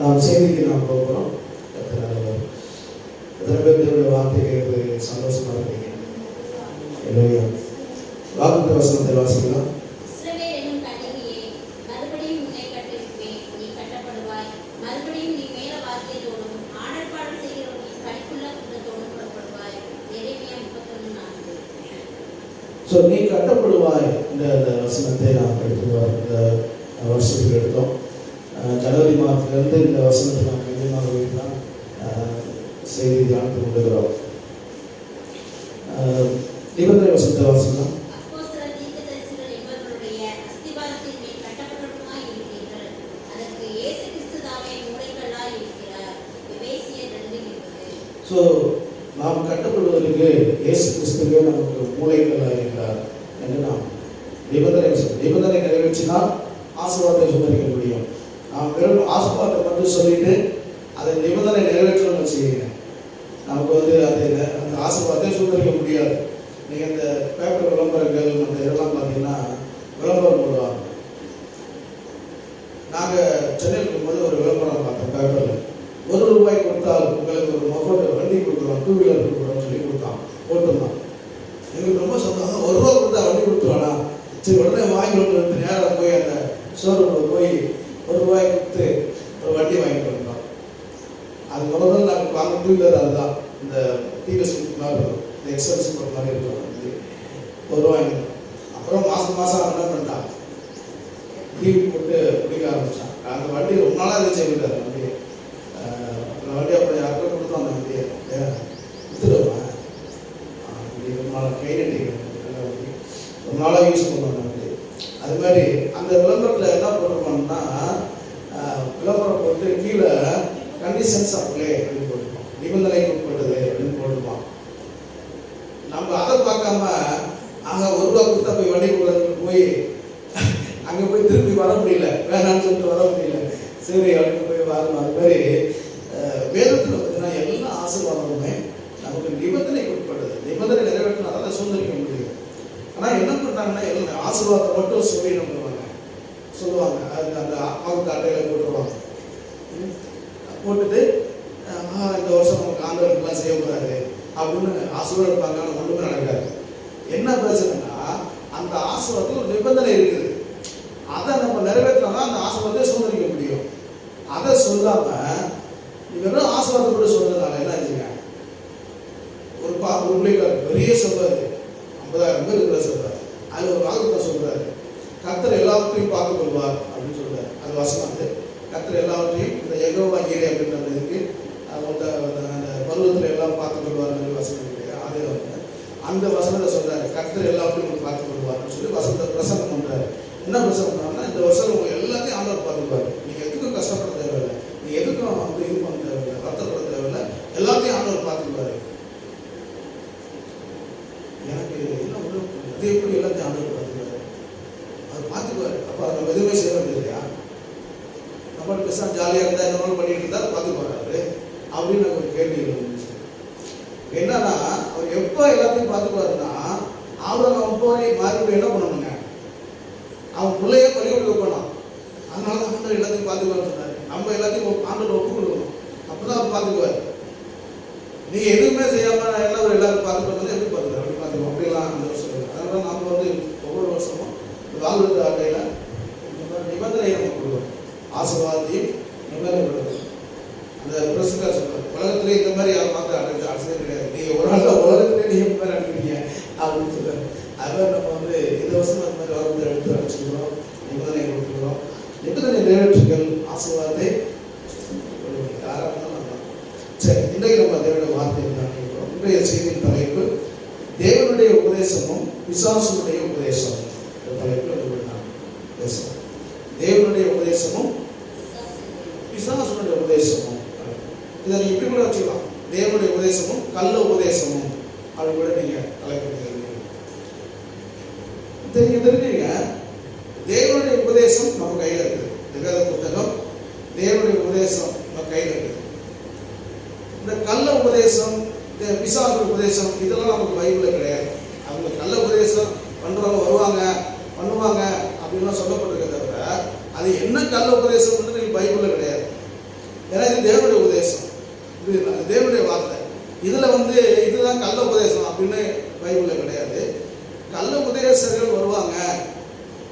நாம் செய்திக்கு நாம் போகிறோம். தேவனுடைய வார்த்தை கேட்பது சந்தோஷமா இருக்கீங்க. வாக்குத்த வசனத்தை வாசிக்கலாம். ஸோ நீ கட்டப்படுவாய். இந்த வசனத்தை நாம் எடுத்துக்கிறோம். இந்த வருஷத்துக்கு எடுத்தோம். ஜனவரி மாதத்திலிருந்து இந்த வசனத்தை நாம் கண்டிப்பாக வைக்கலாம் செய்தி தியானத்தை கொண்டுகிறோம். நிபந்தனை வசனத்தை வாசிக்கலாம். ஸோ நாம் கட்டப்படுவதற்கு இயேசு கிறிஸ்துவே நமக்கு மூளைகளாக இருக்கிறார் என்று நாம் நிபந்தனை நிறைவேற்றினால் ஆசீர்வாதத்தை சுமரிக்க முடியும். நாம் வெறும் ஆசீர்வாதத்தை மட்டும் சொல்லிட்டு அதை நிபந்தனை நிறைவேற்றணும்னு வச்சுக்கீங்க, நமக்கு அந்த ஆசீர்வாதத்தை சுமரிக்க முடியாது. நீங்கள் இந்த பேப்பர் விளம்பரங்கள் மற்ற இதெல்லாம் பார்த்தீங்கன்னா விளம்பரம் போடுவாங்க. நாங்கள் சென்னையில் இருக்கும்போது ஒரு விளம்பரம் பார்த்தோம் பேப்பரில். ₹1 கொடுத்தால் உங்களுக்கு ஒரு மொபைல் வண்டி கொடுக்குறோம், 2 வீலர் கொடுக்குறோம்னு சொல்லி போட்டுருந்தான். எங்களுக்கு ரொம்ப சந்தோஷம். ₹1 கொடுத்தா வண்டி கொடுத்துருவானா, சரி உடனே வாங்கி வந்து நேரம் போய் அந்த ஷோரூமில் போய் ₹1 கொடுத்து ஒரு வண்டி வாங்கிட்டு வந்தோம். அது முதல்ல நாங்கள் வாங்க 2 வீலர் அதுதான். இந்த டிவிஎஸ் மாதிரி இருக்கும், இந்த எக்ஸ்பென்சிவ் மாதிரி இருக்கும். ₹1 வாங்கிட்டோம். அப்புறம் மாதம் என்ன பண்ணிட்டான், டிவி போட்டு பிடிக்க ஆரம்பித்தான். அந்த வண்டி ரொம்ப நாளாக ரீச் ஆகிட்டார். வண்டி அப்படி யாருக்கும் கொடுத்தோம். அந்த வண்டியை விற்றுடுவேன் ரொம்ப நாளாக கை நட்டிக்கிறேன், ரொம்ப நாளாக யூஸ் பண்ணுவாங்க வண்டி. அது மாதிரி அந்த விளம்பரத்தில் என்ன போட்டிருப்பாங்கன்னா, விளம்பரம் போட்டு கீழே கண்டிஷன்ஸ் அப்ளை அப்படின்னு போட்டிருப்போம், நிபந்தனைக்கு உட்பட்டது அப்படின்னு போட்டிருப்பான். நம்ம அதை பார்க்காம அங்கே ₹1 கொடுத்தா போய் வண்டி போய் அங்கே போய் திருப்பி வர முடியல, வேணான்னு சொல்லிட்டு வர முடியல, சரி அப்படின்னு போய் வரணும். அது மாதிரி வேதத்தில் பார்த்தீங்கன்னா எல்லா ஆசீர்வாதமுமே நமக்கு நிபந்தனைக்கு உட்பட்டது. நிபந்தனை நிறைவேற்றினா அதை சுதந்திரிக்க முடியும். ஆனால் என்ன பண்ணுறாங்கன்னா, எல்லாம் ஆசீர்வாதத்தை மட்டும் சொல்லுவாங்க. அது அந்த ஆத்மாவுக்கு அட்டையில் போட்டுருவாங்க. போட்டுட்டு இந்த வருஷம் நமக்கு ஆண்டவருக்குலாம் செய்ய போகிறாரு அப்படின்னு ஆசீர்வாதப்பாங்க. ஒன்றுமே நடக்காது. என்ன பிரச்சனைனா, அந்த ஆசீர்வாதத்துக்கு ஒரு நிபந்தனை இருக்குது. அதை நம்ம நிறைவேற்றினா அந்த ஆசீர்வாதத்தை சுதந்திரிக்க முடியும். அதை சொல்லாமல் வெறும் ஆசீர்வாதத்தோடு சொல்றதுனால என்ன ஆச்சுங்க, ஒரு பிள்ளைக்கார பெரிய சொல்றாரு, 50,000 பேர் இருக்கிற சொல்றாரு. அதில் ஒரு வாக்குத்தத்தம் சொல்றாரு, கர்த்தர் எல்லாவற்றையும் பார்த்துக் கொள்வார் அப்படின்னு சொல்றாரு. அது வசனம். அது கர்த்தர் எல்லாவற்றையும் இந்த யெகோவா ஈரே அப்படின்ற இதுக்கு அந்த பருவத்தில் எல்லாம் பார்த்துக் கொள்வார் வசனம் இல்லையா, அதே அந்த வசனத்தை சொல்றாரு, கர்த்தர் எல்லாவற்றையும் பார்த்துக் கொள்வார்னு சொல்லி வசனத்தை பிரசங்கம் பண்றாரு. என்ன பிரசங்கம் பண்ணாங்கன்னா, இந்த வருஷம் உங்க எல்லாத்தையும் ஆண்டவர் பார்த்துக்குவாரு. நீங்க எதுக்கும் கஷ்டப்பட தேவையில்லை, நீ எதுக்கும் வந்து இது பண்ண தேவையில்லை, வருத்தப்பட தேவையில்லை, எல்லாத்தையும் ஆண்டவர் பார்த்துக்குவாரு. எனக்கு என்ன ஒன்று, அது எப்படி எல்லாத்தையும் ஆண்டவர் பார்த்துக்குவாரு? அது பார்த்துக்குவாரு. அப்போ நம்ம எதுவுமே செய்ய வேண்டியது இல்லையா? நம்மளுக்கு பெருசாக ஜாலியாக இருந்தால் என்ன பண்ணிட்டு இருந்தா பார்த்துக்குவாரு அப்படின்னு ஒரு கேள்வி இருந்துச்சு. என்னன்னா, அவர் எப்போ எல்லாத்தையும் பார்த்துக்குவாருன்னா, அவன் போய் மாறி என்ன பண்ணணுங்க, அவன் பிள்ளையே பள்ளி கொடுக்க போனான். அதனால தான் ஆண்டவர் எல்லாத்தையும் பார்த்துக்குவாரு சொன்னாரு. நம்ம எல்லாத்தையும் ஆண்டவர் ஒப்பு கொடுக்கணும், அப்பதான் அவர் பார்த்துக்குவார். நீ எதுவுமே செய்யாம எல்லாரும் எல்லாரும் பார்த்துக்கிறது எப்படி பார்த்துக்கிறோம், அப்படி பார்த்துக்கோம், அப்படிலாம் அந்த வருஷம். அதனால நம்ம வந்து ஒவ்வொரு வருஷமும் வாழ்வு அட்டையில இந்த மாதிரி நிபந்தனையை நம்ம கொடுக்கணும். ஆசீர்வாதத்தையும் நிபந்தனை கொடுக்கணும். அந்த பிரசிடா சொல்றாரு, உலகத்திலே இந்த மாதிரி யாரும் பார்த்து அடைஞ்ச ஆசையே கிடையாது, நீங்க ஒரு நாள் உலகத்திலே நீங்க இந்த மாதிரி அடைக்கிறீங்க அப்படின்னு சொல்றாரு. அதுமாதிரி நம்ம வந்து இந்த வருஷம் அந்த மாதிரி வரம்பு எடுத்து அடைச்சிக்கிறோம், நிபந்தனை கொடுத்துக்கிறோம். நிபந்தனை நிறைவேற்றுகள் ஆசீர்வாதத்தை யாராக இருந்தாலும். சரி, இன்றைக்கு நம்ம தேவனுடைய வார்த்தையை தியானிக்கிறோம். இன்றைய செய்தியின் தலைப்பு தேவனுடைய உபதேசமும் பிசாசுடைய உபதேசம். தலைப்பில் நான் பேசுகிறோம். தேவனுடைய உபதேசமும் பிசாசுடைய உபதேசமும். இதை நீங்க இப்படி கூட வச்சுக்கலாம், தேவனுடைய உபதேசமும் கள்ள உபதேசமும் அப்படி கூட நீங்க தலைப்பு தெரிஞ்சுங்க. தேவனுடைய உபதேசம் நம்ம கையில் இருக்குது. வேத புத்தகம் தேவனுடைய உபதேசம் நம்ம கையில் இருக்குது. இந்த கள்ள உபதேசம், பிசாசு உபதேசம் இதெல்லாம் நமக்கு பைபிள்ல கிடையாது. அவங்க கள்ள உபதேசம் பண்றவங்க வருவாங்க பண்ணுவாங்க அப்படின்லாம் சொல்லப்பட்டிருக்க தவிர அது என்ன கள்ள உபதேசம் பைபிள்ல கிடையாது. பைபிளில் கிடையாது. கள்ள உபதேசர்கள் வருவாங்க,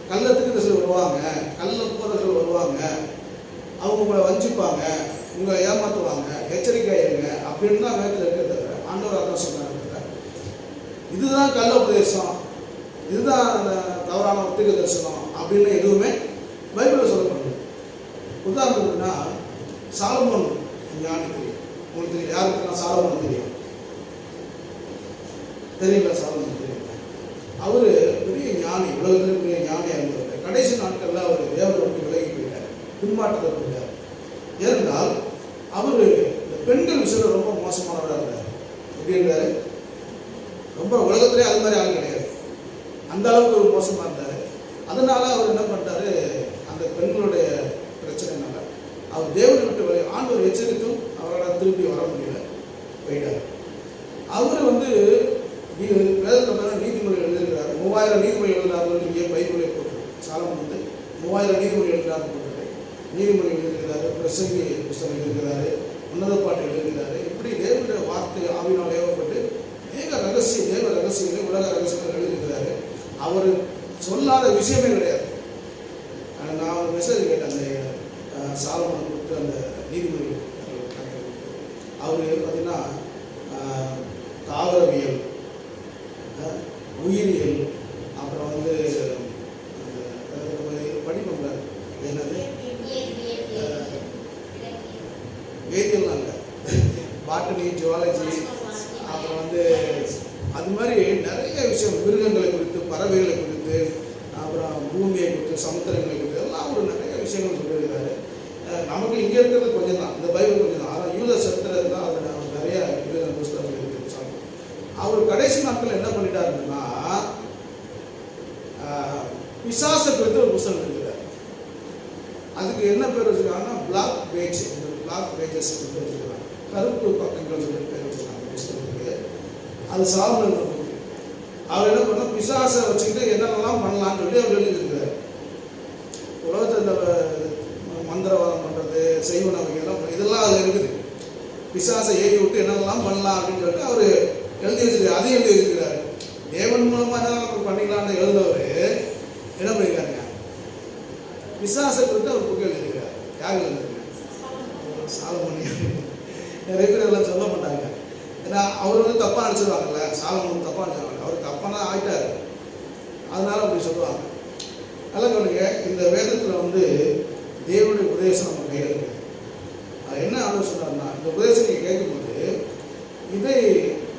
கள்ளத்துக்கு சிலர் வருவாங்க, கள்ள உபதேசர்கள் வருவாங்க, அவங்க உங்களை வஞ்சிப்பாங்க, உங்களை ஏமாற்றுவாங்க, எச்சரிக்கை இருங்க அப்படின்னு தான் வேதத்தில் இருக்கிறத ஆண்டவர் அதான் சொன்னாங்க. இதுதான் கள்ள உபதேசம், இதுதான் தவறான தீர்க்க தரிசனம் அப்படின்னு எதுவுமே பைபிளில் சொல்லப்படுது. உதாரணத்துக்குன்னா சாலமோன் ஞானி தெரியும், உங்களுக்கு தெரியும். யாருக்குன்னா சாலமோன் தெரியும்? தெரியல. சாலமோன் தெரியும். அவரு பெரிய ஞானி, உலகத்திலே பெரிய ஞானியாக இருந்தவர். கடைசி நாட்களில் அவர் தேவனை விட்டு விலகி போயிட்டார், பின்மாற்றத்தில் போயிட்டார். ஏனென்றால் அவர் இந்த பெண்கள் விஷயத்தில் ரொம்ப மோசமானவராக இருந்தார். எப்படி இருந்தார்? ரொம்ப உலகத்திலே அது மாதிரி ஆள் கிடையாது, அந்த அளவுக்கு ஒரு மோசமாக இருந்தார். அதனால அவர் என்ன பண்ணிட்டாரு, அந்த பெண்களுடைய பிரச்சனைனால அவர் தேவனை விட்டு வெளியே ஆண்டவர் எச்சரித்தும் அவரால் திரும்பி வர முடியல, போயிட்டார். அவர் வந்து வேதத்தில் நீதிமொழி எழுதியிருக்கிறார். 3000 நீதிமொழி எழுதுகிறார்கள். இங்கே பைபிளை போட்டு சாலமோன் வந்து 3000 நீதிமொழி எழுதுகிறாரு போட்டு நீதிமொழி எழுதியிருக்கிறாரு, பிரசங்கி புஸ்தகம் எழுதுகிறாரு, உன்னத பாட்டு எழுதுகிறாரு. இப்படி தேவனுடைய வார்த்தை ஆவினால் ஏவப்பட்டு தேவ ரகசியங்களை உலக ரகசியங்கள் எழுதியிருக்கிறாரு. அவர் சொல்லாத விஷயமே கிடையாது. நான் ஒரு மெசேஜ் கேட்டேன், அந்த சாலமோன் கொடுத்து அந்த நீதிமொழி அவர் பார்த்தீங்கன்னா தாவரவியல், உயிரியல், அப்புறம் வந்து படிப்போம்ல என்னது வேதியெல்லாம் இல்லை, பாட்டனி, ஜுவாலஜி, அப்புறம் வந்து அது மாதிரி நிறைய விஷயம், மிருகங்களை குறித்து, பறவைகளை குறித்து, அப்புறம் பூமியை குறித்து, சமுத்திரங்களை குறித்து எல்லாம் ஒரு நிறைய விஷயங்கள் சொல்லியிருக்காரு. நமக்கு இங்கே இருக்கிறது கொஞ்சம் தான், இந்த பைபிள் கொஞ்சம் தான். ஆனால் யூத சரித்திரம் தான் அதில் நிறைய எழுதின புஸ்தகங்கள் இருக்குது. அவர் கடைசி நாட்கள் என்ன பண்ணிட்டாருன்னா பிசாசை குறித்து ஒரு புஸ்தகம் எழுதுகிறார். அதுக்கு என்ன பேர் வச்சுருக்காங்கன்னா பிளாக் பேஜ், பிளாக் பேஜஸ் வச்சுருக்காங்க, கருப்பு பக்கங்கள் சொல்லி பேர் வச்சுருக்காங்க புஸ்தகத்துக்கு. அது சாலமோன் புக்கு. அவர் என்ன பண்ணால் பிசாசை வச்சுக்கிட்டு என்னென்னலாம் பண்ணலான்னு சொல்லி அவர் எழுதியிருக்கிறார். உலகத்தில் இந்த மந்திரவாதம் பண்ணுறது, செய்வன வகையெல்லாம் இதெல்லாம் அதில் இருக்குது. பிசாசை ஏறி விட்டு என்னென்னலாம் பண்ணலாம் அப்படின்னு சொல்லிட்டு அவர் எழுதி வச்சிருக்காரு. அதையும் எழுதி வச்சிருக்கிறாரு. தேவன் மூலமாக என்ன பண்ணிக்கலான்னு எழுதினவர் என்ன பண்ணியிருக்காருங்க, பிசாசை குறித்து அவர் புக்கு எழுதியிருக்கிறார். யார் எழுதிருக்காங்க? சாலமோன். நிறைய பேர் எல்லாம் சொல்ல மாட்டாங்க, ஏன்னா அவர் வந்து தப்பாக நினச்சிருவாங்கல்ல, சாலமோன் தப்பாக நினச்சிருவாங்க. அவர் தப்பானா ஆகிட்டார், அதனால அப்படி சொல்லுவாங்க. நல்லா கவனிங்க, இந்த வேதத்தில் வந்து தேவனுடைய உபதேசம் நம்ம கையில் இருக்குது. அது என்ன ஆண்டு சொன்னார்னா, இந்த உபதேசம் நீங்கள் கேட்கும்போது இதை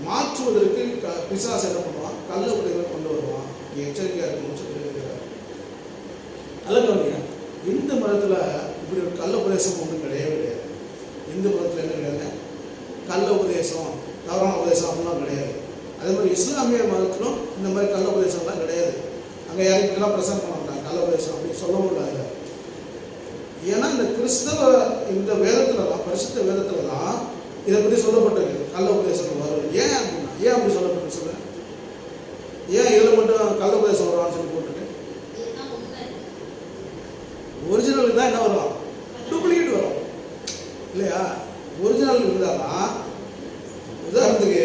மாற்றுவதற்கு பிசாசு என்ன பண்ணுவான், கள்ள உபதேசங்களை கொண்டு வருவான், எச்சரிக்கையாக இருக்கணும்னு சொல்லி இருக்கிறார். நல்ல கவனிங்க, இந்து மதத்தில் இப்படி ஒரு கள்ள உபதேசம் ஒன்றும் கிடையவே கிடையாது. இந்து மதத்தில் என்ன கிடையாது, கள்ள உபதேசம், தவறான உபதேசம் அப்படிலாம் கிடையாது. அதே மாதிரி இஸ்லாமிய மதத்திலும் இந்த மாதிரி கள்ள உபதேசம்லாம் கிடையாது. அங்கே யாருக்கெல்லாம் பிரசன்ட் பண்ண மாட்டாங்க கள்ள உபதேசம் அப்படின்னு சொல்லவும் இல்லை. ஏன்னா இந்த கிறிஸ்தவ இந்த வேதத்தில் தான், பரிசுத்த வேதத்தில் தான் இதை பற்றி சொல்லப்பட்டிருக்கு, கள்ள உபதேசம் வரும். ஏன் அப்படின்னா, ஏன் அப்படி சொல்லப்பட்டு சொல்ல, ஏன் இதில் மட்டும் கள்ள உபதேசம் வருவான்னு சொல்லி போட்டுருக்கு? ஒரிஜினலுக்கு தான் என்ன வரும், டூப்ளிகேட் வரும் இல்லையா? ஒரிஜினல் இருந்தால்தான். உதாரணத்துக்கு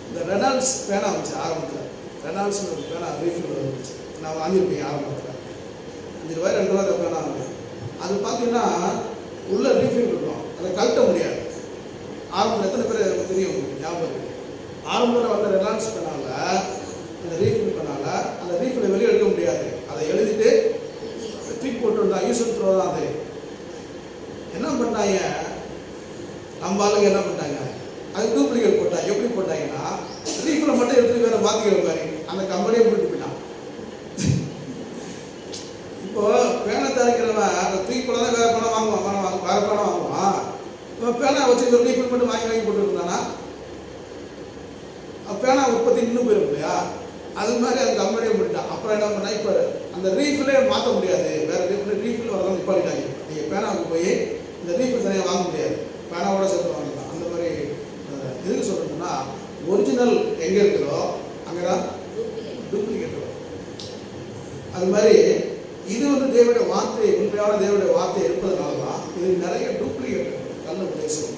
இந்த ரெனால்ட்ஸ் பேனா வந்துச்சு ஆரம்பத்தில், ரெனால்ட்ஸ் பேனா ரீஃபில் வந்துச்சு, நான் வாங்கியிருப்பேன் ஆரம்பத்தில். 5 ரூபாய் 2 ரூபாய் பேனா வாங்க. அது பார்த்தீங்கன்னா உள்ள ரீஃபில் இருக்கும், அதை கழட்ட முடியாது. ஆரம்பத்தில் எத்தனை பேர் தெரியும் உங்களுக்கு ஞாபகம் இருக்குது? ஆரம்பத்தில் வந்த ரெனால்ட்ஸ் பேனால அந்த ரீஃபில் பேனால அந்த ரீஃபில் வெளியே எடுக்க முடியாது. அதை எழுதிட்டு தூக்கி போட்டு வந்தா யூஸ் த்ரோ தான். அது என்ன பண்ணாங்க, நம்ம ஆளுங்க என்ன பண்ணிட்டாங்க, அது டூப்ளிகேட் போட்டாங்க. எப்படி போட்டாங்கன்னா, ரீஃபில் மட்டும் எடுத்துட்டு வேற மாற்றிக்கிற மாதிரி அந்த கம்பெனியை போட்டு போயிட்டான். இப்போ பேனை தயாரிக்கிறவன் அதை தூக்கி போட தான் வேற பேனை வாங்குவான், வேற பேனை வாங்குவான். இப்போ பேனா வச்சு ஒரு ரீஃபில் மட்டும் வாங்கி போட்டு இருந்தானா பேனா உற்பத்தி இன்னும் போயிடும் இல்லையா? அது மாதிரி அந்த கம்பெனியை போட்டுட்டான். அப்புறம் என்ன பண்ணா, இப்போ அந்த ரீஃபிலே மாற்ற முடியாது, வேற ரீஃபில் வரதான் நிப்பாட்டிட்டாங்க. நீங்கள் பேனாவுக்கு போய் இந்த ரீஃபில் தனியாக வாங்க முடியாது, பேனாவோட சேர்த்து வாங்கலாம். அந்த மாதிரி எதுக்கு சொல்கிறதுன்னா, ஒரிஜினல் எங்கே இருக்குதோ அங்கே தான் டூப்ளிகேட் வரும். அது மாதிரி இது வந்து தேவனுடைய வார்த்தை, உண்மையான தேவனுடைய வார்த்தை இருப்பதனால தான் இது நிறைய டூப்ளிகேட் கள்ள உபதேசம்.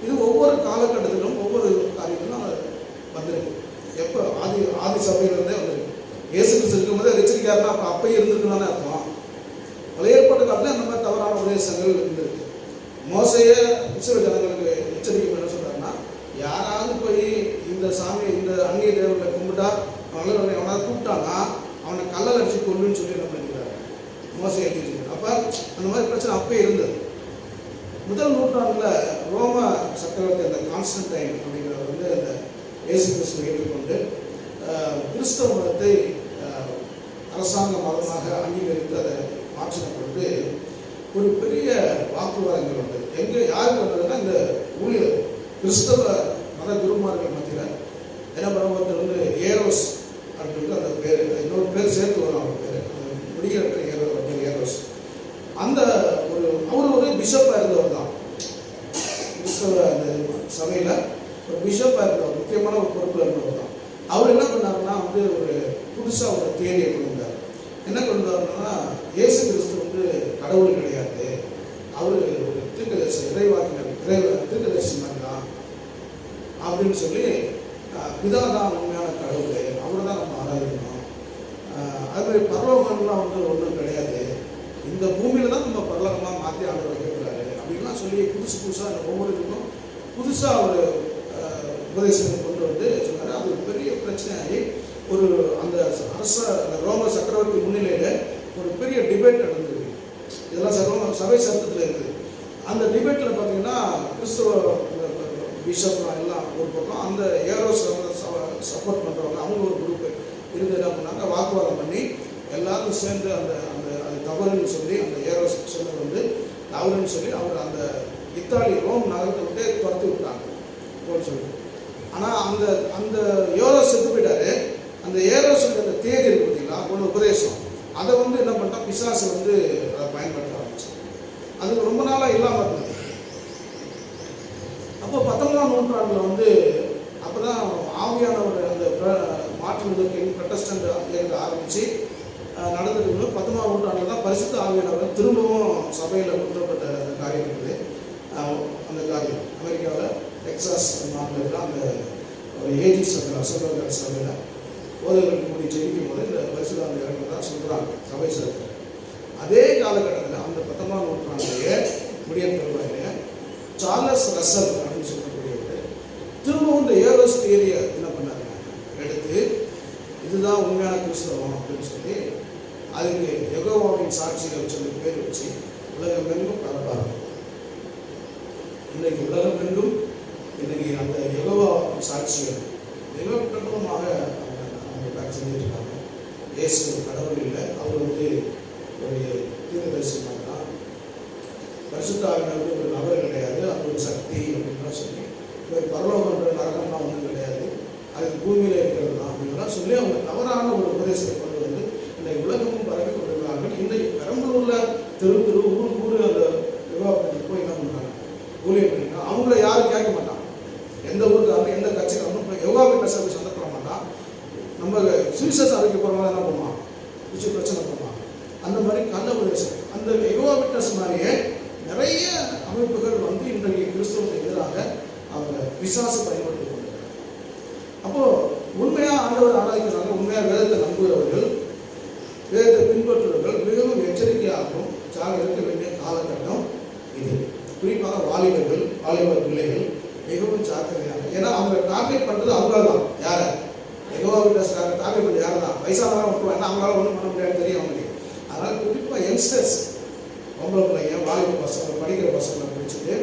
இது ஒவ்வொரு காலகட்டத்திலும் ஒவ்வொரு காரியத்திலும் வந்திருக்கு. எப்போ ஆதி ஆதி சபையிலிருந்தே வந்திருக்கு. இயேசு கிறிஸ்து இருக்கும்போது எச்சரிக்கையாருன்னா அப்போ அப்பயே இருந்திருக்குன்னு அர்த்தம். பழைய ஏற்பாட்டு காலத்தில் அந்த மாதிரி தவறான உபதேசங்கள் இருந்திருக்கு. மோசையே இஸ்ரவேல் ஜனங்களுக்கு எச்சரிக்கை என்ன சொல்றாருன்னா, யாராவது போய் இந்த சாமி இந்த அந்நிய தேவர்களை கும்பிட்டா அவனால எவனாவது கூப்பிட்டானா அவனை கல்லல் அடிச்சு கொள்ளுன்னு சொல்லி நம்ம நினைக்கிறாரு. மோசை எழுதி. அப்போ அந்த மாதிரி பிரச்சனை அப்பயே இருந்தது. முதல் நூற்றாண்டில் ரோம சக்கரவர்த்தி அந்த கான்ஸ்டன்டைன் அப்படிங்கிறவர் வந்து அந்த இயேசு கிறிஸ்துவை ஏற்றுக்கொண்டு கிறிஸ்தவ மதத்தை அரசாங்க மதமாக அங்கீகரித்து அதை மாற்றின பொழுது ஒரு பெரிய வாக்குவாதங்கள் வந்தது. எங்கே யாருக்கு வந்ததுன்னா இந்த ஊழியர் கிறிஸ்தவ மத குருமார்கள் மத்தியில் என்ன பண்ணுவாங்க வந்து ஏரோஸ் அப்படின்னு அந்த பேர், இன்னொரு பேர் சேர்த்து வரும் அவங்க பேர், முடிகிற ஏரோஸ். அந்த அவர் ஒரு பிஷப்பாக இருந்தவர் தான். கிறிஸ்தவ அந்த சபையில் ஒரு பிஷப்பாக இருந்தவர், முக்கியமான ஒரு பொறுப்பில் இருந்தவர் தான். அவர் என்ன பண்ணாருன்னா வந்து ஒரு புதுசாக ஒரு தியரியை கொண்டு வந்தார். என்ன கொண்டு வந்தாருன்னா, இயேசு கிறிஸ்து வந்து கடவுள் கிடையாது, அவர் ஒரு தீர்க்கதரிசி, இறைவாக்கினர், தீர்க்கதரிசி மாதிரி தான் அப்படின்னு சொல்லி, பிதா தான் உண்மையான கடவுள், அவரை தான் நம்ம ஆராதிக்கணும். அது மாதிரி பரலோகம்லாம் வந்து ஒன்றும் கிடையாது, இந்த பூமியில் தான் நம்ம பரலோகமாக மாற்றி ஆண்டவர் வைக்கக்கூடாது அப்படின்லாம் சொல்லி புதுசாக அந்த ஒவ்வொருக்கும் புதுசாக ஒரு உபதேசத்தை கொண்டு வந்து சொன்னார். அது ஒரு பெரிய பிரச்சனையாகி ஒரு அந்த அந்த ரோம சக்கரவர்த்தி முன்னிலையில் ஒரு பெரிய டிபேட் நடந்தது. இதெல்லாம் சபை சட்டத்தில் இருக்குது. அந்த டிபேட்டில் பார்த்தீங்கன்னா கிறிஸ்தவ பிஷப்லாம் எல்லாம் ஒரு பக்கம், அந்த ஏரோஸ் சப்போர்ட் பண்ணுறவங்க அவங்க ஒரு குரூப் இருந்து என்ன பண்ணாங்க, வாக்குவாதம் பண்ணி எல்லாரும் சேர்ந்து அந்த அந்த அது தவறுன்னு சொல்லி அந்த ஏரோஸ் சொன்னது வந்து தவறுன்னு சொல்லி அவர் அந்த இத்தாலி ரோம் நகரத்தை விட்டு துரத்தி விட்டாங்க போன்னு சொல்லிட்டு. ஆனால் அந்த அந்த ஏரோஸ் செத்து போயிட்டாரு. அந்த ஏரோஸுக்கு அந்த தேதி இருக்கு பார்த்தீங்களா, ஒரு உபதேசம், அதை வந்து என்ன பண்ணிட்டா பிசாசு வந்து அதை பயன்படுத்த ஆரம்பிச்சு. அதுக்கு ரொம்ப நாளாக இல்லாமல் இருந்தது. அப்போ 19ஆம் நூற்றாண்டில் வந்து அப்போ தான் ஆவியானவர் அந்த மாற்றுவதற்கு ப்ரொட்டஸ்டன்ட் இயங்க ஆரம்பித்து நடந்துட்டு 19ஆம் நூற்றாண்டில் தான் பரிசுத்த ஆவியானவர் திரும்பவும் சபையில் கொண்டுவரப்பட்ட அந்த காரியம் இருக்குது. அந்த காரியம் அமெரிக்காவில் டெக்சாஸ் மாநிலத்தில் அந்த ஒரு ஏஜிஸ் அந்த அசோகர் சபையில் போதகர்களுக்கு முடி ஜெயிக்கும் போது இந்த பரிசுத்த ஆவி இறங்குறதா சொல்கிறாங்க சபை சரித்திரம். அதே காலகட்டத்தில் அந்த 19ஆம் நூற்றாண்டிலேயே முடியும் தருவாயிலே சார்லஸ் ரசல் அப்படின்னு சொல்லக்கூடியவர் திரும்பவும் இந்த ஏரோஸ் தியரியை என்ன பண்ணாங்க எடுத்து, இதுதான் உண்மையான கிறிஸ்தவம் அப்படின்னு சொல்லி அதுக்கு யெகோவாவின் சாட்சிகள் சொல்லி பேர் வச்சு உலகமெங்கும் பரப்பாங்க. இன்றைக்கு உலகமெங்கும் இன்னைக்கு அந்த யெகோவாவின் சாட்சிகள் மிக பிரபலமாக அவங்க செஞ்சுட்டு இருக்காங்க. இயேசு கடவுள் இல்லை, அவர் வந்து ஒரு தீர்க்கதரிசி மாதிரி தான், பரிசுத்த ஆவியானவர் ஒரு நபர் கிடையாது, அது ஒரு சக்தி அப்படின்லாம் சொல்லி, ஒரு பரலோகன்ற நரகம்லாம் ஒன்றும் கிடையாது, அது பூமியில் இருக்கிறது தான் அப்படின்லாம் சொல்லி அவங்க தவறான ஒரு உபதேசத்தை கொண்டு வந்து இன்றைக்கு உலகமும் பரப்பி கொண்டிருக்கிறார்கள். இன்றைக்கு பெரம்பலூரில் தெரு ஊருக்கு அந்த யோகாபுரத்துக்கு போய் என்ன பண்ணுறாங்க, ஊழியர் பண்ணிங்கன்னா அவங்கள யாரும் கேட்க மாட்டாங்க. எந்த ஊருக்கு எந்த கட்சிக்காரனும் யோகா ஃபிட்னஸ் சர்வீஸ் வந்து பண்ண மாட்டான். நம்ம சுவிசேஷம் அறிக்கை போகிறவங்க என்ன பண்ணுவான், விஷயம் பிரச்சனை பண்ணுவாங்க. அந்த மாதிரி கள்ள உபதேசம், அந்த யோகா ஃபிட்னஸ் மாதிரியே நிறைய அமைப்புகள் வந்து இன்றைக்கு கிறிஸ்தவத்துக்கு எதிராக அவங்க விசுவாச பயன்படுத்தி கொண்டிருக்கிறாங்க. அப்போது உண்மையாக ஆண்டவர் ஆராய்க்கிறாங்க, உண்மையாக வேதத்தை நம்புகிறவர்கள், வேதத்தை பின்பற்றுவர்கள் மிகவும் எச்சரிக்கையாகவும் இருக்க வேண்டிய காலகட்டம் இது. குறிப்பாக வாலிபர்கள், வாலிபர் பிள்ளைகள் மிகவும் ஜாக்கிரதையாக, ஏன்னா அவங்க டார்கெட் பண்ணுறது அவங்க தான். யாரை யெகோவா விட்னஸ்காரங்க டார்கெட் பண்ணி யார் தான், வயசானவங்க விட்டுருவாங்க, ஏன்னா அவங்களால ஒன்றும் பண்ண முடியாது தெரியும் அவங்களுக்கு. அதனால் குறிப்பாக யங்ஸ்டர்ஸ், பொம்பளை பிள்ளைங்க, வாலிப பசங்க, படிக்கிற பசங்களை பிடிச்சிட்டு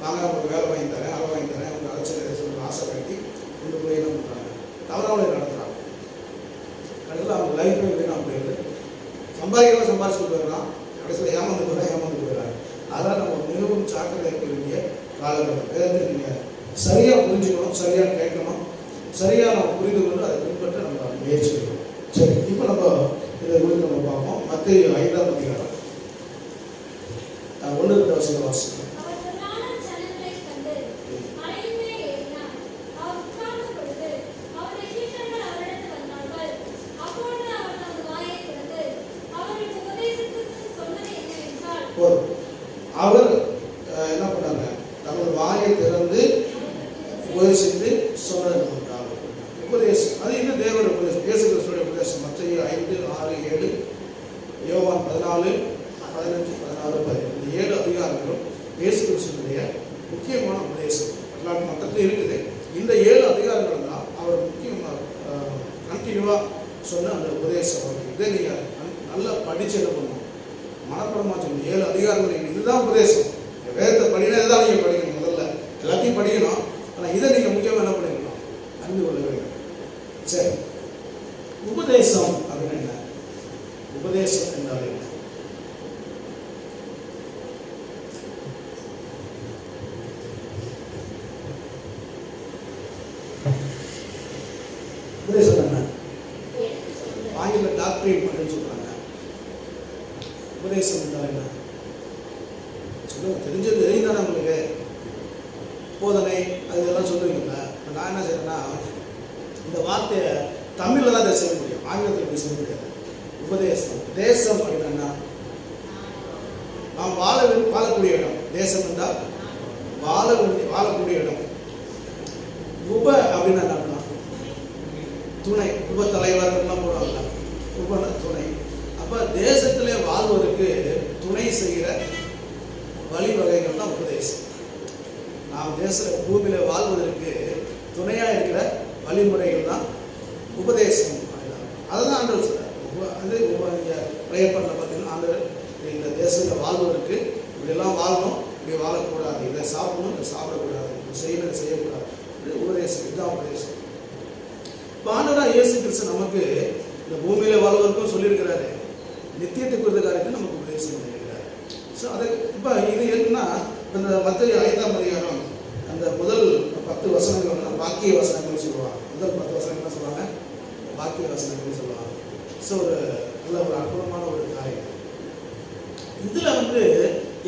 வாங்க அவங்க வேலை வாங்கி தரேன், அதை வாங்கி தரேன், அவங்க அலைச்சல் சொல்லி ஆசை காட்டி கொண்டு போய் என்ன பண்ணுறாங்க, தவறான நடத்துகிறாங்க. கடைசியில் அவங்க லைஃபே வீணாக போயிடுது. சம்பாதிக்கலாம் சம்பாதிச்சுட்டு போயிடலாம், கடைசியில் ஏமாந்து போயிடறாங்க. அதனால் நம்ம மிகவும் ஜாக்கிரதை இருக்க வேண்டிய காலகட்டம். வேதத்தை நீங்கள் சரியாக புரிஞ்சுக்கணும், சரியாக கேட்கணும், சரியாக நம்ம புரிந்து கொண்டு அதை பின்பற்ற நம்ம முயற்சி செய்யணும். சரி, இப்போ நம்ம இதை குறித்து நம்ம பார்ப்போம். மத்தேயு 5ஆம் அதிகாரம் 1-2 வசனம் வாசிக்கிறோம். அவர் என்ன பண்ணாங்க, தமது வாயை திறந்து உபதேசித்து சொன்னது உபதேசம். 14, 15, 16, 17 இந்த 7 அதிகாரங்களும் இயேசு கிறிஸ்துவினுடைய முக்கியமான உபதேசம். எல்லாரும் மொத்தத்தில் இருக்குது. இந்த 7 அதிகாரங்கள் தான் அவர் முக்கியமாக கண்டினியூவாக சொன்ன அந்த உபதேசம். இதை நீங்கள் நல்லா படிச்சு என்ன பண்ணணும், மனப்படமாக சொல்லணும். 7 அதிகாரங்கள் இதுதான் உபதேசம். வேதத்தை படினா தான் நீங்கள் படிக்கணும். முதல்ல எல்லாத்தையும் படிக்கணும். ஆனால் இதை நீங்கள் முக்கியமாக என்ன பண்ணிக்கணும், அறிந்து கொள்ள வேண்டும். சரி, உபதேசம் அப்படின்னு என்ன? உபதேசம் என்றால் என்ன? உபதேசம் என்ன? ஆங்கில டாக்டரின் அப்படின்னு சொல்றாங்க. உபதேசம் என்றால் என்ன சொல்லுங்க, தெரிஞ்சது தெரியுதானே உங்களுக்கு? போதனை அது இதெல்லாம் சொல்லுவீங்களா? நான் என்ன செய்யறேன்னா, இந்த வார்த்தையை தமிழில் தான் செய்ய முடியும், ஆங்கிலத்தில் பேச முடியாது. உபதேசம், தேசம் அப்படின்னா நாம் வாழக்கூடிய இடம். தேசம் என்றால் வாழக்கூடிய இடம். உப அப்படின்னா என்ன? துணை. உப தலைவர்கள்லாம் போடுவாங்க. உப துணை. அப்போ தேசத்திலே வாழ்வதற்கு துணை செய்கிற வழிவகைகள் தான் உபதேசம். நாம் பூமியில் வாழ்வதற்கு துணையாக இருக்கிற வழிமுறைகள் தான் உபதேசம். அதுதான் ஆண்டவர் சொல்றார். அது ப்ரேயர் பண்ண பார்த்தீங்கன்னா, ஆண்டவர் இந்த தேசத்தில் வாழ்வதற்கு இப்படியெல்லாம் வாழணும், இப்படி வாழக்கூடாது, இதை சாப்பிடணும், இதை சாப்பிடக்கூடாது, இப்படி செய்யணும், இதை செய்யக்கூடாது, இப்படி உபதேசம். இதுதான் உபதேசம். இப்போ ஆண்டவராக இயேசு கிறிஸ்து நமக்கு இந்த பூமியில வாழ்வதற்கும் சொல்லியிருக்கிறாரு, நித்தியத்தை குறித்த காரியத்தை நமக்கு உபதேசம் பண்ணியிருக்கிறார். ஸோ அதை இப்போ இது என்னன்னா, இந்த மத்தேயு 5ஆம் அதிகாரம் அந்த முதல் 10 வசனங்கள் வாக்கிய வசனங்கள் சொல்லுவாங்க. முதல் 10 வசனங்கள் சொல்லுவாங்க, வாக்கிய வசனங்கள் சொல்லுவாங்க. ஸோ ஒரு நல்ல ஒரு அற்புதமான ஒரு காரியம். இதில்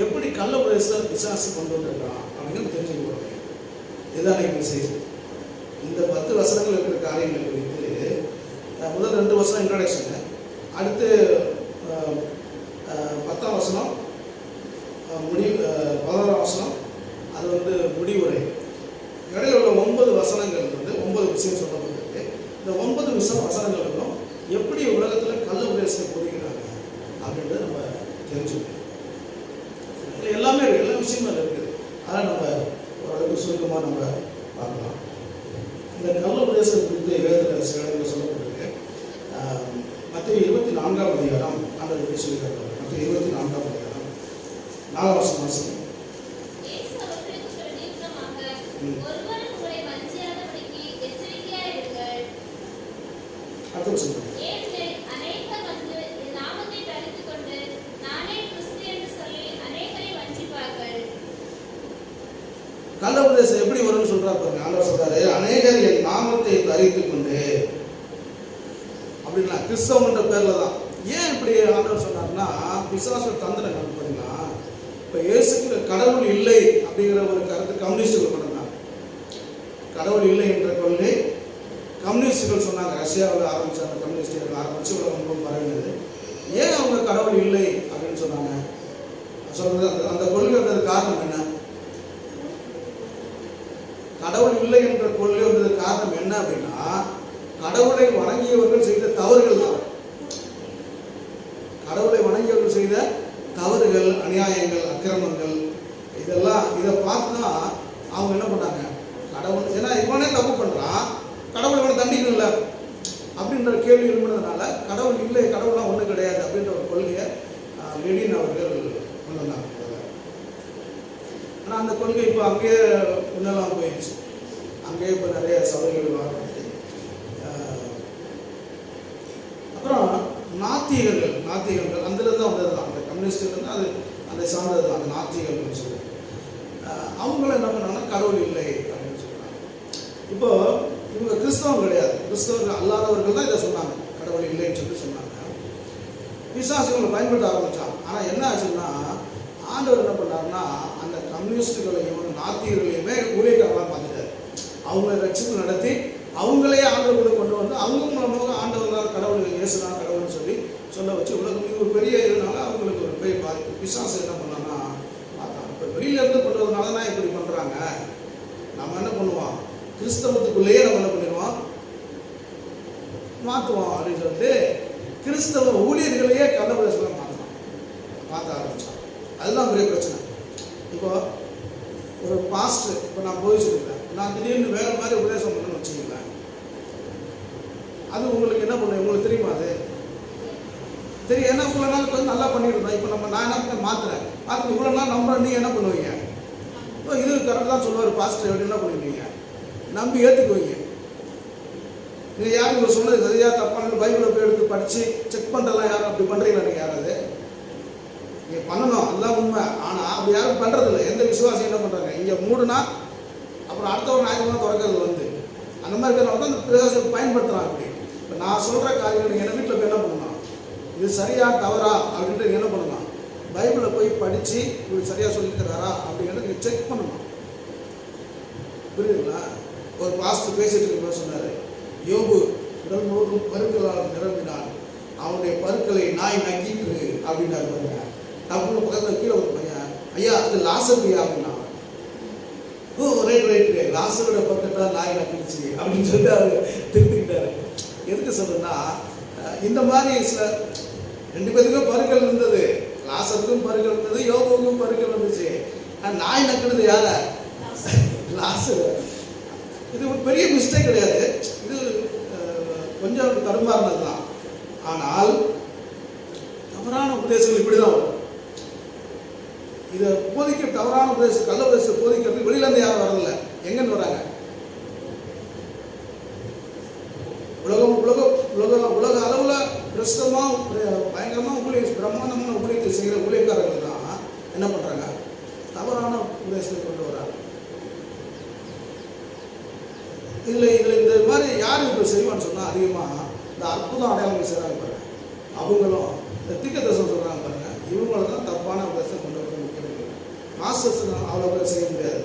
எப்படி கள்ள உபதேசம் பிசாசு கொண்டு வந்திருக்கான் அப்படின்னு தெரிஞ்சுக்க போகிறோம். இதுதான் எனக்கு செய்யுது. இந்த 10 வசனங்கள் இருக்கிற காரியங்கள் குறித்து முதல் 2 வசனம் இன்ட்ரோடக்ஷனு, அடுத்து 10ஆம் வசனம் 11ஆம் வசனம் அது முடிவுரை. இடையில உள்ள 9 வசனங்கள் 9 விஷயம் சொல்லப்பட்டிருக்கு. இந்த 9 வசனங்களுக்கும் எப்படி உலகத்தில் கள்ள உபதேசத்தை போதிக்கிறாங்க அப்படின்றத நம்ம தெரிஞ்சுக்கணும். எல்லாமே இருக்குது, எல்லா விஷயமும் இருக்குது. அதனால் நம்ம ஓரளவுக்கு சுருக்கமாக நம்ம பார்க்கலாம். இந்த கள்ள உபதேசம் குறித்து வேதத்தில் சில இடங்களில் சொல்லப்பட்டிருக்கு. மத்தேயு 24ஆம் அதிகாரம் ஆண்டவர் எப்படி சொல்லியிருக்காங்க? மத்தேயு 24ஆம் அதிகாரம் 4ஆம் வசனம். அடுத்து சொல்லுங்க. கள்ள உபதேசம் எப்படி வரும்னு சொல்றாரு பாருங்க. ஆண்டவர் சொல்றாரு, அநேகர் என் நாமத்தை தரித்துக் கொண்டு அப்படின்னா கிறிஸ்தவன்ற பேர்ல தான். ஏன் இப்படி ஆண்டவர் சொன்னார்னா, பிசாசு தந்திரம் பாத்தீங்கன்னா, இப்ப இயேசுக்கு கடவுள் இல்லை அப்படிங்கிற ஒரு கருத்து கம்யூனிஸ்டுகள் கொண்டாங்க. கடவுள் இல்லை என்ற கொள்கை கம்யூனிஸ்டுகள் சொன்னாங்க. ரஷ்யாவில் ஆரம்பிச்சாங்க, கம்யூனிஸ்டுகள் ஆரம்பிச்சு உலகம் பரவினது. ஏன் அவங்க கடவுள் இல்லை அப்படின்னு சொன்னாங்க? சொல்றது அந்த கொள்கை வந்தது காரணம் என்ன? கடவுள் இல்லை என்ற கொள்கை வந்தது காரணம் என்ன அப்படின்னா, கடவுளை வணங்கியவர்கள் செய்த தவறுகள் தான். கடவுளை வணங்கியவர்கள் செய்த தவறுகள், அநியாயங்கள், அக்கிரமங்கள், இதெல்லாம் இதை பார்த்து தான் அவங்க என்ன பண்ணாங்க, கடவுள் ஏன்னா இவனே தப்பு பண்ணுறான், கடவுளை இவனை தண்டிக்கணும்ல அப்படின்ற கேள்வி எழுப்புனதுனால கடவுள் இல்லை, கடவுள்லாம் ஒன்றும் கிடையாது அப்படின்ற ஒரு கொள்கையை லெனின் அவர்கள் கொண்டு வந்தாங்க. ஆனால் அந்த கொள்கை இப்போ அங்கேயே முன்னெல்லாம் போயிடுச்சு. அங்கேயே இப்போ நிறைய சபைகள் வர. அப்புறம் நாத்திகர்கள் அதுலேருந்து தான் வந்தது தான். அந்த கம்யூனிஸ்ட்லேருந்து அது அதை சார்ந்தது தான் அந்த நாத்திகர்கள்னு சொல்லி. அவங்கள என்ன பண்ணாங்கன்னா கடவுள் இல்லை அப்படின்னு சொல்கிறாங்க. இப்போ இவங்க கிறிஸ்தவம் கிடையாது, கிறிஸ்தவர்கள் அல்லாதவர்கள் தான் இதை சொன்னாங்க, கடவுள் இல்லைன்னு சொல்லி சொன்னாங்க. விசுவாசிகளை பயன்படுத்த ஆரம்பித்தாங்க. ஆனால் என்ன ஆச்சுன்னா, ஆண்டவர் என்ன பண்ணாருன்னா, அந்த கம்யூனிஸ்டுகளையும் நாத்திகர்களையுமே ஊழியக்காரர்களாக பார்த்துட்டார். அவங்களை ரட்சிப்பு நடத்தி அவங்களே ஆண்டவர்களை கொண்டு வந்து அவங்க மூலமாக ஆண்டவர் தான் கடவுள், இயேசுதான் கடவுள்னு சொல்லி சொல்ல வச்சு உலகம் இது ஒரு பெரிய இதனால அவங்களுக்கு ஒரு பெரிய பாதிப்பு. பிசாசு என்ன பண்ணான்னா பார்த்தாங்க, இப்போ வெளியிலேருந்து பண்ணுறதுனால தான் இப்படி பண்ணுறாங்க, நம்ம என்ன பண்ணுவோம், கிறிஸ்தவத்துக்குள்ளேயே நம்ம என்ன பண்ணிடுவோம், மாற்றுவோம் அப்படின்னு சொல்லிட்டு கிறிஸ்தவ ஊழியர்களையே கள்ள உபதேசம் மாற்றலாம். மாற்ற ஆரம்பித்தான். அதுதான் பெரிய பிரச்சனை. இப்போ ஒரு பாஸ்டர், இப்போ நான் போய் சொல்லிக்கிறேன், நான் திடீர்னு வேறு மாதிரி உபதேசம் பண்ணணும்னு வச்சுக்கீங்களேன், அது உங்களுக்கு என்ன பண்ணுவேன், உங்களுக்கு தெரியுமா? அது தெரியும். ஏன்னா இவ்வளோ நாள் கொஞ்சம் நல்லா பண்ணிட்டு இருந்தேன். இப்போ நான் என்ன பண்ண மாற்றுறேன், அதுக்கு இவ்வளோ நாள் நம்ப நீ என்ன பண்ணுவீங்க? இப்போ இது கரெக்டாக தான் சொல்லுவார் பாஸ்டர், எப்படி என்ன பண்ணுவீங்க? நம்பி ஏற்றுக்குவீங்க. நீங்கள் யாரும் இவர் சொன்னது சரியா தப்பானு பைபிளை போய் எடுத்து படித்து செக் பண்ணுறலாம். யாரும் அப்படி பண்ணுறீங்களா? நீங்கள் யாராவது நீங்கள் பண்ணணும், அதுதான் உண்மை. ஆனால் அப்படி யாரும் பண்ணுறதில்ல. எந்த விசுவாசம் என்ன பண்ணுறாங்க, இங்கே மூடுனா அப்புறம் அடுத்த ஒரு ஞாயிற்றுக்கிழமை திறக்கிறது அந்த மாதிரி இருக்கிறவங்க தான் அந்த பிரதேசத்தை பயன்படுத்துகிறாங்க. அப்படி இப்போ நான் சொல்கிற காரியங்கள் நீங்கள் என்ன வீட்டில் போய் என்ன பண்ணணும், இது சரியா தவறா அப்படின்ட்டு நீங்கள் என்ன பண்ணணும், பைபிளை போய் படித்து இப்படி சரியாக சொல்லியிருக்கிறாரா அப்படிங்கிறத நீங்கள் செக் பண்ணணும். புரியுதுங்களா? ஒரு பாஸ்டர் பேசிட்டு இருக்க சொன்னார், யோபு உடல் முழுவதும் பருக்களால் நிரம்பினான், அவனுடைய பருக்களை நாய் நக்கிட்டு அப்படின்னாரு பாருங்க. நம்ம பக்கத்தில் கீழே ஒரு பையன், ஐயா அது லாசருயா அப்படின்னா, ஓ ரைட் லாசரோட பக்கத்தான் நாய் நக்கிடுச்சு அப்படின்னு சொல்லிட்டு அவர் திருத்திக்கிட்டாரு. எதுக்கு சொல்றேன்னா, இந்த மாதிரி சில 2 பேருக்கும் பருக்கள் இருந்தது, லாசருக்கும் பருக்கள் இருந்தது, யோபுக்கும் பருக்கள் இருந்துச்சு. நாய் நக்கினது யார? லாசர். இது ஒரு பெரிய மிஸ்டேக் கிடையாது, இது கொஞ்சம் தடுமாறினது தான். ஆனால் தவறான உபதேசங்கள் இப்படி தான் வரும். இதை போதிக்க தவறான உபதேசம், கள்ள உபதேசத்தை போதிக்கிறது வெளியிலேருந்து யாரும் வரதில்லை. எங்கன்னு வராங்க? உலக அளவில் பிரசுத்தமாக பயங்கரமாக ஊழியர், பிரம்மாண்டமான ஊழியத்தை செய்கிற ஊழியக்காரர்கள் தான் என்ன பண்ணுறாங்க, தவறான உபதேசத்தை கொண்டு வராங்க. இதில் இந்த மாதிரி யார் இப்போ செய்வான்னு சொன்னால் அதிகமாக இந்த அற்புதம் அடையாளங்கள் செய்கிறாங்க பாருங்க, அவங்களும் இந்த தீர்க்கதரிசனம் சொல்கிறாங்க பாருங்க, இவங்கள தான் தப்பான உபதேசம் கொண்டு வர முக்கியம். மாஸ்டர்ஸ் அவ்வளோ பேர் செய்ய முடியாது,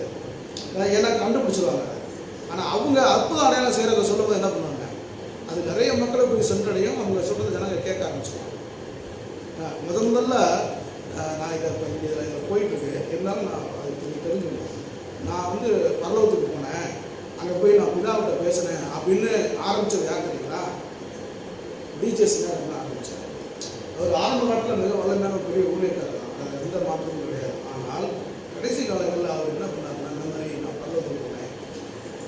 ஏன்னா கண்டுபிடிச்சிருவாங்க. ஆனால் அவங்க அற்புதம் அடையாளம் செய்கிறத சொல்லும்போது என்ன பண்ணுவாங்க, அது நிறைய மக்களை போய் சென்றடையும், அவங்க சொல்கிறது ஜனங்க கேட்க ஆரம்பிச்சுவாங்க. முதல்ல நான் இதை இதில் போயிட்டுருக்கு, இருந்தாலும் நான் அதுக்கு தெரிஞ்சுக்கணும். நான் வந்து பரலோகத்துக்கு போனேன், அங்கே போய் நான் பிதாவிட்ட பேசினேன் அப்படின்னு ஆரம்பித்தது யார் தெரியுங்களா? டிஜேஸ்னா ஆரம்பித்தார். அவர் ஆரம்ப காலத்தில் மிக வல்லமையான பெரிய ஊழியக்காரர் தான், அதில் எந்த மாற்றமும் கிடையாது. ஆனால் கடைசி காலங்களில் அவர் என்ன பண்ணாருன்னா, இந்த மாதிரி நான் பரலோகத்துக்கு போனேன்,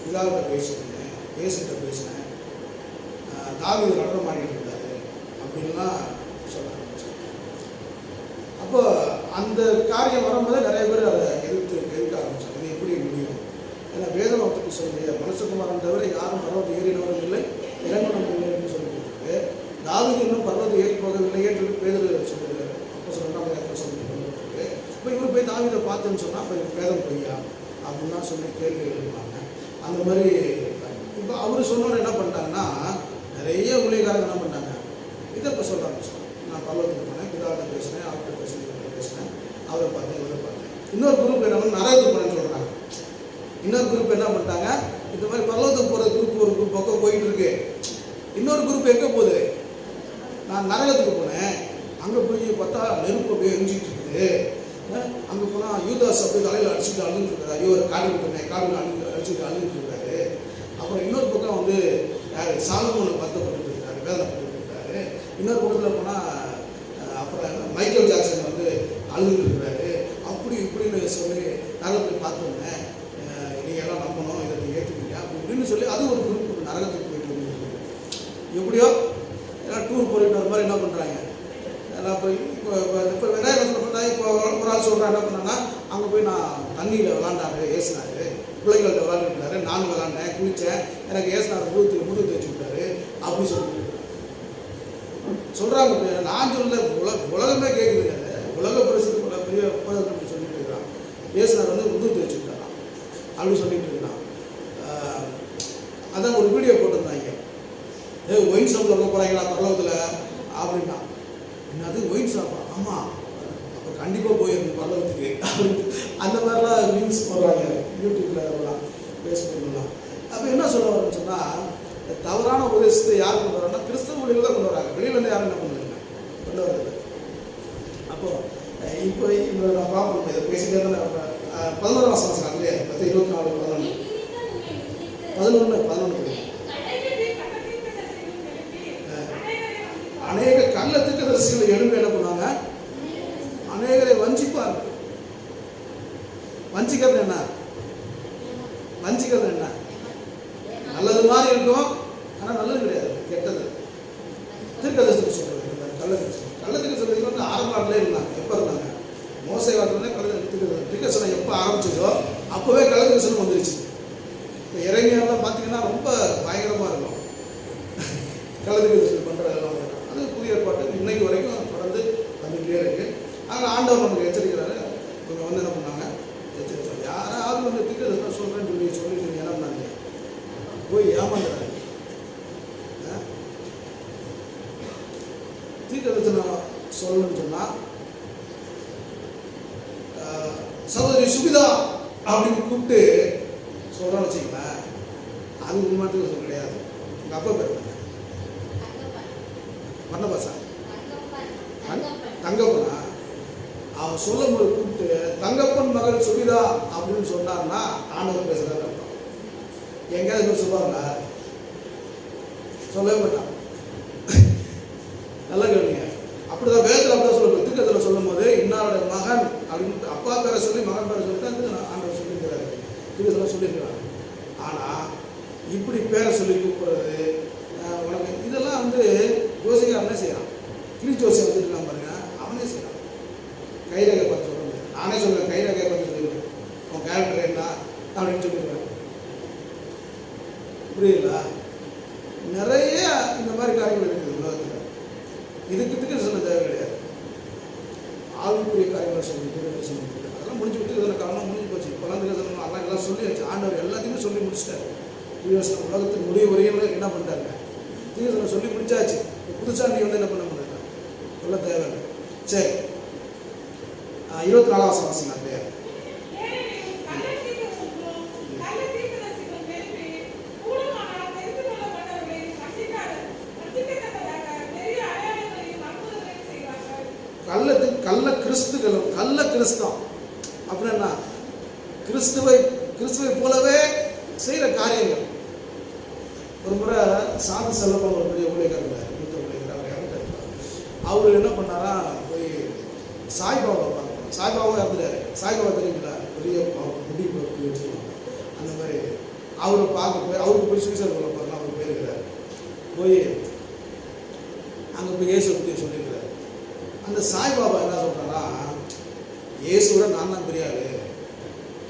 பிதாவிட்ட பேசினேன், பேசினேன், தாவீது நடனம் ஆடிட்டு இருந்தார் அப்படின்லாம் சொல்ல ஆரம்பித்தார். அப்போ அந்த காரியம் வரும்போது நிறைய பேர் அதை எதிர்க்க ஆரம்பித்தாங்க. இது எப்படி முடியும்? ஏன்னா வேதம் ஒத்துக்கு சொல்லிய மனுஷகுமாரன் தவிர யாரும் பர்வதம் ஏறினவரும் இல்லை, இறங்கினவரும் இல்லைன்னு சொல்லிட்டு, தாவீது இன்னும் பர்வதம் ஏறி போகவில்லையே சொல்லி பேதுரு சொல்லியிருக்காரு. அப்போ சொல்லிட்டு சொல்லிட்டு இப்போ இவர் போய் தாவீதை பார்த்தேன்னு சொன்னால் அப்போ வேதம் பொய்யா அப்படின்லாம் சொல்லி கேள்வி எழுதுவாங்க. அந்த மாதிரி இப்போ அவர் சொன்னோன்னு என்ன பண்ணிட்டாங்கன்னா, நிறைய ஊழியக்காரங்க என்ன பண்ணாங்க, இதை இப்போ சொல்ல ஆரம்பிச்சோம். நான் பர்வதத்துக்கு போனேன், பிதாவிட்ட பேசினேன், அவர்கிட்ட பேசினேன், அவரை பார்த்தேன், இவரை பார்த்தேன். இன்னொரு குரூப் என்ன பண்ண, நரகத்துக்கு போனேன்னு சொல்கிறாங்க. இன்னொரு குரூப் என்ன பண்ணிட்டாங்க, இந்த மாதிரி பரலோகத்துக்கு போகிற குரூப் ஒரு குரூப் பக்கம் போயிட்டு இருக்கு. இன்னொரு குரூப் எங்கே போகுது, நான் நரகத்துக்கு போனேன், அங்கே போய் பார்த்தா நெருப்பு அப்படியே எரிஞ்சிட்டு இருக்குது, அங்கே போனால் யூதாஸ் அப்படியே தலையில் அடிச்சுட்டு அழுதுட்டு இருக்காரு, ஐயோ ஒரு காடு விட்டுனேன், காடு அடிச்சுட்டு அழுதுட்டு இருக்காரு. அப்புறம் இன்னொரு பக்கம் வந்து யார் சாலமோனை பத்தப்பட்டு இருக்காரு, வேதனைப்பட்டு இருக்காரு. இன்னொரு பக்கத்தில் போனால் அப்புறம் மைக்கேல் ஜாக்சன் வந்து அழுதுட்டு இருக்கிறாரு. அப்படி இப்படின்னு சொல்லி நரகத்தை பார்த்து வந்தேன், நீங்கள் எல்லாம் நம்பணும், இதை நீங்கள் ஏற்றுக்கீங்க அப்படி இப்படின்னு சொல்லி அது ஒரு குரூப் நரகத்துக்கு போயிட்டு வந்து எப்படியோ எல்லாம் டூர் போயிட்டு வர மாதிரி என்ன பண்ணுறாங்க எல்லாம் போய் இப்போ விநாயகர் பண்ணால் இப்போ ஒரு ஆள் சொல்கிறேன் என்ன பண்ணேன்னா, அங்கே போய் நான் தண்ணியில் விளாண்டாரு, ஏசினாரு, பிள்ளைங்கள்ட்ட விளாண்டுட்டாரு, நானும் விளாண்டேன், குளித்தேன், எனக்கு ஏசினார் முழு தேய்ச்சி விட்டாரு அப்படி சொல்லிட்டு சொல்கிறாங்க. நான் சொல்ல உலகமே கேட்குதுங்க, உலக பிரசித்தி பெரிய அப்படி சொல்லிட்டு இருக்கிறான். ஏசினார் வந்து முழு தேய்ச்சி விட்டாரான் அப்படி சொல்லிட்டு இருக்கிறான். அதான் ஒரு வீடியோ போட்டிருந்தாங்க, ஒயின் ஷாப்பில் இருக்க போகிறாங்களா பரலோகத்தில் அப்படின்னா. என்னது ஒயின் ஷாப்பா? ஆமாம், அப்போ கண்டிப்பாக போயிருக்கு பரலோகத்துக்கு அப்படின்னு அந்த மாதிரிலாம் நியூஸ் போடுறாங்க யூடியூப்பில், அதெல்லாம் ஃபேஸ்புக்கெலாம். அப்போ என்ன சொல்ல வரேன்னு சொன்னால், தவறான உபதேசத்தை யார் கொண்டு வராங்கன்னா கிறிஸ்தவ மொழிகள் தான் கொண்டு வராங்க, வெளியிலேருந்து யாரும் என்ன பண்ணுறாங்க கொண்டு வர்றது. அப்போது இப்போ நான் பார்ப்போம், இதை பேசிட்டே தான் 11ஆம் வசனம் இல்லையா, 24 11 அநேக கள்ள தீர்க்கதரிசிகளை எழுப்பி என்ன பண்ணுவாங்க, வஞ்சிக்கிறது என்ன? வஞ்சிக்கிறது என்ன? நல்லது மாதிரி இருக்கும், ஆனால் நல்லது கிடையாது, கெட்டது. தீர்க்கதரிசனம் சொல்றது கள்ளத்தீர்க்கதரிசனம் வந்து ஆரம்ப நாட்டிலே இருந்தாங்க. எப்போ இருந்தாங்க? மோசே காலத்துலேயே தீர்க்கதரிசனம் எப்போ ஆரம்பிச்சதோ அப்போவே கள்ளத்தீர்க்கதரிசனம் வந்துருச்சு. இப்போ இறைமையெல்லாம் பார்த்தீங்கன்னா ரொம்ப பயங்கரமாக இருக்கும். கள்ளத்தீர்க்கதரிசனம் பண்ணுறதெல்லாம் அது புதிய ஏற்பாட்டு இன்னைக்கு வரைக்கும் தொடர்ந்து வந்துகிட்டே இருக்கு. ஆனால் ஆண்டவர் நமக்கு எச்சரிக்கிறாரு. இவங்க வந்து என்ன பண்ணாங்க? எச்சரித்தாங்க. யாராவது வந்து தீர்க்கதரிசனம் சொல்கிறேன்னு சொல்லி நீங்கள் என்ன பண்ணாங்க? போய் ஏமாந்துறாங்க. தீர்க்கதரிசனம் சொல்லணும்னு சொன்னால் சகோதரி சுபிதா அப்படின்னு கூப்பிட்டு சொல்கிறான்னு வச்சுங்களேன், அது உண்மையாக சொல்ல கிடையாது. எங்கள் அப்பா பேர் மன்னபாசா தங்கப்பனா, அவன் சொல்லும் போது கூப்பிட்டு தங்கப்பன் மகள் சுபிதா அப்படின்னு சொன்னார்னா ஆண்டவர் பேசுகிறாரு அர்த்தம். எங்கேயாவது பேர் சொல்லுவாங்களா? சொல்லவே மாட்டான். நல்லா கேளுங்க. அப்படிதான் வேதத்தில் அப்படிதான் சொல்லணும். தீர்க்கதரிசனம் சொல்லும் போது இன்னாருடைய மகன் அப்படின்னு அப்பா பேரை சொல்லி மகன் பேரை சொல்லி தான் ஆண்டவர் சொல்லியிருக்கிறாரு, தீர்க்கதரிசனம் சொல்லியிருக்கிறாரு. ஆனால் இப்படி பேரை சொல்லி கூப்பிடுறது உனக்கு இதெல்லாம் வந்து யோசிக்க அவனே செய்யறான். கிளி ஜோசியம் வந்துட்டு பாருங்க, அவனே செய்யறான். கைரேகை பார்த்து சொல்றது, நானே சொல்லுவேன், கைரேகை பார்த்து சொல்லிடுவேன், உன் கேரக்டர் என்ன அப்படின்னு சொல்லிடுவேன். புரியுங்களா? நிறைய இந்த மாதிரி காரியங்கள் இருக்குது உலகத்தில். இதுக்கு தீர்க்கதரிசனம் தேவை கிடையாது. ஆவிக்குரிய காரியங்களை சொல்லி தீர்க்கதரிசனம் அதெல்லாம் முடிஞ்சு விட்டு இதில் காரணம் முடிஞ்சு போச்சு. இப்போலாம் தீர்க்கதரிசனம் அதெல்லாம் எல்லாம் சொல்லியாச்சு. ஆண்டவர் எல்லாத்தையுமே சொல்லி முடிச்சிட்டாரு. உலகத்தின் முடிவு வரையும் என்ன பண்ணிட்டாங்க? தீர்க்கதரிசனம் சொல்லி முடிச்சாச்சு. புதுசாக நீ வந்து என்ன பண்ண முடியல, சொல்ல தேவையில்லை. சரி, 24 வாசிங்க. அப்படியே கள்ள கிறிஸ்துகளும் கள்ள கிறிஸ்தவம் அப்படின்னா கிறிஸ்துவை போலவே செய்கிற காரியங்கள். ஒரு முறை சாது செல்லப்பன் ஒரு பெரிய ஊழியக்காரர், அவர் என்ன பண்ணாரா, போய் சாய்பாபா பார்க்கணும். சாய்பாபா இறந்துட்டாரு. சாய்பாபா தெரியுங்களா? பெரிய முடி வச்சுருவாங்க. அந்த மாதிரி அவரை பார்க்க போய் அவருக்கு போய் சுவிசேஷம் பார்க்கலாம் அவர் போயிருக்கிறார். போய் அங்கே போய் இயேசு பற்றி சொல்லியிருக்கிறார். அந்த சாய்பாபா என்ன சொல்கிறாரா, இயேசுவோட நான் தான் பெரிய ஆளு,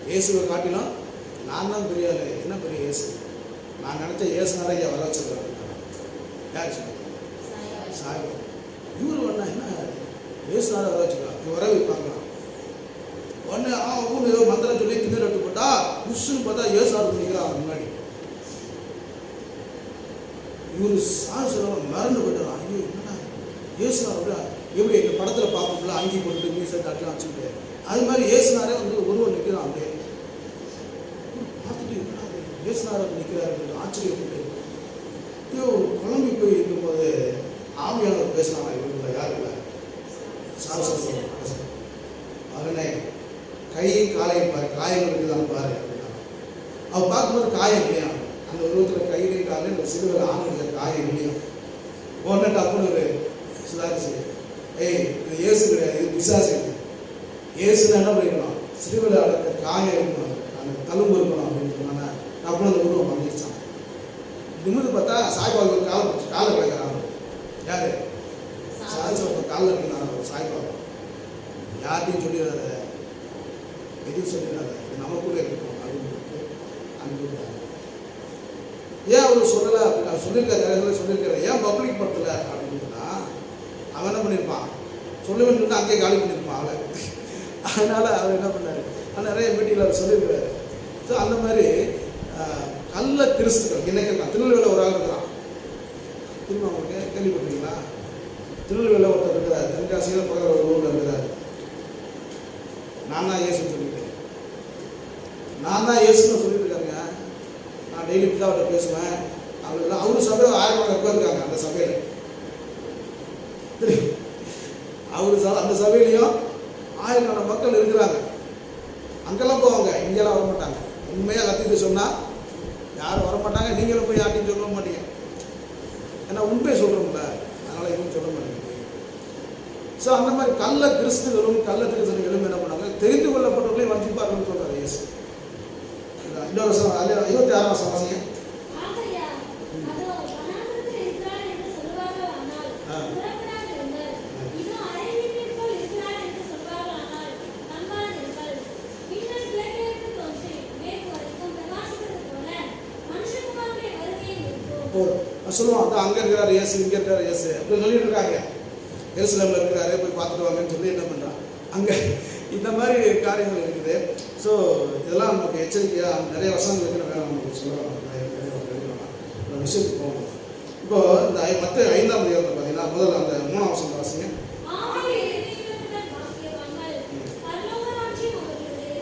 இயேசுவை காட்டிலும் நான் தான் பெரிய ஆளு. என்ன பெரிய இயேசு? நான் நினச்ச இயேசுனால இங்கே வர வச்சிருக்காரு. யார் சொன்னாங்க? சாய்பாபா. இவர் ஒன்றா என்ன இயேசுனால வர வச்சுருக்காங்க, இவர் வர வைப்பாங்களா? உடனே ஊன்னு ஏதோ மந்திரம் சொல்லி திண்ணு ரட்டு போட்டா புஷ்ஷுன்னு பார்த்தா இயேசுனார் பண்ணிக்கிறான் முன்னாடி. இவர் சொல்ல மறந்து போயிட்டாரா? ஐயோ என்னடா இயேசுனாரோட எப்படி எங்கள் படத்தில் பார்ப்போம்ல, அங்கி போட்டு மீசை தட்டலாம் வச்சுக்கிட்டு, அது மாதிரி இயேசுனாரே வந்து ஒருவர் நிற்கிறான். அப்படியே பார்த்துட்டு இயேசுனாரை நிற்கிறாரு ஆச்சரியப்பட்டு ஐயோ குழம்பி போய் இருக்கும்போது ஆவியானவர் பேசினாங்க. இவங்க யாருக்குல சாரசம் அவனே கையும் காலையும் பாரு, காயம் இருக்குதான் பாரு அப்படின்னா அவள் பார்க்கும்போது காயம் இல்லையா? அந்த உருவத்தில் கையிலையும் காலையும் இந்த சிறுவர் ஆண்களுக்கு காயம் இல்லையா? உடனே டப்புன்னு ஒரு சுதாரிச்சு, ஏய் இது இயேசு கிடையாது, இது பிசாசு. இயேசுன்னு என்ன பண்ணிக்கணும்? சிறுவில் அடக்க காயம் இருக்கணும், அந்த தழும்பு இருக்கணும் அப்படின்னு சொன்னாங்க. அப்புறம் அந்த உருவம் வந்துருச்சான். நிமிந்து பார்த்தா சாய்பாபா காலை கிடக்கிறாங்க. யாரு? சாய்பாபா காலில் இருக்கிறாங்க. சாய்பாபா யார்ட்டையும் சொல்லிடாத, எதுவும் சொல்லிடாத, இது நம்ம கூட இருக்கணும் அப்படின்னு அனுப்பிவிட்டாங்க. ஏன் அவர் சொல்லலை அப்படின்னு சொல்லியிருக்காரு, சொல்லியிருக்காரு, ஏன் பப்ளிக் படுத்தலை அப்படின்னு சொன்னால் அவன் என்ன பண்ணியிருப்பான், சொல்ல வேண்டியது அங்கேயே காலி பண்ணியிருப்பான் அவளை. அதனால் அவர் என்ன பண்ணார், நிறைய மீட்டிங்கில் அவர் சொல்லியிருக்கிறாரு. ஸோ அந்த மாதிரி கள்ள கிறிஸ்துக்கள் இன்னைக்கு நான் திருநெல்வேலியில் ஒரு ஆள் இருக்கிறான். திரும்ப அவங்களுக்கு கேள்விப்பட்டீங்களா? திருநெல்வேலியில் ஒருத்தர் இருக்கிறார், தென்காசியில் பக்கத்தில் ஒரு ஊரில் இருக்கிறார். நான் தான் இயேசுன்னு சொல்லிட்டேன், நான் தான் இயேசுன்னு சொல்லிட்டு இருக்காருங்க. நான் டெய்லி பிதாவிட்ட பேசுவேன். அவரு சபையில் 1000 பேர் இருக்காங்க. அந்த சபையில் அவரு அந்த சபையிலையும் 1000 மக்கள் இருக்கிறாங்க. அங்கெல்லாம் போவாங்க, இங்கெல்லாம் வரமாட்டாங்க. உண்மையாக கத்திட்டு சொன்னால் யாரும் வரமாட்டாங்க. நீங்களும் போய் யார்ட்டையும் சொல்ல மாட்டீங்க, ஏன்னா உண்மையை சொல்கிறோம்ல, அதனால் எதுவும் சொல்ல மாட்டேங்க. ஸோ அந்த மாதிரி கள்ள கிறிஸ்துகளும் கள்ள கிறிஸ்தவர்களும் என்ன பண்ணாங்க, தெரிந்து கொள்ளப்பட்டவர்களையும் வஞ்சிப்பார்கள்னு சொல்கிறாரு. இயேசு. இன்னொரு வருஷம் 26ஆம் வருஷம் வாசிங்க. சொல்லுவான் அதான் அங்கே இருக்கிறாரு இயேசு, இங்கே இருக்கிறாரு இயேசு அப்படின்னு சொல்லிட்டு இருக்காங்க. எருசலேமில் இருக்கிறாரு, போய் பார்த்துட்டு வாங்கன்னு சொல்லி என்ன பண்ணுறான் அங்கே. இந்த மாதிரி காரியங்கள் இருக்குது. ஸோ இதெல்லாம் நமக்கு எச்சரிக்கையாக நிறைய வருஷங்களுக்கு நமக்கு சொல்லலாம். இந்த விஷயத்துக்கு போகணும். இப்போ இந்த மற்ற 5ஆம் அதிகாரத்தில் பார்த்தீங்கன்னா முதல்ல அந்த 3ஆம் வசனம் வாசிங்க.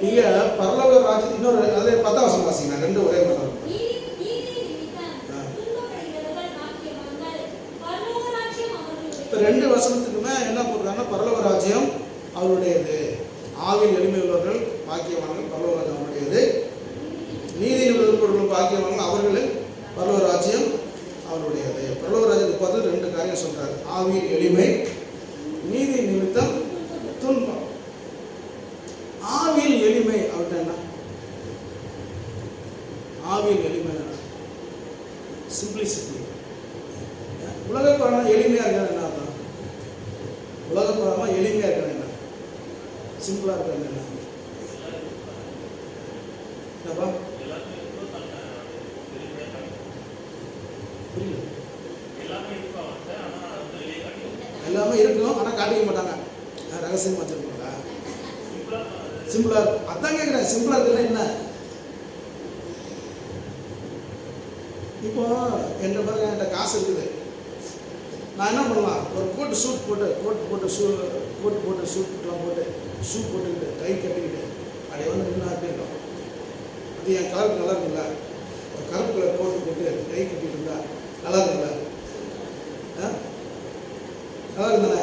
இங்கே பரலோக ராஜ்யம், இன்னொரு அதே 10ஆம் வசனம் வாசிங்க. 2 ஒரே மாதிரி. இப்போ 2 வசனத்துக்குமே என்ன போடுறாங்கன்னா பரலோக ராஜ்யம் அவருடையது, ஆவியில் எளிமை உள்ளவர்கள் பாக்கியவான்கள், பரலோக ராஜ்யம் அவருடையது, நீதி நிபுணர்கள் பாக்கியவான்கள், அவர்கள் பரலோக ராஜ்யம் அவருடையது. பரலோக ராஜ்யத்துக்கு பார்த்து 2 காரியம் சொல்றாரு. ஆவியில் எளிமை, நீதி நிமித்தம் துன்பம். ஆவியில் எளிமை அப்படின்னா என்ன? ஆவியில் எளிமை சிம்பிளிசிட்டி. உலகப்பரமா எளிமையா இருக்கிறது என்ன அர்த்தம்? உலகப்பரமா எளிமையா இருக்கிறது என்ன? சிம்பிளா இருக்கிறது என்ன? எல்லாமே இருக்கும் ஆனா காட்டிக்க மாட்டாங்க. ரகசியம் வச்சிருப்பாங்க. சிம்பிளா அதான் கேட்கிறேன். சிம்பிளா இருக்குன்னா என்ன? இப்போ என்கிட்ட பாருங்க, என்கிட்ட காசு இருக்குது. நான் என்ன பண்ணலாம், ஒரு கோட்டு சூட் போட்டு சூட்லாம் போட்டு ஷூ போட்டுக்கிட்டு டை கட்டிக்கிட்டு அப்படியே வந்து நின்று அப்படி இருக்கும். அது என் கலருக்கு நல்லா இருக்குல்ல. ஒரு கருப்பு கலர் கோட்டு போட்டு டை கட்டிட்டு இருந்தா நல்லா இருக்குல்ல? நல்லா இருக்குதானே?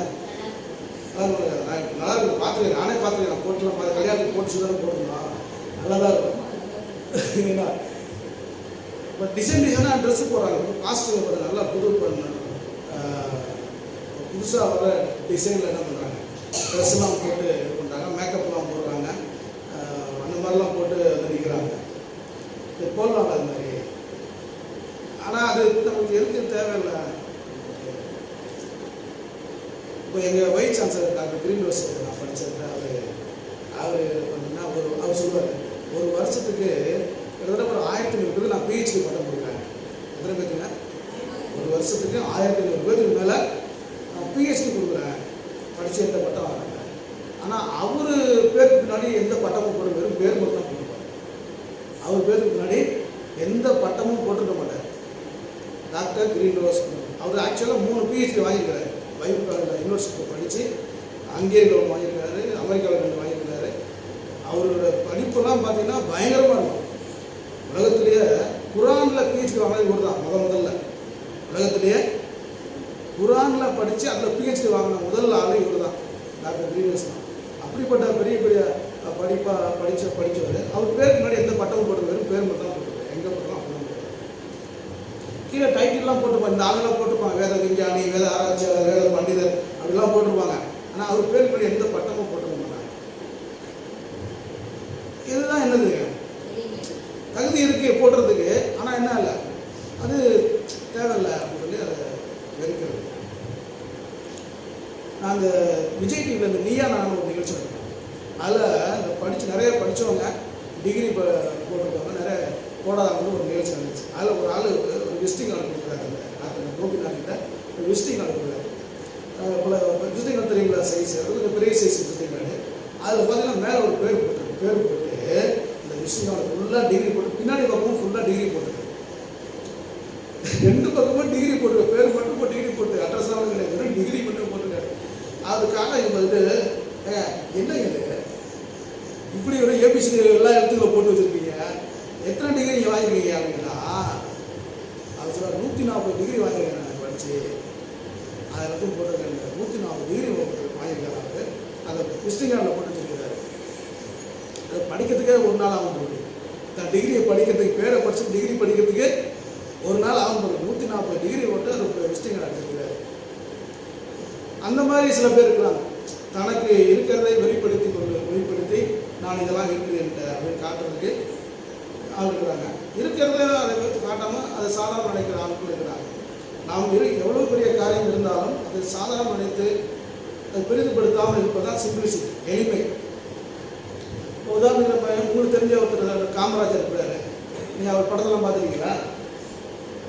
நல்லா இருக்கு. பார்த்துருக்கேன், நானே பார்த்துருக்கேன். கோட்டுலாம் பார்த்து கல்யாணத்துக்கு போட்டு சுதாரம் போட்டுருந்தோம், நல்லா தான் இருக்கும். இப்போ டிசைனாக ட்ரெஸ்ஸு போடுறாங்க, காஸ்ட்யூம் போடுறாங்க, நல்லா புதுசாக வர டிசைனில் என்ன பண்ணுறாங்க, ட்ரெஸ்லாம் போட்டு இது பண்ணுறாங்க, மேக்கப்லாம் போடுறாங்க, அந்த மாதிரிலாம் போட்டு நிற்கிறாங்க. இது போடலாம் அது மாதிரி. ஆனால் அது நமக்கு எதுக்கு தேவையில்லை. இப்போ எங்கள் வைஸ் சான்சலர் டாக்டர் கிரீன்ரோஸ் நான் படித்தது, அவர் பார்த்தீங்கன்னா அவர் சொல்லுவார், ஒரு வருஷத்துக்கு கிட்டத்தட்ட ஒரு 1500 பேருக்கு நான் பிஹெச்டி பட்டம் கொடுக்குறேன். எத்தனை பேருக்குங்க? ஒரு வருஷத்துக்கு 1500 பேருக்கு மேலே நான் பிஹெச்டி கொடுக்குறேன், படித்து எந்த பட்டம் வாங்குறேன். ஆனால் அவர் பேருக்கு பின்னாடி எந்த பட்டமும் போட, வெறும் பேர் மட்டும் தான் போடுவார். அவர் பேருக்கு பின்னாடி எந்த பட்டமும் போட்டுக்க மாட்டார். டாக்டர் கிரீன்ரோஸ் அவர் ஆக்சுவலாக 3 பிஹெச்டி வாங்கியிருக்கிறார். பைபிள் யூனிவர்சிட்டியில் படித்து ஹங்கேரியில் 1 வாங்கியிருக்காரு, அமெரிக்காவில் 2 வாங்கியிருக்காரு. அவரோட படிப்பெல்லாம் பார்த்தீங்கன்னா பயங்கரமாக இருக்கும். உலகத்திலேயே குரானில் பிஹெச்டி வாங்கினது இவர் தான் முதல்ல. உலகத்திலேயே குரானில் படித்து அதில் பிஹெச்டி வாங்கின முதல் ஆள் இவர் தான், டாக்டர் கிரீன்ரோஸ் தான். அப்படிப்பட்ட பெரிய பெரிய படித்தவர். அவர் பேருக்கு முன்னாடி எந்த பட்டமும் போட்டு, வெறும் பேர் மட்டும் தான் போட்டுருவார். எங்கே போட்டோம் அப்படி தான் போட்டுருவார். கீழே டைட்டில்லாம் போட்டுருப்பாங்க, இந்த ஆளுலாம் போட்டிருப்பாங்க, வேத விஞ்ஞானி, வேத ஆராய்ச்சியாளர், வேத பண்டிதர் அப்படிலாம் போட்டிருப்பாங்க. ஆனால் அவர் பேருக்கு முன்னாடி எந்த பட்டமும் போட்டுக்க மாட்டாங்க. இதுதான் என்னது, தகுதி இருக்கு போடுறதுக்கு, ஆனால் என்ன இல்லை, அது தேவையில்லை அப்படின்னு சொல்லி அதை வெறுக்கிறது. நான் அந்த விஜய் டிவியில் இந்த நீயா நான் ஒரு நிகழ்ச்சி நடத்தேன். அதில் இந்த நிறைய படித்தவங்க டிகிரி போட்டிருக்கவங்க, நிறைய போடாதவங்க ஒரு நிகழ்ச்சி நடந்துச்சு. அதில் ஒரு ஆள் ஒரு விசிட்டிங் கார்டு கொடுக்குறாரு. டாக்டர் கோபிநாத்கிட்ட ஒரு விசிட்டிங் கார்டு கொடுக்குறாரு. விசிட்டிங் கார்டு தெரியுங்களா, சைஸ், அது கொஞ்சம் பெரிய சைஸ் விசிட்டிங் கார்டு. அதில் பார்த்தீங்கன்னா மேலே ஒரு பேர் போட்டு இந்த விசிட்டிங் கார்டு ஃபுல்லாக டிகிரி போட்டு, பின்னாடி பக்கமும் ஃபுல்லாக டிகிரி போட்டுருக்கு. 2 பக்கமும் டிகிரி போட்டுருக்க, பேர் மட்டும் போட்டு டிகிரி போட்டு, அட்ரஸ்லாம் கிடையாது, டிகிரி மட்டும் போட்டுருக்காரு. அதுக்காக இவங்க வந்து என்ன இது இப்படி ஒரு ஏபிசி எல்லா இடத்துக்குள்ள போட்டு வச்சுருக்கீங்க, எத்தனை டிகிரி நீங்கள் வாங்கிருக்கீங்க அப்படின்னா, அது சொல்ல 140 டிகிரி வாங்கியிருக்கேன் நான் படித்து. அதை எல்லாத்தையும் போட்டிருக்கேன், 140 டிகிரி வாங்கியிருக்காரு. அதை விசிட்டிங் கார்டில் போட்டு வச்சுருக்கிறாரு. அதை படிக்கிறதுக்கே ஒரு நாள் ஆகும் போகுது. நான் டிகிரியை படிக்கிறதுக்கு, பேரை படிச்சு டிகிரி படிக்கிறதுக்கு ஒரு நாள் ஆகும் போகுது. 140 டிகிரி போட்டு அது விசிட்டிங் கார்டு எடுத்துருக்கிறாரு. அந்த மாதிரி சில பேர் இருக்கிறாங்க, தனக்கு இருக்கிறதை வெளிப்படுத்தி நான் இதெல்லாம் இருக்குது என்கிட்ட அப்படின்னு காட்டுறதுக்கு ஆள் இருக்கிறாங்க. இருக்கிறத அதை காட்டாமல் அதை சாதாரண நினைக்கிற ஆட்கள் இருக்கிறாங்க. நாம் எவ்வளோ பெரிய காரியம் இருந்தாலும் அதை சாதாரண நினைத்து அதை பெரிதுபடுத்தாமல் இருப்பதுதான் சிம்பிளிசிட்டி, எளிமை. உதாரணத்துக்கு நம்ம உங்களுக்கு தெரிஞ்ச ஒருத்தர் காமராஜர் இருக்கிறாரு. நீங்கள் அவர் படத்தெல்லாம் பார்த்துருக்கீங்களா?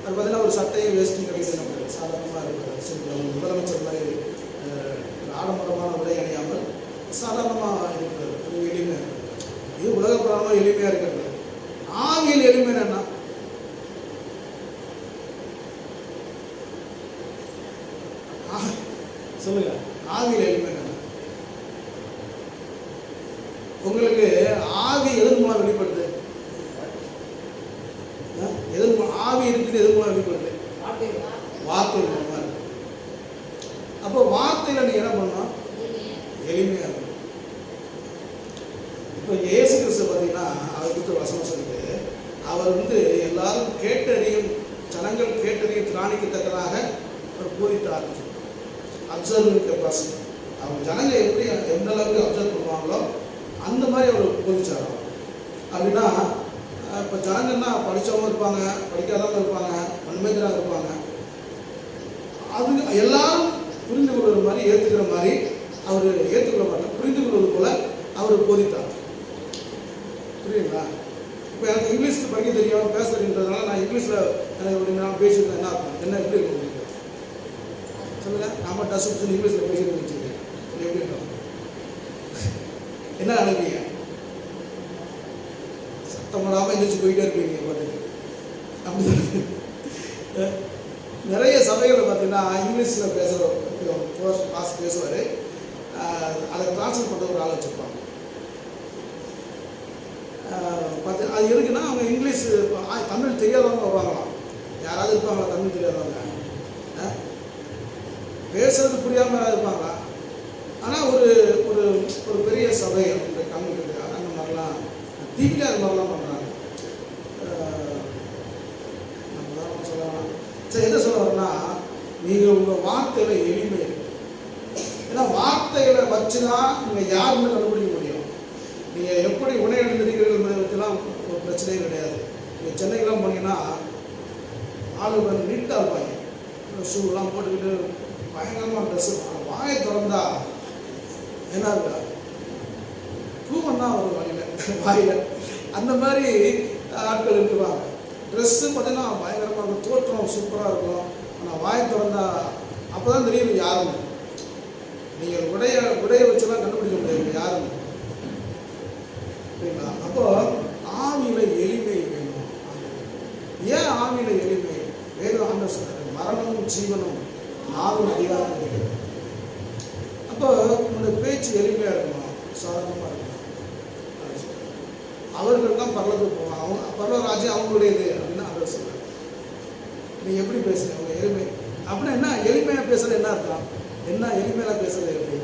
அது பார்த்தீங்கன்னா ஒரு சட்டையும் வேஸ்ட்டும் கிடையாது, நம்ம சாதாரணமாக இருக்கிறார். சிம்பிள் முதலமைச்சர் மாதிரி ஆடம்பரமான உடை அணியாமல் சாதாரணமாக இருக்கிறது, எளிமையாக இருக்கிறது. இது உலகப்புறமாக எளிமையாக இருக்கிறது. ஆவியில் எளிமை என்னன்னா சொல்லுங்க, ஆவியில் எளிமை என்ன? உங்களுக்கு ஆவி எதன் மூலம் வெளிப்படுது? எதன் மூலம் ஆவி இருக்குது? எதன் மூலம் வெளிப்படுது? வார்த்தை மூலமா இருக்கு. அப்போ வார்த்தையில நீங்க என்ன பண்ணணும்? எளிமையா இருக்கும். இப்போ இயேசு கிறிஸ்து பார்த்தீங்கன்னா அவர் கொடுத்த வசனம் சொல்லுது, அவர் எல்லாரும் கேட்டறியும், ஜனங்கள் கேட்டறியும் திராணிக்கத்தக்கதாக அவர் போதித்தார். அப்சர்விங் கெப்பாசிட்டி, அவங்க ஜனங்க எப்படி எந்த அளவுக்கு அப்சர்வ் பண்ணுவாங்களோ அந்த மாதிரி அவர் போதிச்சார். அப்படின்னா இப்போ ஜனங்கன்னா படித்தவங்க இருப்பாங்க, படிக்காதவங்க இருப்பாங்க, ஒன்றுமே தெரியாத இருப்பாங்க. அது எல்லாரும் புரிந்து கொள்வது மாதிரி, ஏற்றுக்கிற மாதிரி அவர் ஏற்றுக்கொள்ள மாட்டார், புரிந்து கொள்வது போல அவர் போதித்தார். புரியுங்களா? இப்போ எனக்கு இங்கிலீஷ் படிக்க தெரியும், பேச தெரியுன்றதுனால நான் இங்கிலீஷில் நான் பேசியிருந்தேன், என்ன அர்த்தம்? என்ன எப்படி இருக்கும் உங்களுக்கு சொல்லுங்கள்? நாம டஸ்ட் இங்கிலீஷில் பேசிட்டு வச்சுருக்கேன், எப்படி இருக்கும்? என்ன நினைப்பீங்க? சத்தம் போடாமல் எந்திரிச்சு போயிட்டே இருப்பீங்க பார்த்துட்டு. அப்படி நிறைய சபைகளை பார்த்தீங்கன்னா இங்கிலீஷில் பேசுகிற பாஸ் பேசுவார், அதை டிரான்ஸ்லேட் பண்ணுற ஒரு ஆள் வச்சுருப்பாங்க. பார்த்து அது எதுக்குன்னா அவங்க இங்கிலீஷ் தமிழ் தெரியாதவங்க வருவாங்களாம். யாராவது இருப்பாங்களா தமிழ் தெரியாதவங்க? பேசுறது புரியாமல் யாராவது இருப்பாங்களா? ஆனால் ஒரு ஒரு ஒரு பெரிய சபை அப்படின்ற கம்யூனிட்டி அந்த மாதிரிலாம் டிவியில் அது மாதிரிலாம் பண்ணுறாங்க. நம்ம தான் சொல்லலாம். சரி, எதை சொல்ல வரேன்னா, நீங்கள் உங்கள் வார்த்தையில் எளிமை இருக்கு. ஏன்னா வார்த்தைகளை வச்சுதான் நீங்கள் யாருன்னு கண்டுபிடிக்க முடியும். நீங்கள் எப்படி உணவடைந்திருக்கிறீர்கள் என்பதை பற்றிலாம் ஒரு பிரச்சனையும் கிடையாது. நீங்கள் சென்னைக்கெல்லாம் போனீங்கன்னா ஆளுநர் நீட்டாக இருப்பாங்க, ஷூலாம் போட்டுக்கிட்டு பயங்கரமாக ட்ரெஸ்ஸு. வாயை திறந்தா என்ன இருக்கா? பூவன்னா ஒரு வழியில் வாயில் அந்த மாதிரி ஆட்கள் இருக்குவாங்க. ட்ரெஸ்ஸு பார்த்தீங்கன்னா பயங்கரமாக இருக்கும், தோற்றம் சூப்பராக இருக்கும். ஆனால் வாயை திறந்தா அப்போ தான் தெரியும் யாருன்னு. நீங்கள் உடைய வச்சுலாம் கண்டுபிடிக்க முடியாது யாருன்னு. சரிங்களா? அப்போ ஆவியில் எளிமை வேணும். ஏன் ஆவியில் எளிமை? வேறு ஆண்டு சொல்றாரு, மரணமும் ஜீவனும் நாவும் அதிகாரம் இருக்கிறது. அப்போ உங்களுடைய பேச்சு எளிமையாக இருக்கணும், சாதாரணமாக இருக்கணும். அவர்கள் தான் பரலத்துக்கு போவாங்க, அவங்க பரல ராஜ்யம் அவங்களுடையது அப்படின்னு அவர் சொல்றாரு. நீங்கள் எப்படி பேசுறீங்க? அவங்க எளிமை அப்படின்னா என்ன? எளிமையாக பேசுறது என்ன அர்த்தம்? என்ன எளிமையாக பேசுறது எப்படி?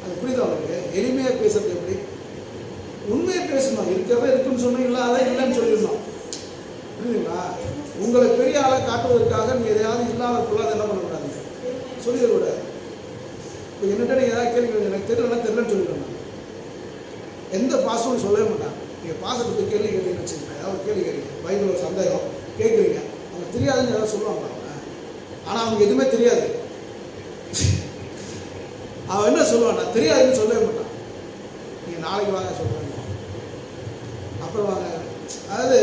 அது புரியுதா அவங்களுக்கு? எளிமையாக பேசுறது எப்படி? உண்மையை பேசணும், இருக்கிறத இருக்குன்னு சொன்னோம், இல்லாத இல்லைன்னு சொல்லிடணும். புரியுதுங்களா? உங்களை பெரிய ஆளை காட்டுவதற்காக நீங்கள் எதையாவது இல்லாத பொருளாத என்ன பண்ணக்கூடாது, சொல்லிடக்கூடாது. இப்போ என்னட்ட நீங்கள் ஏதாவது கேள்வி எனக்கு தெரியலன்னு சொல்லிடணும். எந்த பாசமும் சொல்லவே மாட்டாங்க. நீங்கள் பாசத்துக்கு கேள்வி கேட்டீங்கன்னு வச்சுக்கோங்க, ஏதாவது கேள்வி கேட்குறீங்க, பைபிள் ஒரு சந்தேகம் கேட்குறீங்க, அவங்க தெரியாதுன்னு ஏதாவது சொல்லுவாங்க. ஆனால் அவங்க எதுவுமே தெரியாது. அவன் என்ன சொல்லுவான்? நான் தெரியாதுன்னு சொல்லவே மாட்டான். நீங்கள் நாளைக்கு வாங்க சொல்லுவேன், அப்புறம் வாங்க. அதாவது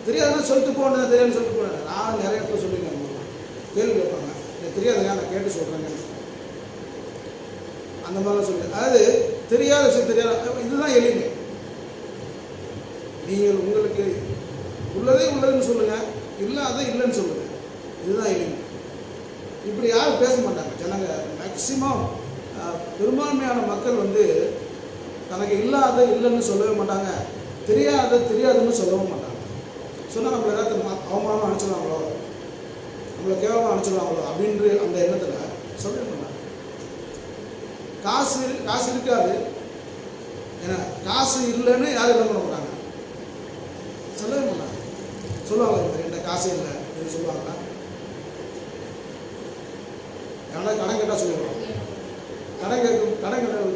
தெரியாதுன்னா சொல்லிட்டு போனேன், தெரியாதுன்னு சொல்லிட்டு போனேன். நான் நிறைய பேர் சொல்லியிருக்கேன், கேள்வி கேட்பாங்க, எனக்கு தெரியாதுங்க நான் கேட்டு சொல்கிறேங்க, அந்த மாதிரிலாம் சொல்லி. அதாவது தெரியாத விஷயம் தெரியாத, இதுதான் எளிமை. நீங்கள் உங்களுக்கு உள்ளதே உள்ளதுன்னு சொல்லுங்கள், இல்லாத இல்லைன்னு சொல்லுங்கள், இதுதான் எளிமை. இப்படி யாரும் பேச மாட்டாங்க ஜனங்க. மேக்சிமம் பெரும்பான்மையான மக்கள் தனக்கு இல்லாத இல்லைன்னு சொல்லவே மாட்டாங்க, தெரியாதுன்னு சொல்லவும் மாட்டாங்க. சொன்னால் நம்மளை ஏதாவது அவமானமாக அனுப்பிச்சிடுவாங்களோ, நம்மளை கேவலமாக அனுப்பிச்சிடுவாங்களோ அப்படின்ற அந்த எண்ணத்தில் சொல்லவே மாட்டாங்க. காசு இருக்காது, ஏன்னா காசு இல்லைன்னு யாரும் என்ன பண்ண மாட்டாங்க, சொல்லவே மாட்டாங்க. சொல்லுவாங்க என்கிட்ட காசு இல்லை அப்படின்னு சொல்லுவாங்களா? யாராவது கடன் கேட்டால் சொல்லிடுவாங்க. கடன்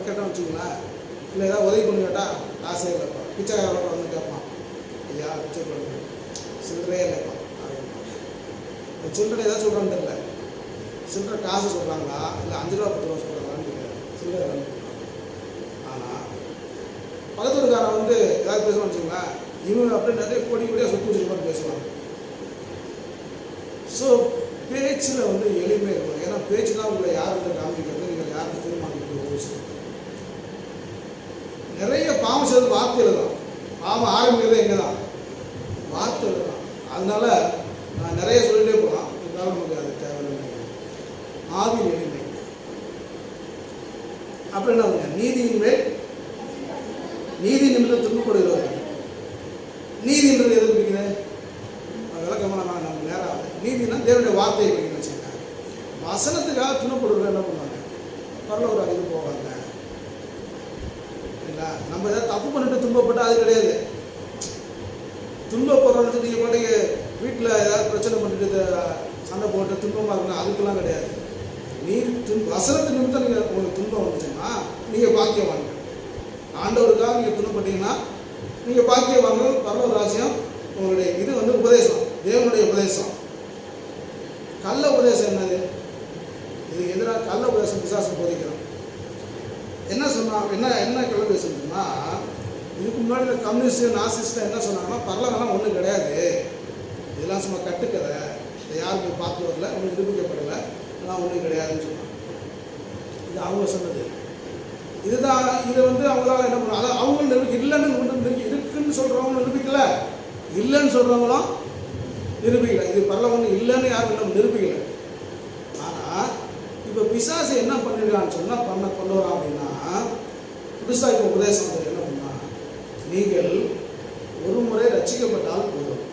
கேட்டால் வச்சுங்களேன், இல்லை ஏதாவது உதவி பண்ணி கேட்டால் காசே இல்லைப்பா. பிச்சைக்காரன் வந்து கேட்பான், ஐயா பிச்சை கொடுங்க, சில்லறையே இல்லைப்பா. சில்லறை ஏதாவது சொல்கிறான்னு தெரியல, சில்லறை காசு சொல்கிறாங்களா இல்லை 5 ரூபா 10 ரூபா சொல்கிறாங்களான்னு தெரியாது, சில்லறை வந்து. ஆனால் பக்கத்தூருக்காரன் வந்து ஏதாவது பேசுவான்னு வச்சுங்களேன், இவங்க அப்படியே நிறைய கோடி கோடியாக சொத்து வச்சுருப்பான்னு பேசுவாங்க. ஸோ பேச்சில் வந்து எளிமை இருக்கணும். ஏன்னா பேச்சு தான் உங்களை யாருக்கு காமிக்கிறது, நீங்கள் யாருக்கு தீர்மானிக்கிறது விஷயம். நிறைய பாவம் செய்வது வார்த்தையில் தான். பாவம் ஆரம்பிக்கிறது எங்கே தான்? வார்த்தையில் தான். அதனால நான் நிறைய சொல்லிட்டே போகலாம், இருந்தாலும் நமக்கு அது தேவையில்லை. ஆவியில் எளிமை அப்படின்னா நீதியின் மேல் நீதி நிமிடம் துன்பப்படுகிறவர்கள். நீதின்றது எது பிடிக்குது? விளக்கமாக நம்ம நேரம் ஆகுது. நீதினா தேவனுடைய வார்த்தையை பிடிக்கணும்னு வச்சுக்கோங்க. வசனத்துக்காக துன்பப்படுறவங்க என்ன பண்ணுவாங்க? பரவாயில்ல ஒரு அறிவு போவாங்க. இல்லை நம்ம ஏதாவது தப்பு பண்ணிட்டு துன்பப்பட்டால் அது கிடையாது. துன்பப்படுறோன்னு நீங்கள் பாட்டுக்கு வீட்டில் ஏதாவது பிரச்சனை பண்ணிட்டு சண்டை போட்டு துன்பமாக இருக்கணும், அதுக்கெல்லாம் கிடையாது. வசனத்து நிமித்தம் நீங்கள் உங்களுக்கு துன்பம் வந்துச்சுன்னா நீங்கள் பாக்கியவான்கள். ஆண்டவருக்காக நீங்கள் துன்பப்பட்டீங்கன்னா நீங்கள் பாக்கியவான்கள். பரலோக ராஜ்யம் உங்களுடைய. இது வந்து உபதேசம், தேவனுடைய உபதேசம். கள்ள உபதேசம் என்னது? இதுக்கு எதிராக கள்ள உபதேசம் பிசாசு போதிக்கிறோம். என்ன சொன்னாங்க? என்ன கள்ள உபதேசம்னா, இதுக்கு முன்னாடி இந்த கம்யூனிஸ்ட் நாசிஸ்ட் என்ன சொன்னாங்கன்னா, பரலோகம்லாம் ஒன்றும் கிடையாது, இதெல்லாம் சும்மா கட்டுக்கதை, இதை யாருமே பார்த்து வரல, ஒன்றும் நிரூபிக்கப்படலை, இதெல்லாம் ஒன்றும் கிடையாதுன்னு சொன்னாங்க. இது அவங்க சொன்னது. இதுதான். இதை வந்து அவங்களால என்ன பண்ணுவாங்க? அதாவது அவங்க இல்லைன்னு ஒன்று இருக்குன்னு சொல்கிறவங்க நிரூபிக்கல, இல்லைன்னு சொல்கிறவங்களும் நிரூபிக்கலை. இது பரலோகம் இல்லைன்னு யாரும் இன்னும் நிரூபிக்கலை. ஆனால் இப்போ பிசாசு என்ன பண்ணிருக்கான்னு சொன்னால் கொண்டு வரோம் அப்படின்னா, புதுசாக இப்போ உபதேசம் என்ன பண்ணா, நீங்கள் ஒரு முறை ரட்சிக்கப்பட்டால் போதும்.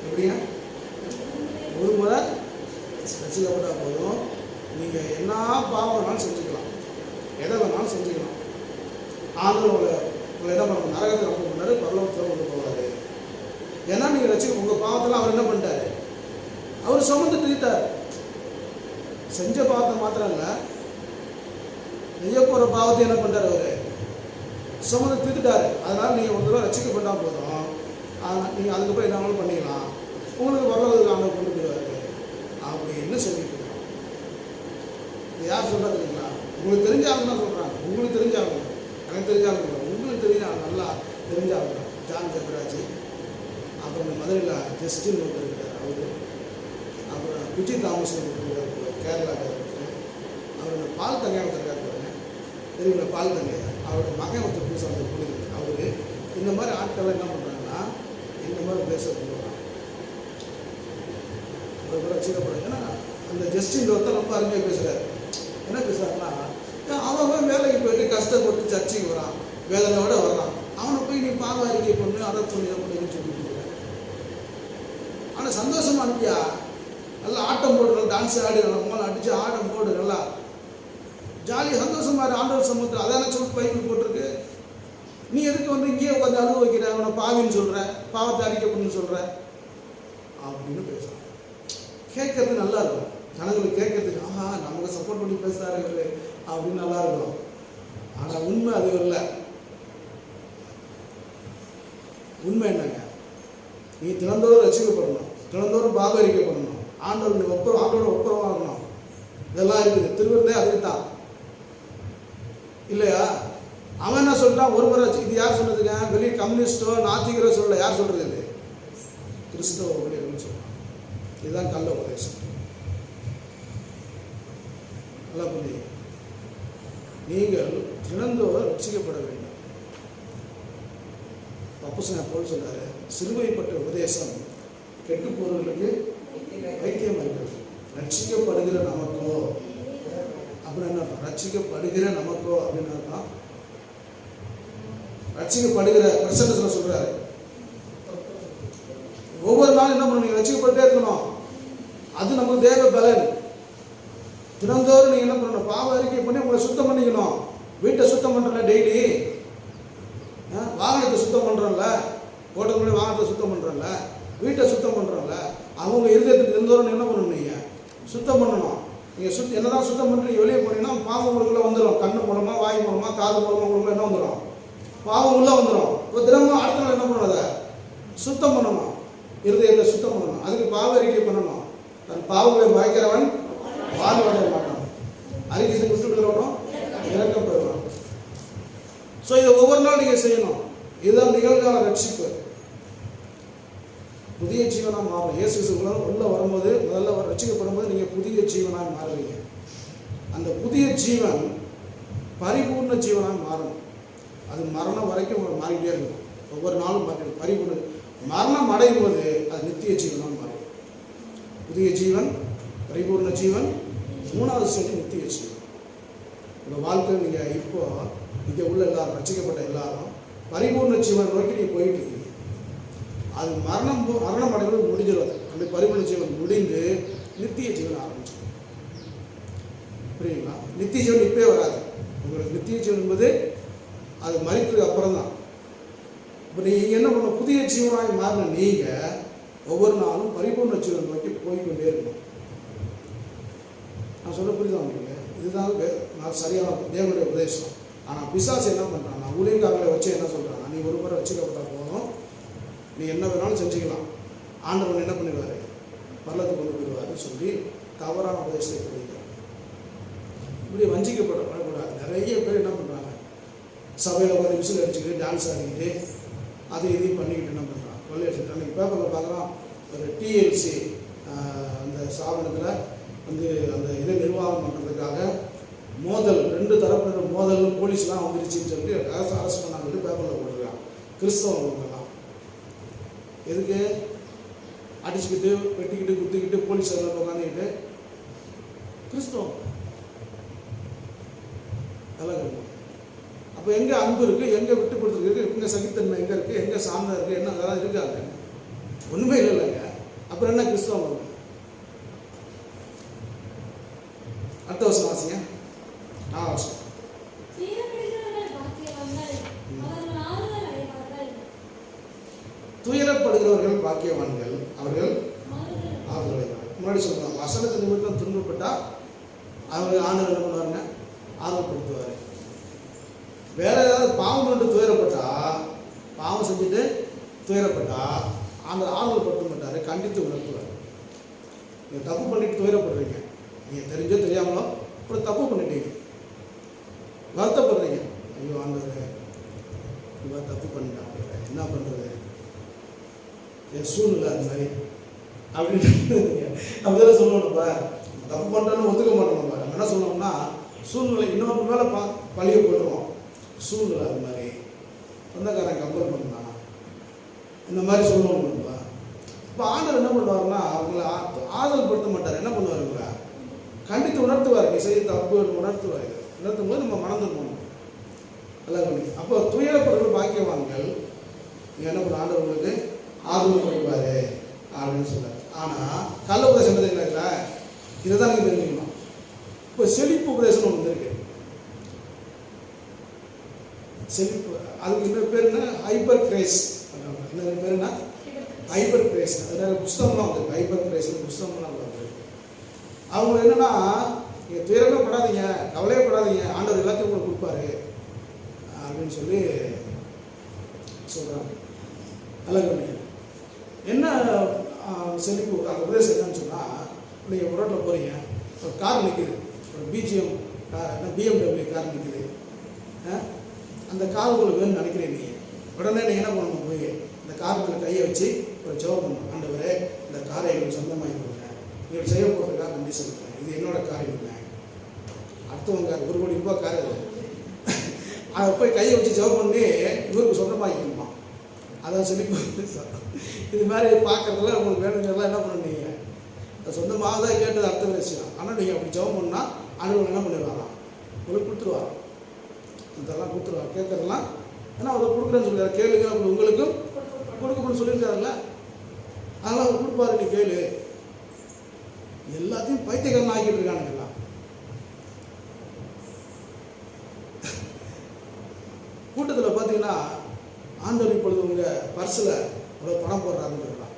எப்படியா? ஒரு முறை ரட்சிக்கப்பட்டால் போதும், நீங்கள் என்ன பாவம் வேணாலும் செஞ்சுக்கலாம், எதை வேணாலும் செஞ்சுக்கலாம். ஆனாலும் உங்களை என்ன பண்ண நரகத்தை ரொம்ப பண்ணாரு, பரலோகத்தில் கொண்டு போவார். ஏன்னா நீங்கள் ரசிக்க உங்கள் பாவத்தில் அவர் என்ன பண்ணிட்டாரு? அவர் சுமந்து தீர்த்தார். செஞ்ச பாவத்தை மாத்திரம் இல்லை, செய்ய போகிற பாவத்தை என்ன பண்ணிட்டார்? அவர் சுமந்து தீர்த்துட்டாரு. அதனால் நீங்கள் ஒரு தடவை ரசிக்கப்பட்டால் போதும், நீங்கள் அதுக்கப்புறம் என்ன பண்ணிக்கலாம், உங்களுக்கு பரலோகத்துக்கு ஆண்டவர் கொண்டு போயிடுவார் அப்படின்னு சொல்லிட்டு இருக்கோம். இது யார் சொல்கிறது இல்லைங்களா? உங்களுக்கு தெரிஞ்சாங்க தான் சொல்கிறாங்க. உங்களுக்கு தெரிஞ்சாங்க, எனக்கு தெரிஞ்சாங்க, உங்களுக்கு தெரிஞ்சாங்க, நல்லா தெரிஞ்சாங்க. ஜான் ஜெகராஜ், அப்புறம் மதுரையில் ஜஸ்டின் ஒருத்தர் இருக்கிறார், அவர், அப்புறம் விஜய் தாமஸ் இருக்கிறார் கேரளாவில் இருக்கிறார், அவர் பால் தங்கையாக ஒருத்தர் இருக்காரு, தெரியுங்களா? பால் தங்கை, அவரோட மகன் ஒருத்தர் புதுசாக வந்து கொடுக்குது. அவர் இந்த மாதிரி ஆட்கள்லாம் என்ன பண்ணுறாங்கன்னா, இந்த மாதிரி பேச கொண்டு வராங்க. ஒரு கூட வச்சுக்கப்படும். ஏன்னா அந்த ஜஸ்டின் ஒருத்தர் ரொம்ப அருமையாக பேசுகிறார். என்ன பேசுகிறாருன்னா, அவன் வேலைக்கு போயிட்டு கஷ்டப்பட்டு சர்ச்சைக்கு வரான், வேதனையோடு வர்றான், அவனை போய் நீ பாவ அறிக்கை பண்ணு, அதை பண்ணி அப்படின்னு சொல்லிட்டு. ஆனால் சந்தோஷமா அனுப்பியா, நல்லா ஆட்டம் போடு, டான்ஸ் ஆடி, நல்லா அடித்து ஆட்டம் போடு, நல்லா ஜாலியாக சந்தோஷமா ஆண்டவர் சமூகத்தில் அதான சொல்லி பைபிள் போட்டிருக்கு. நீ எதுக்கு வந்து இங்கேயே உட்காந்து அனுபவிக்கிற, அவனை பாவின்னு சொல்கிற, பாவத்தை அறிக்கை பண்ணு சொல்கிற அப்படின்னு பேசுகிறான். கேட்கறது நல்லா இருக்கும், ஜனங்களுக்கு கேட்கறதுக்கு, ஆஹா நமக்கு சப்போர்ட் பண்ணி பேசுகிறாரு அப்படின்னு நல்லா இருக்கும். ஆனால் உண்மை அது இல்லை. உண்மை என்னங்க? நீ தினந்தோறும் ரசிக்கப்படணும், தினந்தோறும் பாகரிக்கப்படணும், ஆண்டவர் ஆண்டோட ஒப்புரவாக இருக்கணும். இதெல்லாம் இருக்குது. திருவிழந்தே அதுக்கு தான் இல்லையா? அவன் என்ன சொல்லிட்டான்? ஒரு முறை இது யார் சொல்றதுங்க? வெளியே கம்யூனிஸ்டோ நாத்திகரோ சொல்ல, யார் சொல்றது? இது கிறிஸ்தவ ஊழியர்கள் சொல்றான். இதுதான் கள்ள உபதேசம். நல்லா புரியுது. நீங்கள் தினந்தோறும் ரட்சிக்கப்பட வேண்டும். அப்போஸ்தலன் பவுல் சொல்றாரு, சிலுவைப்பட்ட உபதேசம் கெட்டு போறவர்களுக்கு வைத்தியம் இருக்கிறது, ரட்சிக்கப்படுகிற நமக்கோ அப்படின்னு என்ன? ரட்சிக்கப்படுகிற நமக்கோ அப்படின்னு ரட்சிக்கப்படுகிற பிரசன்ன சொல்றாரு. ஒவ்வொரு நாளும் என்ன பண்ணணும்? நீங்க ரட்சிக்கப்பட்டே இருக்கணும். அது நமக்கு தேவ பலன். தினந்தோறும் நீங்க என்ன பண்ணணும்? பாவ அறிக்கை பண்ணி உங்களை சுத்தம் பண்ணிக்கணும். வீட்டை சுத்தம் பண்றல, டெய்லி வாகனத்தை சுத்தம் பண்றோம்ல, ஓட்டுக்கு முன்னாடி வாகனத்தை சுத்தம் பண்றோம்ல, வீட்டை சுத்தம் பண்றோம்ல, அவங்க இருதயத்துக்கு தினந்தோறும் என்ன பண்ணணும்? நீங்க சுத்தம் பண்ணணும். நீங்கள் என்னதான் சுத்தம் பண்ணுறீங்க, வெளியே போனீங்கன்னா பாவம் உங்களுக்குள்ள வந்துடும். கண்ணு மூலமாக, வாய் மூலமாக, காது மூலமாக உங்களுக்குள்ள என்ன வந்துடும்? பாவம் உள்ள வந்துடும். இப்போ தினமும் அடுத்த நாள் என்ன பண்ணணும்? அதை சுத்தம் பண்ணணும், இருதயத்தை சுத்தம் பண்ணணும். அதுக்கு பாவ அறிக்கை பண்ணணும். தன் பாவங்களை வாய்க்கிறவன் வாழ்வடைய மாட்டான், அறிக்கை செஞ்சு விட்டுக்கிறவனும் இறக்கப்படுவான். ஸோ இதை ஒவ்வொரு நாள் நீங்கள் செய்யணும். இதுதான் நிகழ்கால ரட்சிப்பு. புதிய ஜீவனாக மாறும். இயேசு உள்ள வரும்போது, முதல்ல ரட்சிக்கப்படும் போது நீங்கள் புதிய ஜீவனாக மாறுவீங்க. அந்த புதிய ஜீவன் பரிபூர்ண ஜீவனாக மாறணும். அது மரணம் வரைக்கும் உங்களுக்கு மாறிக்கிட்டே இருக்கும். ஒவ்வொரு நாளும் மாறிடும். பரிபூர்ண மரணம் அடையும் போது அது நித்திய ஜீவனாக மாறும். புதிய ஜீவன், பரிபூர்ண ஜீவன், மூணாவது சொல்லி நித்திய ஜீவன். இந்த வாழ்க்கை நீங்கள் இப்போ இங்கே உள்ள எல்லாரும், ரட்சிக்கப்பட்ட எல்லாரும் பரிபூர்ண ஜீவன் நோக்கி நீங்கள் போயிட்டு இருக்கீங்க. அது மரணம் அடைவது முடிஞ்சிடும். அந்த பரிபூர்ண ஜீவன் முடிந்து நித்திய ஜீவன் ஆரம்பிச்சிடும். புரியுங்களா? நித்திய ஜீவன் இப்பே வராது. உங்களுக்கு நித்திய ஜீவன் என்பது அது மறித்ததுக்கு அப்புறம் தான். இப்போ நீங்கள் என்ன பண்ண, புதிய ஜீவனாக மாறின நீங்கள் ஒவ்வொரு நாளும் பரிபூர்ண ஜீவன் நோக்கி போய்கொண்டே இருக்கணும். நான் சொல்ல புரியுதா உங்களுக்கு? இதுதான் நான் சரியான தேவனுடைய உபதேசம். ஆனால் பிசாசு என்ன பண்ணுறான், நான் ஊழியக்காரங்களை வச்சு என்ன சொல்கிறாங்க, நீ ஒரு முறை வச்சுக்கப்பட்டால் போதும், நீ என்ன வேணாலும் செஞ்சுக்கலாம், ஆண்டவன் என்ன பண்ணிடுவார், பரலத்துக்கு கொண்டு போயிடுவார்னு சொல்லி தவறான உபதேசத்தை கொடுக்கிறார். இப்படி வஞ்சிக்கப்படக்கூடாது. நிறைய பேர் என்ன பண்ணுறாங்க, சபையில் உட்காந்து விசில் அடிச்சுக்கிட்டு டான்ஸ் ஆடிக்கிட்டு அது இதையும் பண்ணிக்கிட்டு என்ன பண்ணுறான், கொள்ளையடிச்சுட்டு. அன்றைக்கி பேப்பரில் பார்க்குறோம், ஒரு டிஎல்சி அந்த ஸ்தாபனத்தில் வந்து அந்த இதை நிர்வாகம் பண்ணுறதுக்காக மோதல், 2 தரப்பு மோதல்னு போலீஸ்லாம் வந்துருச்சுன்னு சொல்லி அரசு பண்ணாங்கன்னு பேப்பரில் போட்டிருக்காங்க. கிறிஸ்தவங்கெல்லாம் எதுக்கு அடிச்சுக்கிட்டு வெட்டிக்கிட்டு குத்திக்கிட்டு போலீஸ் உட்காந்துக்கிட்டு கிறிஸ்தவம் நல்லா. அப்போ எங்கே அன்பு இருக்குது, எங்கே விட்டு கொடுத்துருக்கு, எங்கே சகித்தன்மை எங்கே இருக்குது, எங்கே சாந்தம் இருக்குது, என்ன அதெல்லாம் இருக்காங்க? ஒன்றுமே இல்லைங்க. அப்புறம் என்ன கிறிஸ்தவம்? அடுத்த வருஷம் வாசிங்க. வருஷம் துயரப்படுகிறவர்கள் பாக்கியவான்கள், அவர்கள் ஆறுதல். முன்னாடி சொல்லுவாங்க, வசனத்து நிமித்தம் துன்பப்பட்டால் அவர்கள் ஆண்டவர் என்ன பண்ணுவாருங்க, ஆறுதல்படுத்துவார். வேற ஏதாவது பாவம் கொண்டு துயரப்பட்டா, பாவம் செஞ்சுட்டு துயரப்பட்டா அந்த ஆறுதல் படுத்த மாட்டார், கண்டித்து உணர்த்துவார். நீங்கள் தப்பு பண்ணிட்டு துயரப்படுறீங்க, நீங்கள் தெரிஞ்சோ தெரியாமலோ ஒரு தப்பு பண்ணிட்டீங்க, வருத்தப்படுறீங்க, ஐயோ ஆண்டவரே இவ்வளோ தப்பு பண்ணிட்டான், என்ன பண்ணுறது, என் சூழ்நிலை அது மாதிரி அப்படின்னு அப்படிதான் சொல்லணும்ப்பா. தப்பு பண்ணுறோன்னு ஒத்துக்க மாட்டோம்ப்பா. நம்ம என்ன சொல்லணும்னா, சூழ்நிலை இன்னொரு மேலே பழிய போடுவோம். சூழ்நிலை அது மாதிரி, சொந்தக்காரன் கம்பல் பண்ணான், இந்த மாதிரி சொல்லணும்ப்பா. இப்போ ஆண்டவர் என்ன பண்ணுவாருன்னா, அவங்கள ஆறுதல் படுத்த மாட்டார். என்ன பண்ணுவாருங்களா, கண்டித்து உணர்த்துவார். நீ செய்ய தப்பு உணர்த்துவார். உணர்த்தும் போது நம்ம மறந்து போகணும். நல்லா பண்ணி அப்போ துயரப்படுறது பாக்கியவான்கள். நீங்கள் என்ன பண்ண, ஆண்டவர் உங்களுக்கு ஆறுதல் கொடுப்பாரு அப்படின்னு சொல்கிறார். ஆனால் கள்ள உபதேசம் என்ன தெரியுங்களா, இதை தான் நீங்கள் தெரிஞ்சுக்கணும். இப்போ செழிப்பு உபதேசம் ஒன்று இருக்கு. செழிப்பு, அதுக்கு இன்னொரு பேர் என்ன, ஹைப்பர் கிரேஸ். இன்னொரு பேர் என்ன, ஹைப்பர் கிரேஸ். அதில் புஸ்தகம்லாம் வந்து ஹைப்பர் கிரேஸ்னு புஸ்தகம்லாம் வந்து அவங்க என்னன்னா, நீங்கள் துயரமே படாதீங்க, கவலையே படாதீங்க, ஆண்டவர் எல்லாத்தையும் உங்களுக்கு கொடுப்பாரு அப்படின்னு சொல்லி சொல்கிறாங்க. நல்ல என்ன செழிப்பு அந்த உபதேசம் என்னன்னு சொன்னால், நீங்கள் ஒரு ரோட்டில் போகிறீங்க, ஒரு கார் நிற்கிது, ஒரு பிஎம்டபிள்யூ கார் நிற்கிது. அந்த கார் உங்களுக்கு வேணும்னு நினைக்கிறீங்க. நீங்கள் உடனே நீங்கள் என்ன பண்ணணும், போய் இந்த கார் மேலே கையை வச்சு ஒரு ஜெபம் பண்ணணும். ஆண்டவரே இந்த காரை எங்களுக்கு சொந்தமாக கொடுங்க, நீங்கள் செய்ய போகிறதுக்காக நன்றி சொல்லுங்கள், இது என்னோட கார் இல்லை, அடுத்தவங்க கார், 1 கோடி ரூபாய் கார் அது. அதை போய் கையை வச்சு ஜெபம் பண்ணி இவருக்கு சொந்தமாகிக்கணுமா. அதான் சொல்லி இது மாதிரி பார்க்குறதுல உங்களுக்கு வேணுங்கிறதெல்லாம் என்ன பண்ணுவீங்க, அதை சொந்தமாக தான் கேட்டது அடுத்த விஷயம். ஆனால் நீங்கள் அப்படி ஜெபம் பண்ணால் ஆண்டவர் என்ன பண்ணிடுவாராம், உங்களுக்கு கொடுத்துருவாராம். இதெல்லாம் கொடுத்துருவார். கேட்கறதெல்லாம் ஏன்னா அவர் கொடுக்குறேன்னு சொல்லிடுறாரு. கேளுங்க அப்படி உங்களுக்கும் கொடுக்கணும்னு சொல்லியிருக்காருல்ல, அதனால் அவர் கொடுப்பாரு, நீ கேளு. எல்லாத்தையும் பைத்தியக்காரன் ஆக்கிட்டு இருக்கானுங்க எல்லாம். கூட்டத்தில் பார்த்தீங்கன்னா, ஆண்டவர் இப்பொழுது உங்கள் பர்ஸில் அவ்வளோ பணம் போடுறாருன்னு சொல்லலாம்.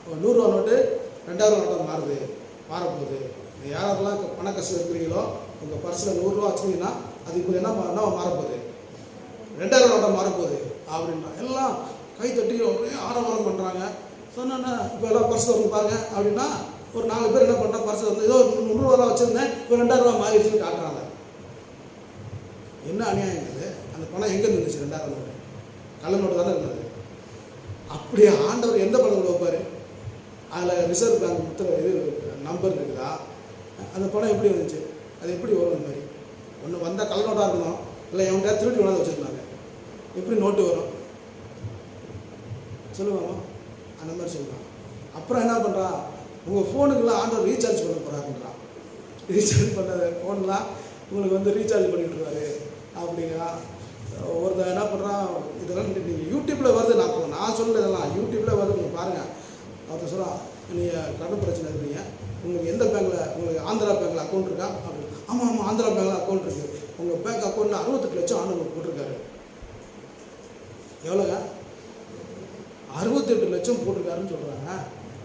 100 ரூபா நோட்டு 2000 நோட்டாக மாறப்போகுது. யாரெல்லாம் பண கஷ்டம் இருக்கிறீங்களோ, உங்கள் பர்ஸில் 100 ரூபா வச்சுருந்தீங்கன்னா அது இப்போ என்ன மாறப்போகுது, 2000 நோட்டாக மாறப்போகுது அப்படின்னா எல்லாம் கை தட்டி ஒரே ஆரவாரம் பண்ணுறாங்க. சொன்னேன்னா இப்போ எல்லாம் பர்ஸ் வந்து பாருங்க அப்படின்னா ஒரு 4 பேர் என்ன பண்ணுறாங்க, பர்ஸ் வந்து ஏதோ 300 ரூபா வச்சுருந்தேன் இப்போ 2000 ரூபா மாறிடுச்சுன்னு காட்டுறாங்க. என்ன அநியாயம் இது? அந்த பணம் எங்கே இருந்துச்சு? 2000 நோட்டு கள்ள நோட்டு தானே இருந்தது. அப்படியே ஆண்டவர் எந்த பணம் வைப்பார்? அதில் ரிசர்வ் பேங்க் முத்திர இது நம்பர் இருக்குதா? அந்த பணம் எப்படி வந்துச்சு? அது எப்படி வரும்? இந்த மாதிரி ஒன்று வந்தால் கள்ள நோட்டாக இருக்கணும், இல்லை எவன்கிட்ட திருட்டு கொண்டாந்து வச்சுருந்தாங்க, எப்படி நோட்டு வரும் சொல்லுவாங்க? அந்த மாதிரி சொல்கிறான். அப்புறம் என்ன பண்ணுறான், உங்கள் ஃபோனுக்கெல்லாம் ஆண்டவர் ரீசார்ஜ் பண்ண போகிறாருன்றான். ரீசார்ஜ் பண்ண ஃபோன்லாம் உங்களுக்கு வந்து ரீசார்ஜ் பண்ணிட்டுருக்காரு அப்படிங்கிறான். ஒருத்தர் என்ன பண்ணுறான், இதெல்லாம் நீங்கள் யூடியூப்பில் வருது, நான் சொல்லலை, இதெல்லாம் யூடியூப்பில் வருது, நீங்கள் பாருங்கள். ஒருத்தர் சொல்கிறான், நீங்கள் கடன் பிரச்சனை இருக்கிறீங்க, உங்களுக்கு எந்த பேங்க்கில், உங்களுக்கு ஆந்திரா பேங்க்கில் அக்கௌண்ட் இருக்கா அப்படின்னு. ஆமாம் ஆந்திரா பேங்க்கில் அக்கௌண்ட் இருக்குது. உங்கள் பேங்க் அக்கௌண்ட்டில் 68 லட்சம் ஆண்டவர் போட்டிருக்காரு. எவ்வளோங்க? 68 லட்சம் போட்டிருக்காருன்னு சொல்கிறாங்க.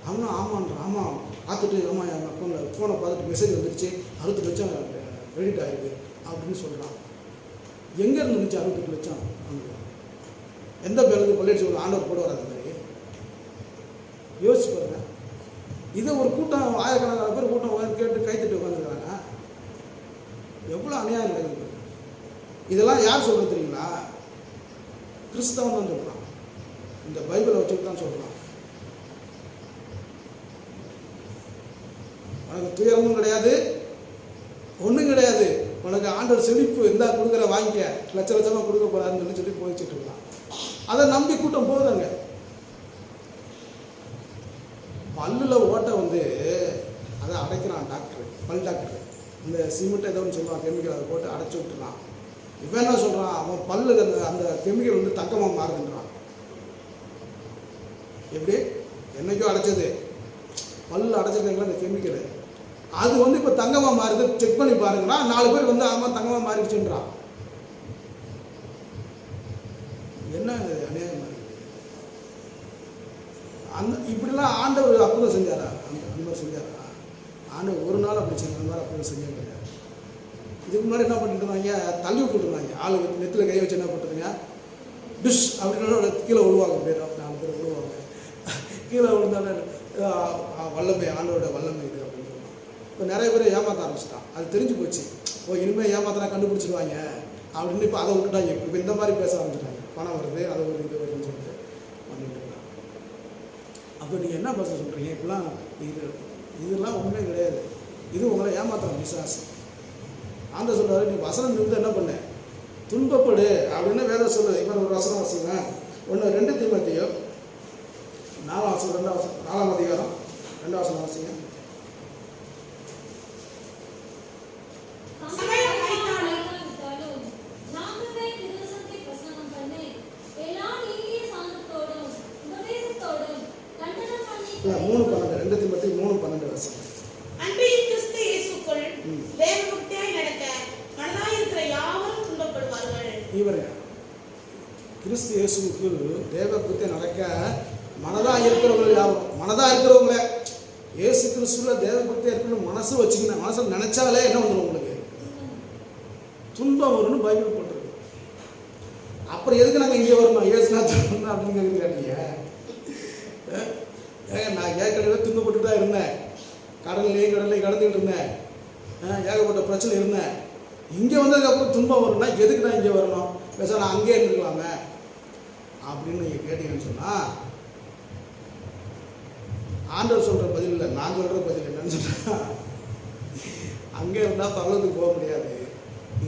அவனும் ஆமான்றான். ஆமாம் பார்த்துட்டு, ஆமாம் என் அக்கௌண்ட்டில் ஃபோனை பார்த்துட்டு மெசேஜ் வந்துருச்சு, 68 லட்சம் கிரெடிட் ஆகிருக்கு அப்படின்னு சொல்கிறான். எங்கே இருந்துச்சு 68 லட்சம்? அங்கே எந்த பேங்க்கு கொள்ளையடிச்சு ஆண்டவர் போட வராது மாதிரி யோசிச்சு பாருங்க. இதை ஒரு கூட்டம், ஆயிரக்கணக்கான பேர் கூட்டம் கேட்டு கைத்தட்டி உட்காந்துருக்காங்க. எவ்வளோ அநியாயம் நடக்குது. இதெல்லாம் யார் சொல்கிறது தெரியுங்களா? கிறிஸ்தவன் தான் சொல்கிறான். இந்த பைபிளை வச்சுட்டு தான் சொல்கிறான். உனக்கு துயரமும் கிடையாது, ஒன்றும் கிடையாது, உனக்கு ஆண்டவர் செழிப்பு இருந்தால் கொடுக்குற வாங்கிக்க, லட்ச லட்சமாக கொடுக்க போகிறாருன்னு சொல்லி போயிச்சிட்டு இருக்கலாம். அதை நம்பி கூட்டம் போகுதாங்க. பல்லில் ஓட்டை வந்து அதை அடைக்கிறான் டாக்டர், பல் டாக்டர். இந்த சிமெண்ட் ஏதோ ஒன்று சொல்லுவான், கெமிக்கல், அதை போட்டு அடைச்சி விட்டுறான். இவன் என்ன சொல்கிறான், அவன் பல்லு அந்த கெமிக்கல் வந்து தங்கமாக மாறுதுன்றான். எப்படி? என்னைக்கோ அடைச்சது பல்லு அடைச்சிருக்காங்களா அந்த கெமிக்கலு, அது வந்து இப்போ தங்கமாக மாறுது, செக் பண்ணி பாருங்கன்னா 4 பேர் வந்து ஆமாம் தங்கமாக மாறிடுச்சுன்றான். என்ன அநியாயம் மாதிரி அந்த இப்படிலாம் ஆண்டவர் அற்புதம் செஞ்சாரா? அந்த மாதிரி செஞ்சாரா? ஆண்டவர் ஒரு நாள் அப்படி செஞ்ச மாதிரி அற்புதம் செஞ்சே கிடையாது. இதுக்கு முன்னாடி என்ன பண்ணிட்டு இருந்தாங்க, தள்ளி விட்டுருந்தாங்க. ஆளுக்கு நெத்தில் கை வச்சு என்ன பண்ணுறதுங்க, டிஷ் அப்படின்னா கீழே விழுவாங்க. பேர் 4 பேர் விழுவாங்க. கீழே விழுந்தாலே வல்லமை, ஆண்டோட வல்லமை இது அப்படின்னு சொல்லுவாங்க. இப்போ நிறைய பேர் ஏமாற்ற ஆரம்பிச்சிட்டான். அது தெரிஞ்சு போச்சு. இனிமேல் ஏமாத்தினா கண்டுபிடிச்சிடுவாங்க அப்படின்னு இப்போ அதை விட்டுட்டாங்க. இப்போ இந்த மாதிரி பேச ஆரம்பிச்சிட்டாங்க. பணம் வருது, அது வருது, இது வருதுன்னு சொல்லிட்டு பண்ணிட்டு இருக்காங்க. அப்போ நீங்கள் என்ன பேச சொல்கிறீங்க? இப்பெல்லாம் இதெல்லாம் ஒன்றுமே கிடையாது. இது உங்களை ஏமாத்துறான் பிசாசு. ஆண்டவர் சொல்றாரு, நீ வசனம் இருந்து என்ன பண்ண, துன்பப்படு அப்படின்னு வேதம் சொல்லுது. இப்போ ஒரு வசனம் வச்சுங்க, 2 தீமோத்தேயு 4ஆம் அதிகாரம் 2ஆம் வசனம் வாசிங்க. இல்லை 3:12, 2 தீமோத்தேயு 3:12 வாசிங்க. அன்பின் கிறிஸ்து இயேசுக்குள் தேவபக்தியாய் நடக்க மனதாய் இருக்கிற யாவரும் துன்பப்படுவார்கள். இவருங்க கிறிஸ்து இயேசுக்குள் தேவபக்தியாய் நடக்க மனதாக இருக்கிறவங்க யாரும், மனதாக இருக்கிறவங்கள இயேசு கிறிஸ்துல தேவபக்தியாக இருக்கணும் மனசு வச்சுக்கணும். மனசில் நினைச்சாலே என்ன வந்துடும், உங்களுக்கு துன்பம் வரும்னு பைபிள் போட்டிருக்கு. அப்புறம் எதுக்கு நாங்கள் இங்கே வரணும், ஏசுநாத் வரணும் அப்படின்னு கேட்டீங்க. நான் ஏற்கனவே துன்பப்பட்டு தான் இருந்தேன், கடல்லையும் கடந்துக்கிட்டு இருந்தேன், ஏகப்பட்ட பிரச்சனை இருந்தேன். இங்கே வந்ததுக்கப்புறம் துன்பம் வரும்னா எதுக்கு நான் இங்கே வரணும், பேச நான் அங்கேயே இருந்துக்கலாமே அப்படின்னு நீங்கள் கேட்டீங்கன்னு சொன்னால், ஆண்டவர் சொல்கிற பதில் இல்லை, நான் சொல்கிற பதில் என்னன்னு சொன்னால், அங்கே வந்தால் பரலத்துக்கு போக முடியாது,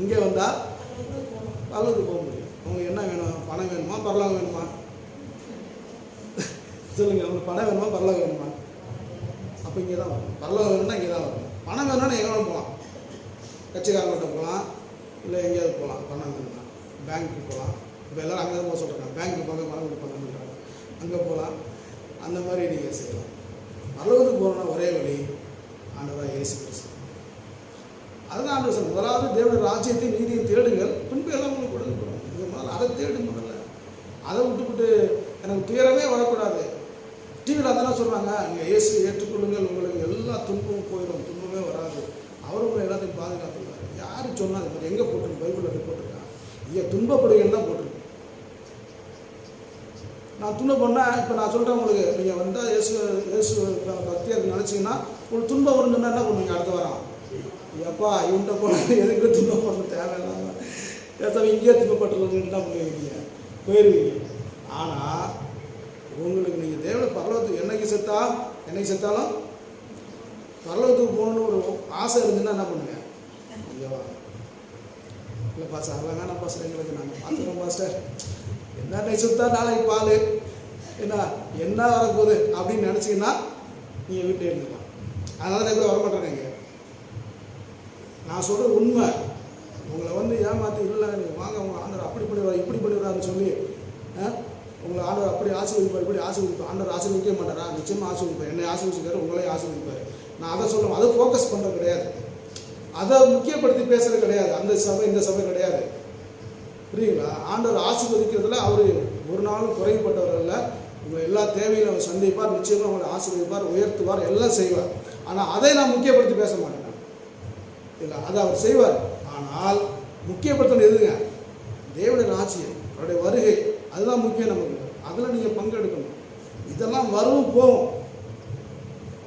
இங்கே வந்தால் பரலத்துக்கு போக முடியும். உங்களுக்கு என்ன வேணும், பணம் வேணுமா, பரலோகம் வேணுமா? சொல்லுங்கள், உங்களுக்கு பணம் வேணுமா, பரலோகம் வேணுமா? அப்போ இங்கே தான் வரணும். பரலோகம் வேணும்னா இங்கே தான் வரணும். பணம் வேணும்னா எங்கே வேணும் போகலாம், கட்சிக்காரங்கிட்ட போகலாம், இல்லை எங்கேயாவது போகலாம். பணம் வேணும்னா பேங்க்கு போகலாம். இப்போ எல்லோரும் அங்கே தான் போக சொல்கிறாங்க, பேங்க்கு போக பணம் கொடுப்பாங்க, அங்கே போகலாம். அந்த மாதிரி நீங்கள் செய்யலாம். பரலோகத்துக்கு போகணுன்னா ஒரே வழி ஆண்டவராக இயேசு கிறிஸ்து. அதுதான் ஆண்டவர் சொல்லுங்கள், முதலாவது தேவனுடைய ராஜ்யத்தை நீதியை தேடுங்கள், பின்பு எல்லாம் உங்களுக்கு கொடுக்கப்படும். இது முதல்ல அதை தேடு, முதல்ல அதை விட்டுவிட்டு எனக்கு துயரமே வரக்கூடாது. டிவியில் அதெல்லாம் சொல்கிறாங்க, நீங்கள் இயேசு ஏற்றுக்கொள்ளுங்கள், உங்களுக்கு எல்லா துன்பமும் போயிடும், துன்பமே வராது, அவர் உங்களை எல்லாத்தையும் பாதுகாத்துக்கிறார். யார் சொன்னால் அது மாதிரி எங்கே போட்டிருக்கு? பைபிளில் போட்டிருக்கா? ஐயா துன்பப்படுங்கன்னு தான் போட்டிருக்கு. நான் துன்பம் பண்ணால் இப்போ நான் சொல்கிறேன் உங்களுக்கு, நீங்கள் வந்தால் இயேசு பக்தியாக நினச்சிங்கன்னா ஒரு துன்பம் வருதுன்னா என்ன பண்ணுவீங்க? அடுத்த வாரம் எப்பா இவன்கிட்ட போனால் எதுக்கு துன்பம் பண்ண தேவையில்லாமல் ஏற்ற இங்கேயே துன்பப்பட்டுருன்னு என்ன பண்ணுவீங்க? போயிடுவீங்க. ஆனால் உங்களுக்கு நீங்கள் தேவனை பரலோகத்துக்கு என்னைக்கு செத்தாலும் பரலோகத்துக்கு போகணுன்னு ஒரு ஆசை இருந்துன்னா என்ன பண்ணுங்க? ஐயோவா இல்லை பாஸ்டர் அதெல்லாம் வேணாம் பாஸ்டர், எங்களுக்கு நாங்கள் பார்த்துக்கிறோம் பாஸ்டர், என்ன சுத்தா நாளைக்கு பால் என்ன வரப்போகுது அப்படின்னு நினச்சிங்கன்னா நீங்கள் வீட்டில் இருந்துக்கலாம். அதனால தான் கூட வரமாட்டேங்க. இங்கே நான் சொல்கிறது உண்மை. உங்களை ஏமாற்றி இல்லை நீங்கள் வாங்க உங்கள் ஆண்டவர் அப்படி பண்ணிடுவார் இப்படி பண்ணிடுறாருன்னு சொல்லி உங்களை ஆண்டவர் அப்படி ஆசீர்வதிப்பார் இப்படி ஆசீர்வதிப்பார். ஆண்டவர் ஆசீர்வதிக்க மாட்டாரா? நிச்சயமாக ஆசீர்வதிப்பார். என்னை ஆசீர்வதிக்காரு, உங்களையும் ஆசீர்வதிப்பார். நான் அதை சொல்லுவேன். அதை ஃபோக்கஸ் பண்ணுறது கிடையாது, அதை முக்கியப்படுத்தி பேசுகிறது கிடையாது. அந்த சபை இந்த சபை கிடையாது, புரியுங்களா? ஆண்டவர் ஆசீர்வதிக்கிறதுல அவர் ஒரு நாளும் குறைப்பட்டவர் இல்லை. உங்கள் எல்லா தேவையிலும் அவர் சந்திப்பார், நிச்சயமாக அவங்களை ஆசீர்வதிப்பார், உயர்த்துவார், எல்லாம் செய்வார். ஆனால் அதை நான் முக்கியப்படுத்தி பேச மாட்டேன் இல்லை, அதை அவர் செய்வார். ஆனால் முக்கியப்படுத்தணும் எதுங்க? தேவனுடைய ராஜ்யம், அவருடைய வருகை, அதுதான் முக்கியம் நமக்கு. அதில் நீங்கள் பங்கெடுக்கணும். இதெல்லாம் வரும் போகும்,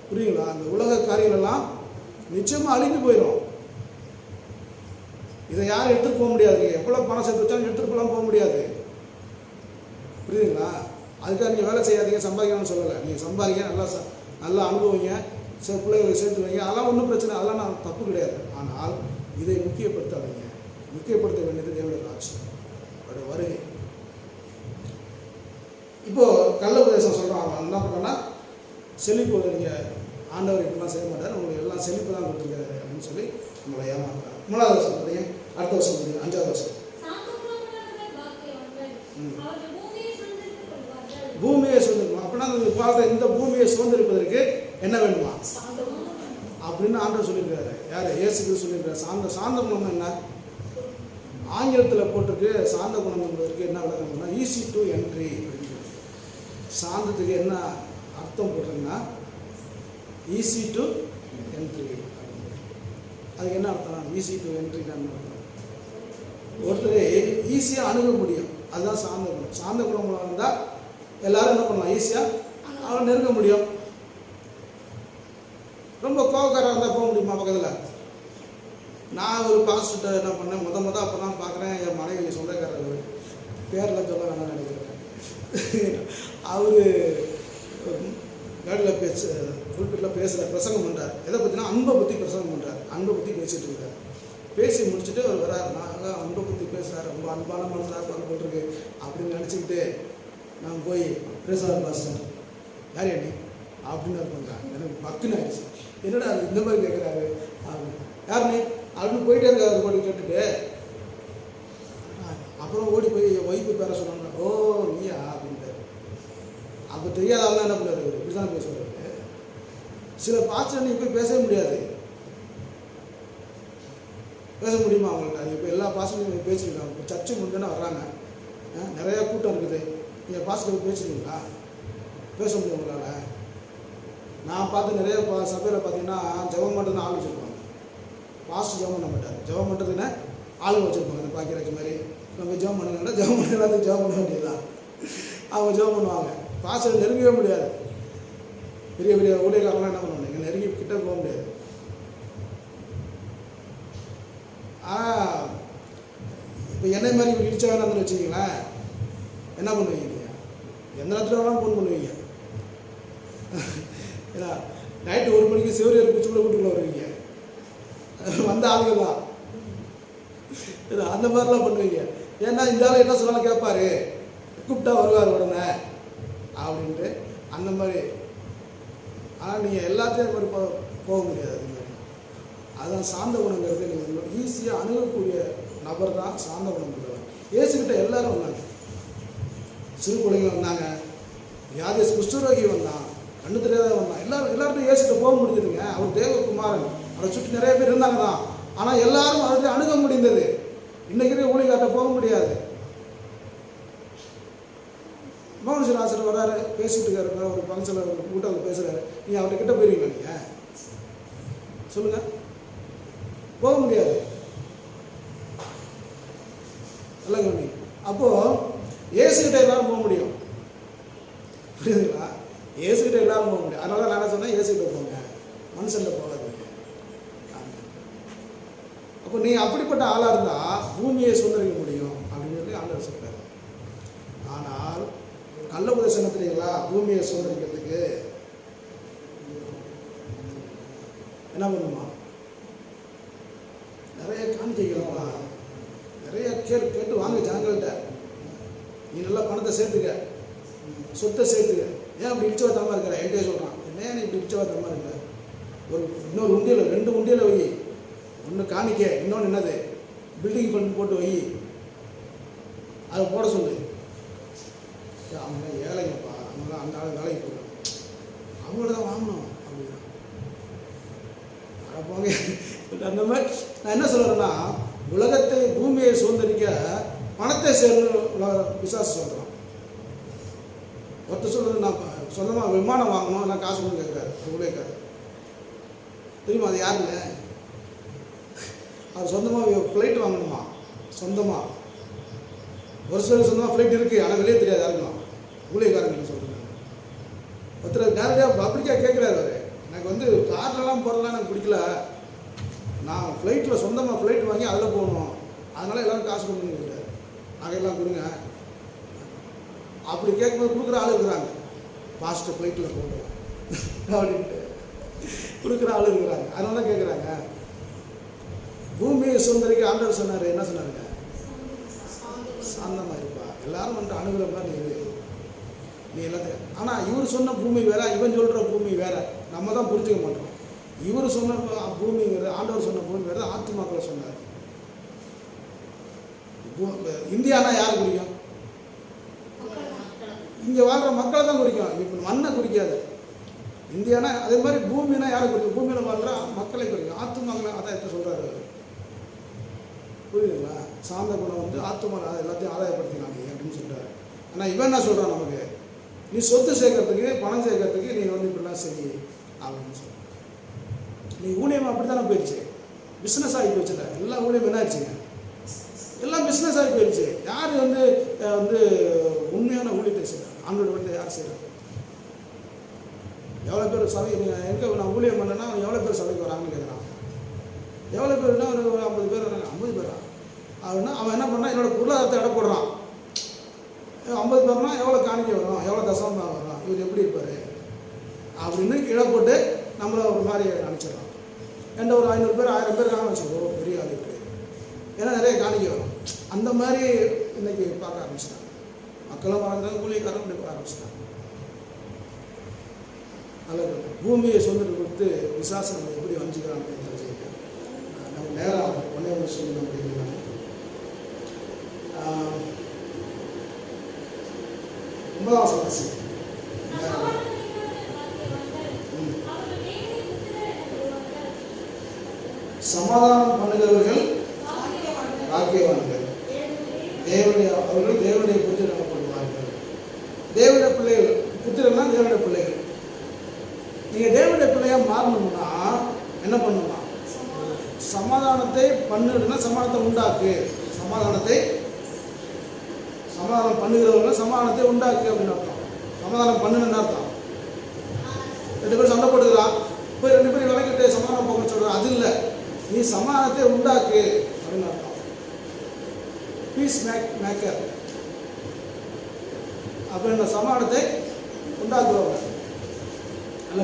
புரியுங்களா? அந்த உலக காரியங்களெல்லாம் நிச்சயமாக அழிந்து போயிடும். இதை யாரும் எடுத்துகிட்டு போக முடியாது. நீங்கள் எவ்வளோ பணம் சேர்த்து வச்சாலும் எடுத்துகிட்டு போக முடியாது, புரியுதுங்களா? அதுக்காக நீங்கள் வேலை செய்யாதீங்க, சம்பாதிக்கணும்னு சொல்லலை. நீங்கள் சம்பாதிக்க நல்லா அனுபவிங்க, சில பிள்ளைகளை சேர்த்து வைங்க, அதெல்லாம் ஒன்றும் பிரச்சனை, அதெல்லாம் நான் தப்பு கிடையாது. ஆனால் இதை முக்கியப்படுத்தாதீங்க. முக்கியப்படுத்த வேண்டியது தேவனுடைய ராஜ்யம், அவருடைய வருகை. இப்போது கள்ள உபதேசம் சொல்கிறாங்க. என்ன பண்ணோன்னா செழிப்பு, நீங்கள் ஆண்டவர் இப்படிலாம் செய்ய மாட்டார், உங்களுக்கு எல்லாம் செழிப்பு தான் கொடுத்துருக்காரு அப்படின்னு சொல்லி உங்களை ஏமாத்துறாங்க. 3வது வருஷம் படிங்க, அடுத்த வருஷம் படிங்க, 5வது வருஷம். பூமியை சுதந்திரமா? அப்படின்னா அந்த இந்த பூமியை சுதந்திரிப்பதற்கு என்ன வேணுமா அப்படின்னு ஆண்டவர் சொல்லியிருக்காரு. யார்? இயேசுக்கு சொல்லியிருக்காரு. சாந்த குணம் என்ன? ஆங்கிலத்தில் போட்டிருக்கு. சாந்த குணம் என்பதற்கு என்ன விளக்கம்னா ஈஸி டு என்ட்ரி. சாந்தத்துக்கு என்ன அர்த்தம் போட்டிருக்குன்னா ஈஸி டு என்ட்ரி. அதுக்கு என்ன அர்த்தம்? ஈஸி டு என்ட்ரின்னு அர்த்தம். ஒருத்தர் ஈஸியாக அணுக முடியும், அதுதான் சாந்த குணம். சாந்த குணம் இருந்தால் எல்லாரும் என்ன பண்ணலாம்? ஈஸியாக அவன் நெருங்க முடியும். ரொம்ப கோவக்காராக இருந்தால் போக முடியுமா பக்கத்தில்? நான் ஒரு பாஸ்டர்கிட்ட என்ன பண்ணேன், முத அப்போ தான் பார்க்குறேன், என் மனைவி சொந்தக்காரர், பேரில் சொல்ல வேணாம்னு நினைக்கிறேன். அவர் மேடையில் ஃபுல்பிட்டில் பேசுகிறார், பிரசங்கம் பண்ணுறார். எதை பற்றினா அன்பை பற்றி பிரசங்கம் பண்ணுறார். அன்பை பற்றி பேசிகிட்டு இருக்கார். பேசி முடிச்சுட்டு அவர் வரார். நான் அன்பை பற்றி பேசுகிறார், ரொம்ப அன்பான மனசாக போட்டிருக்கு அப்படின்னு நினச்சிக்கிட்டு நான் போய் பேசுகிறார். பாஸ்டர் யார் நீ அப்படின்னு பண்ணுறாங்க. எனக்கு பக்குன்னு ஆயிடுச்சு. என்னடா அது இந்த மாதிரி கேட்குறாரு அப்படின்னு. யார் நீ அப்படின்னு போயிட்டே இருக்காரு. போட்டு கேட்டுட்டு அப்புறம் ஓடி போய் என் ஒய்ஃபு பேர சொன்னாங்க. ஓ நீயா அப்படின்ட்டு. அப்போ தெரியாதவங்க என்ன பண்ணுறாரு? இப்படி தான் பேசுவார். சில பாஸ்டர் நீங்கள் போய் பேசவே முடியாது. பேச முடியுமா அவங்கள்ட்ட? அது இப்போ எல்லா பாஸ்டரும் பேசிருக்காங்க. இப்போ சர்ச்சு முடிஞ்சுன்னா வர்றாங்க, நிறையா கூட்டம் இருக்குது. நீங்கள் பாஸ்டர் பேசுறீங்களா? பேச முடியும் உங்களால்? நான் பார்த்து நிறைய சபையில் பார்த்தீங்கன்னா ஜெபம் பண்ணுறதுன்னு ஆள் வச்சுருப்பாங்க. பாஸ்டர் ஜெபம் பண்ண மாட்டார். ஜெபம் பண்ணுறதுன்னு ஆளுங்க வச்சுருப்பாங்க. இந்த பாக்கியராஜ் மாதிரி நம்ம ஜெபம் பண்ணுங்கன்னா ஜெபம் பண்ண எல்லாத்தையும் ஜெபம் பண்ண வேண்டியதுதான். அவங்க ஜெபம் பண்ணுவாங்க. பாஸ்டர் நெருங்கவே முடியாது. பெரிய பெரிய ஊழியக்காரங்களாம் என்ன பண்ணுவாங்க, இங்கே நெருங்கி கிட்ட போக முடியாது. இப்போ என்னை மாதிரி இடிச்ச வேணாம்னு வச்சுக்கிங்களேன், என்ன பண்ணுவீங்க? நீங்கள் எந்த நேரத்தில் வேணாலும் ஃபோன் பண்ணுவீங்க. ஏன்னா நைட்டு 1 மணிக்கு சிவரியர் குச்சிக்குள்ளே வீட்டுக்குள்ளே வருவீங்க. வந்த ஆளுங்க தான் அந்த மாதிரிலாம் பண்ணுவீங்க. ஏன்னா இந்த ஆள் என்ன சொன்னாலும் கேட்பாரு, கூப்பிட்டா வருவார் உடனே அப்படின்ட்டு அந்த மாதிரி. ஆனால் நீங்கள் எல்லாத்தையும் மாதிரி போக முடியாது. அது மாதிரி அதுதான் சாந்த குணங்கிறது. நீங்கள் ஈஸியாக அணுகக்கூடிய நபர் தான் சாந்த குணம் உள்ளவர். இயேசுக்கிட்ட எல்லாரும் வந்தாங்க. சிறு பிள்ளைங்க வந்தாங்க, வியாதி குஷ்டரோகி வந்தான், கண்ணு தெரியாத வந்தான். எல்லார்ட்டும் இயேசுக்கிட்ட போக முடிஞ்சதுங்க. அவர் தேவகுமாரன், அவரை சுற்றி நிறைய பேர் இருந்தாங்க தான். ஆனால் எல்லாரும் அதை அணுக முடிந்தது. இன்றைக்கி ஊழியக்காட்ட போக முடியாது. மோகன் ஆசிரியர் வர்றாரு, பேசிட்டு இருக்காரு. ஒரு ஃபங்க்ஷனில் ஒரு கூட்டத்தில் பேசுகிறாரு. நீங்கள் அவர்கிட்ட கிட்ட போயிருவீங்களா? நீங்கள் சொல்லுங்கள். போக முடியாது. இல்லைங்க. அப்போது இயேசுகிட்ட எல்லாரும் போக முடியும். மனுஷன்ல போகாதீங்க. அப்போ நீ அப்படிப்பட்ட ஆளாக இருந்தால் பூமியை சுதந்திரிக்க முடியும் அப்படின்னு சொல்லி ஆண்டவர் சொல்றாரு. ஆனால் கள்ள உபதேசம் என்ன தெரியுங்களா? பூமியை சுதந்திரிக்கிறதுக்கு என்ன பண்ணுமா? நிறைய காணிக்கைகளா, நிறைய கேட்டு வாங்க ஜனங்கள்கிட்ட. நீ நல்லா பணத்தை சேர்த்துக்க, சொத்தை சேர்த்துக்க. ஏன் அப்படி இடிச்சவத்தனமாக இருக்கிற? என்கிட்ட சொல்கிறான், என்ன நீ இப்படி இடிச்சவத்தனமாக இருக்கிற? இன்னொரு உண்டியில் 2 உண்டியில் வை. ஒன்று காணிக்க, இன்னொன்று என்னது பில்டிங் ஃபண்ட் போட்டு வை, அதை போட சொல்லு. அவங்க ஏழைங்கப்பா, அவங்களாம் அந்த ஆள் வேலைக்கு போகிறாங்க, அவங்கள தான் வாங்கணும் அப்படின்னா போங்க. அந்த மாதிரி நான் என்ன சொல்கிறேன்னா, உலகத்தை பூமியை சுதந்திரிக்க பணத்தை சேர்ந்து விசாரிச்சு சொல்கிறான். ஒருத்தர் சொல்கிறது நான் சொந்தமாக விமானம் வாங்கணும், நான் காசு கொண்டு கேட்குறாரு ஊழியக்காரர். தெரியுமா அது யாருங்க? அவர் சொந்தமாக ஃப்ளைட் வாங்கணுமா? சொந்தமாக ஒரு சில சொந்தமாக ஃப்ளைட் இருக்குது, ஆனால் வெளியே தெரியாது யாருக்கலாம். ஊழியக்காரங்க சொல்கிறாங்க. ஒருத்தர் டேரக்டாக பப்ளிக்காக கேட்குறாரு, அவர் எனக்கு வந்து கார்லலாம் போகிறதுலாம் எனக்கு பிடிக்கல, நான் ஃப்ளைட்டில் சொந்தமாக ஃப்ளைட் வாங்கி அதில் போகணும், அதனால் எல்லோரும் காசு கொடுக்கணும்னு கேட்குறாரு. நகையெல்லாம் கொடுங்க அப்படி கேட்கும்போது கொடுக்குற ஆள் இருக்கிறாங்க. பாஸ்ட்டு ஃப்ளைட்டில் போகணும் அப்படின்ட்டு கொடுக்குற ஆள் இருக்கிறாங்க. அதனால தான் கேட்குறாங்க. பூமியை சுதந்திரிக்க ஆண்டவர் சொன்னார், என்ன சொன்னாருங்க? சாந்தமாக இருப்பா, எல்லாரும் வந்து அனுகிரகமா நீ எல்லாத்தையும். ஆனால் இவர் சொன்ன பூமி வேற, இவன் சொல்கிற பூமி வேற. நம்ம தான் புரிஞ்சுக்க மாட்டோம். இவர் சொன்ன பூமிங்கிறது, ஆண்டவர் சொன்ன பூமி வேறு, ஆத்துமாக்களை சொன்னார். இந்தியானா யாரை குறிக்கும்? இங்கே வாழ்கிற மக்களை தான் குறிக்கும், இப்போ மண்ணை குறிக்காது. இந்தியானா அதே மாதிரி பூமினா யாரை குறிக்கும்? பூமியில் வாழ்கிற மக்களை குறிக்கும், ஆத்துமாக்களை. அதான் எடுத்து சொல்கிறாரு. புரியுதுங்களா? சாந்த குணம் வந்து ஆத்துமா எல்லாத்தையும் ஆதாயப்படுத்தினாங்க அப்படின்னு சொல்கிறாரு. ஆனால் இவன் என்ன சொல்கிறான் நமக்கு? நீ சொத்து சேர்க்கறதுக்கு, பணம் சேர்க்கறதுக்கு நீ வந்து இப்படிலாம் சரி அப்படின்னு சொல்ற. நீ ஊழியம் அப்படி தானே போயிடுச்சு, பிஸ்னஸ் ஆகி போயிடுச்சுல. எல்லா ஊழியம் என்ன ஆயிடுச்சுங்க? எல்லாம் பிஸ்னஸ் ஆகி போயிடுச்சு. யார் வந்து வந்து உண்மையான ஊழியத்தை செய்கிறாங்க? ஆண்டோட வந்து யார் செய்கிறாங்க? எவ்வளோ பேர் சபை எங்கே நான் ஊழியம் பண்ணேன்னா எவ்வளோ பேர் சபைக்கு வராங்கன்னு கேட்குறான். எவ்வளோ பேர்னா ஒரு 50 பேர் வராங்க. 50 பேரா? அப்படின்னா அவன் என்ன பண்ணால் என்னோடய பொருளாதாரத்தை எடை போடுறான். 50 பேர்னா எவ்வளோ காணிக்க வரும், எவ்வளோ தசமம் வரும், இவர் எப்படி இருப்பார் அப்படின்னு இழை போட்டு நம்மளை ஒரு மாதிரி நினச்சிடலாம். என்கிட்ட ஒரு 500 பேர் 1000 பேர் காண வச்சுக்கோ, பெரிய ஆள் இருக்குது, ஏன்னா நிறைய காணிக்க வரும். அந்த மாதிரி இன்றைக்கி பார்க்க ஆரம்பிச்சிட்டாங்க. மக்களும் பார்க்குறாங்க, ஊழியக்காரங்க இப்படி பார்க்க ஆரம்பிச்சிட்டாங்க. நல்லது. பூமியை சொந்தத்தை கொடுத்து விசாசம் நம்ம எப்படி வஞ்சிக்கிறான்னு தெரிஞ்சுக்கிட்டேன். நம்ம நேரம் ஒன்றே சொல்லணும் அப்படிங்கிறாங்க. 9ஆம் வசனம். சமாதானம் பண்ணுகிறவர்கள் பாக்கியவான்கள், அவர்கள் தேவனுடைய புத்திரர் எனப்படுவார்கள். தேவனுடைய பிள்ளைகள், புத்திரன்னா தேவனுடைய பிள்ளைகள். நீங்கள் தேவனுடைய பிள்ளையாக மாறணும்னா என்ன பண்ணணுமா? சமாதானத்தை பண்ணுன்னா சமாதானத்தை உண்டாக்கு. சமாதானம் பண்ணுகிறவர்கள் சமாதானத்தை உண்டாக்கு அப்படின்னு அர்த்தம். சமாதானம் பண்ணுன்னு அர்த்தம். 2 பேர் சண்டை போட்டுக்கிறான், போய் 2 பேரும் விளக்கிட்டு சமாதானம் போக சொல்கிறான். அது இல்லை, நீ சமாதானத்தை உண்டாக்கு அப்படின்னு அர்த்தம். பீஸ் மேக்கர் அப்படின்ற சமாதானத்தை உண்டாக்குறவங்க. நல்ல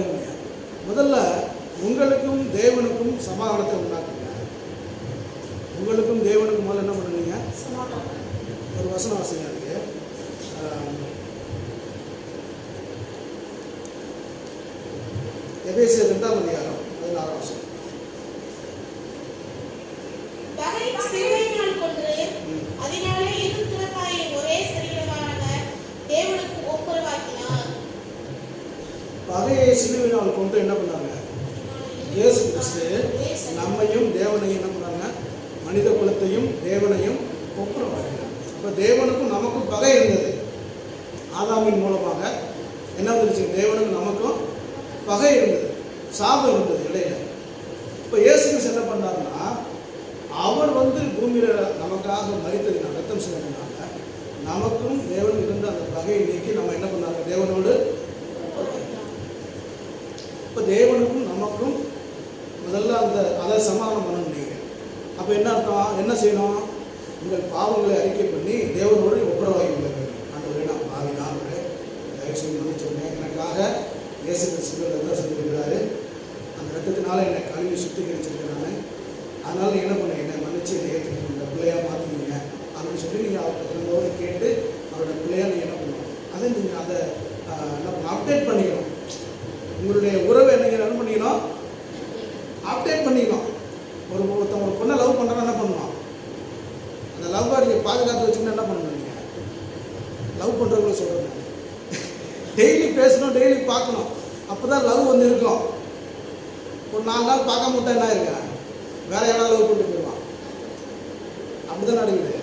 முதல்ல உங்களுக்கும் தேவனுக்கும் சமாதானத்தை உண்டாக்குங்க. உங்களுக்கும் தேவனுக்கும் முதல்ல என்ன பண்ணுவீங்க? ஒரு வசனம் வாசிங்க. அதுக்கு எபேசியர் 2ஆம் அதிகாரம் 16ஆம் வசனம். அதனாலே இருக்கிறதாயை ஒரே சரீரமானவர் தேவனுக்கு ஒப்புரவாக்கினார். பகையை சிலுவையினால் கொண்டு என்ன பண்ணாங்க? இயேசு கிறிஸ்து நம்மையும் தேவனையும் என்ன பண்ணாங்க? மனித குலத்தையும் தேவனையும் ஒப்புரவாக்கினார். இப்போ தேவனுக்கும் நமக்கும் பகை இருந்தது. ஆதாமின் மூலமாக என்ன வந்துருச்சு? தேவனுக்கும் நமக்கும் பகை இருந்தது, சாபம் இருந்தது இடையில. இப்போ இயேசு கிறிஸ்து என்ன பண்ணாருன்னா, அவர் வந்து பூமியில் நமக்காக மரித்ததினால், ரத்தம் சிந்தினால நமக்கும் தேவனும் இருந்த அந்த பகையை நீக்கி நம்ம என்ன பண்ணாங்க? தேவனோடு. இப்போ தேவனுக்கும் நமக்கும் அடிங்க. அப்போ என்ன அர்த்தம்? என்ன செய்யணும்? உங்கள் பாவங்களை அறிக்கை பண்ணி தேவனோடு ஒப்புரவாகி கொள்ளுங்கள். ஆண்டவரே, நான் பாவி தான், தயவு செய்து மன்னிச்சுடுங்க. எனக்காக இயேசு கிறிஸ்து ரத்தம் செஞ்சிருக்கிறாரு. அந்த ரத்தத்தினால என்னை கழுவி சுத்திகரிச்சிருக்கேன் நான். அதனால என்ன பண்ண, என்னை மன்னிச்சு என்னை ஏற்றுக்கணும், இந்த பிள்ளையாக மாற்றிக்கிங்க அப்படின்னு சொல்லி நீங்கள் அவர்கிட்ட திரும்பவும் கேட்டு அவரோட பிள்ளையாக நீங்கள் என்ன பண்ணணும், அதை நீங்கள் அதை என்ன பண்ணணும், அப்டேட் பண்ணிக்கணும். உங்களுடைய உறவை என்ன பண்ணிக்கணும், அப்டேட் பண்ணிக்கணும். ஒருத்தவங்க ஒரு பொண்ணை லவ் பண்ணுறோன்னா என்ன பண்ணணும், அந்த லவ்வை நீங்கள் பாதுகாத்து வச்சுக்கிட்டு என்ன பண்ணணும், நீங்கள் லவ் பண்ணுறவங்கள சொல்கிறேன், டெய்லி பேசணும், டெய்லி பார்க்கணும். அப்போ தான் லவ் வந்து இருக்கும். ஒரு 4 நாள் பார்க்காம விட்டா என்ன இருக்கா, வேற யாராவது லவ் பண்ணிட்டு போயிடுவான். அப்படிதான் நடக்குது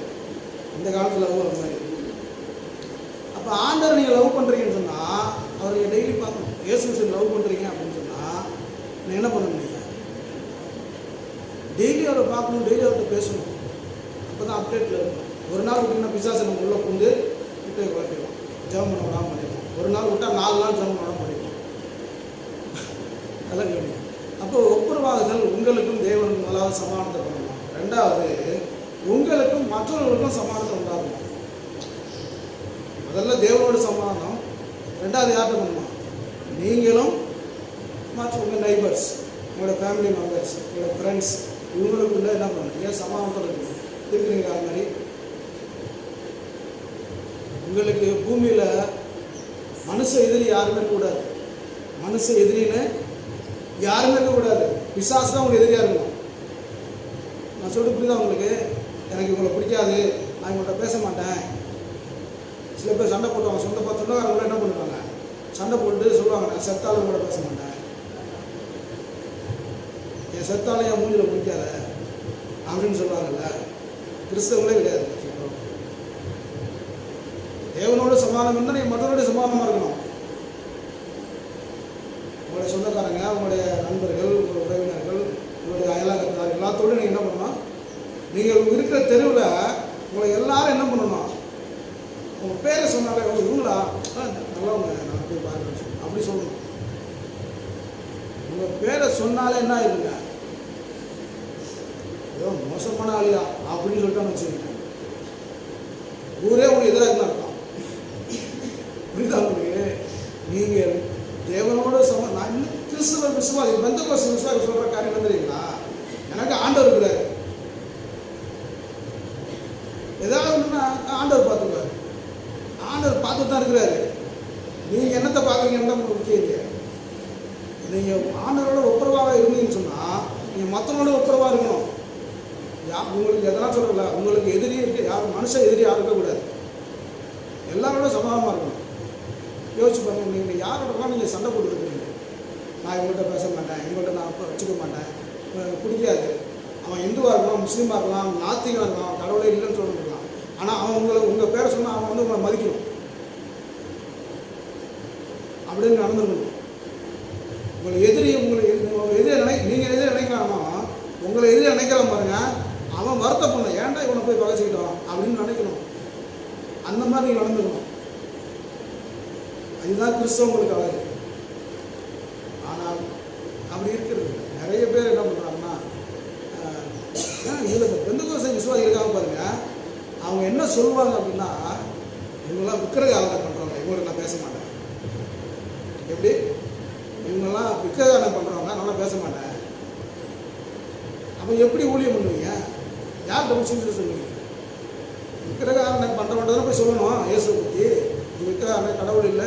இந்த காலத்தில் லவ் அந்த மாதிரி. அப்போ ஆண்டவர் நீங்கள் லவ் பண்ணுறீங்கன்னு சொன்னால் அவர் நீங்கள் டெய்லி பார்க்கணும். இயேசு லவ் பண்ணுறீங்க அப்படின்னு சொன்னால் நீங்கள் என்ன பண்ண முடியும், டெய்லி அவரை பார்க்கணும், டெய்லி அவர்கிட்ட பேசணும். அப்போ தான் அப்டேட்டில் இருக்கணும். ஒரு நாள் விட்டிங்கன்னா பிசாசு நம்ம உள்ளே கொண்டு விட்டு குழப்பிடுவோம், ஜெபம் பண்ண விடாமல் பண்ணிடுவோம். ஒரு நாள் விட்டால் 4 நாள் ஜெபம் பண்ண பண்ணிடுவோம். அதெல்லாம் கேட்கும். அப்போ ஒப்புரவாகுதல் உங்களுக்கும் தேவனுக்கும் முதலாவது சமாதானத்தை பண்ணணும். 2வது உங்களுக்கும் மற்றவர்களுக்கும் சமாதானம் உண்டாகணும். முதல்ல தேவனோட சமாதானம், 2வது யார்கிட்ட பண்ணணும், நீங்களும் மற்ற உங்கள் நைபர்ஸ், உங்களோட ஃபேமிலி மெம்பர்ஸ், உங்களோட ஃப்ரெண்ட்ஸ், இவங்களுக்குள்ள என்ன பண்ணணும், ஏன் சமாதானத்தோடு இருக்கணும் இருக்கிறீங்களா? அது மாதிரி உங்களுக்கு பூமியில் மனுஷ எதிரி யாருமே இருக்கக்கூடாது. மனுஷ எதிரின்னு யாருமே இருக்கக்கூடாது. பிசாசு தான் உங்களுக்கு எதிரியாக இருக்கணும். நான் சொல்லிட்டு புரியுதா உங்களுக்கு? எனக்கு இவங்களை பிடிக்காது, நான் இவங்கள்ட்ட பேச மாட்டேன். சில பேர் சண்டை போட்டுவாங்க, சொந்தக்காரங்களும் என்ன பண்ணுவாங்க, சண்டை போட்டு சொல்லுவாங்க, நான் செத்தாலும் கூட பேச மாட்டேன், என் செத்தாலும் என் மூஞ்சில் பிடிக்காத அப்படின்னு சொல்லுவாங்கல்ல. கிறிஸ்தவங்களே கிடையாது. தேவனோட சமாதானம் இருந்தால் நீங்கள் மற்றவருடைய சமாதானமாக இருக்கணும். உங்களுடைய சொந்தக்காரங்க, உங்களுடைய நண்பர்கள், உங்களுடைய உறவினர்கள், உங்களுடைய அயலாக்கத்தார் எல்லாத்தோடு நீங்கள் என்ன பண்ணணும், நீங்கள் இருக்கிற தெருவில் உங்களை எல்லாரும் என்ன பண்ணணும், உங்கள் பேரை சொன்னாலே இவங்களா நல்லவங்க, நான் போய் பார்க்குறேன் அப்படி சொல்லணும். உங்கள் பேரை சொன்னாலே என்ன ஆயிடுங்க, ஏதோ மோசமான ஆளியா அப்படின்னு சொல்லிட்டான்னு வச்சுருங்க, ஊரே உங்களுக்கு எதிராக தான் இருக்கும். புரியுதா உங்களுக்கு? நீங்கள் தேவனோட நான் இன்னும் கிறிஸ்துவ விசுவாசி, பெந்தெகோஸ்தே விசுவாசி சொல்கிற காரியம் என்ன தெரியுங்களா, எனக்கு ஆண்டவர் இருக்கிறாரு, ஏதாவது ஒன்றுனா ஆண்டவர் பார்த்துக்குவார். ஆண்டவர் பார்த்துட்டு தான் இருக்கிறாரு. நீங்கள் என்னத்தை பார்க்குறீங்கன்னு தான் உங்களுக்கு முக்கியம் இல்லையா? நீங்கள் ஆண்டவரோட ஒப்புரவாக இருந்தீங்கன்னு சொன்னால் நீங்கள் மற்றவங்களோட ஒப்புரவாக இருக்கணும். உங்களுக்கு எதனா சொல்லல, உங்களுக்கு எதிரி இருக்கு, யாரும் மனுஷ எதிரி யாரும் இருக்கக்கூடாது, எல்லாரோட சமாதானமாக இருக்கணும். யோசிச்சு பாருங்க, நீங்கள் யாரோடலாம் நீங்கள் சண்டை போட்டுருக்கிறீங்க, நான் இவங்கள்ட்ட பேச மாட்டேன், இவங்கள்ட்ட நான் வச்சுக்க மாட்டேன், எனக்கு பிடிக்காது, அவன் இந்துவாக இருக்கலாம், முஸ்லீமாக இருக்கலாம், நாத்திகனாக இருக்கலாம், கடவுளே இல்லைன்னு சொல்லிருக்கலாம், ஆனால் அவன் உங்கள் பேரை சொன்னால் அவன் உங்களை மதிக்கணும் அப்படின்னு நடந்துக்கணும். உங்களை எதிரி நீங்கள் எதிரி நினைக்கலாமா, உங்களை எதிரி நினைக்கலாம் பாருங்க, அவன் வருத்த பண்ண ஏன்டா இவனை போய் பகைச்சிக்கிட்டான் அப்படின்னு நினைக்கணும். அந்த மாதிரி நீங்கள் நடந்துக்கணும். அதுதான் கிறிஸ்தவங்களுக்கு அழகு. ஆனால் அப்படி இருக்கிறது நிறைய பேர் என்ன பண்ணுறாங்கன்னா, இதில் பெந்தெகோஸ்தே விசுவாசி இருக்காங்க பாருங்க, அவங்க என்ன சொல்லுவாங்க அப்படின்னா, இவங்கெல்லாம் விக்கிரக ஆராதனை பண்ணுறவங்க, இவங்களுக்கு நான் பேச மாட்டேன். எப்படி இவங்கெல்லாம் விக்கிரக ஆராதனை பண்ணுறவங்க, நல்லா பேச மாட்டேன். அப்போ எப்படி ஊழியம் பண்ணுவீங்க? யார்கிட்ட போய் சொல்லுவீங்க? விக்கிரக ஆராதனை பண்ணுறவங்க போய் சொல்லணும் இயேசுவை பற்றி, இது விக்கிரக ஆராதனை கடவுள் இல்லை,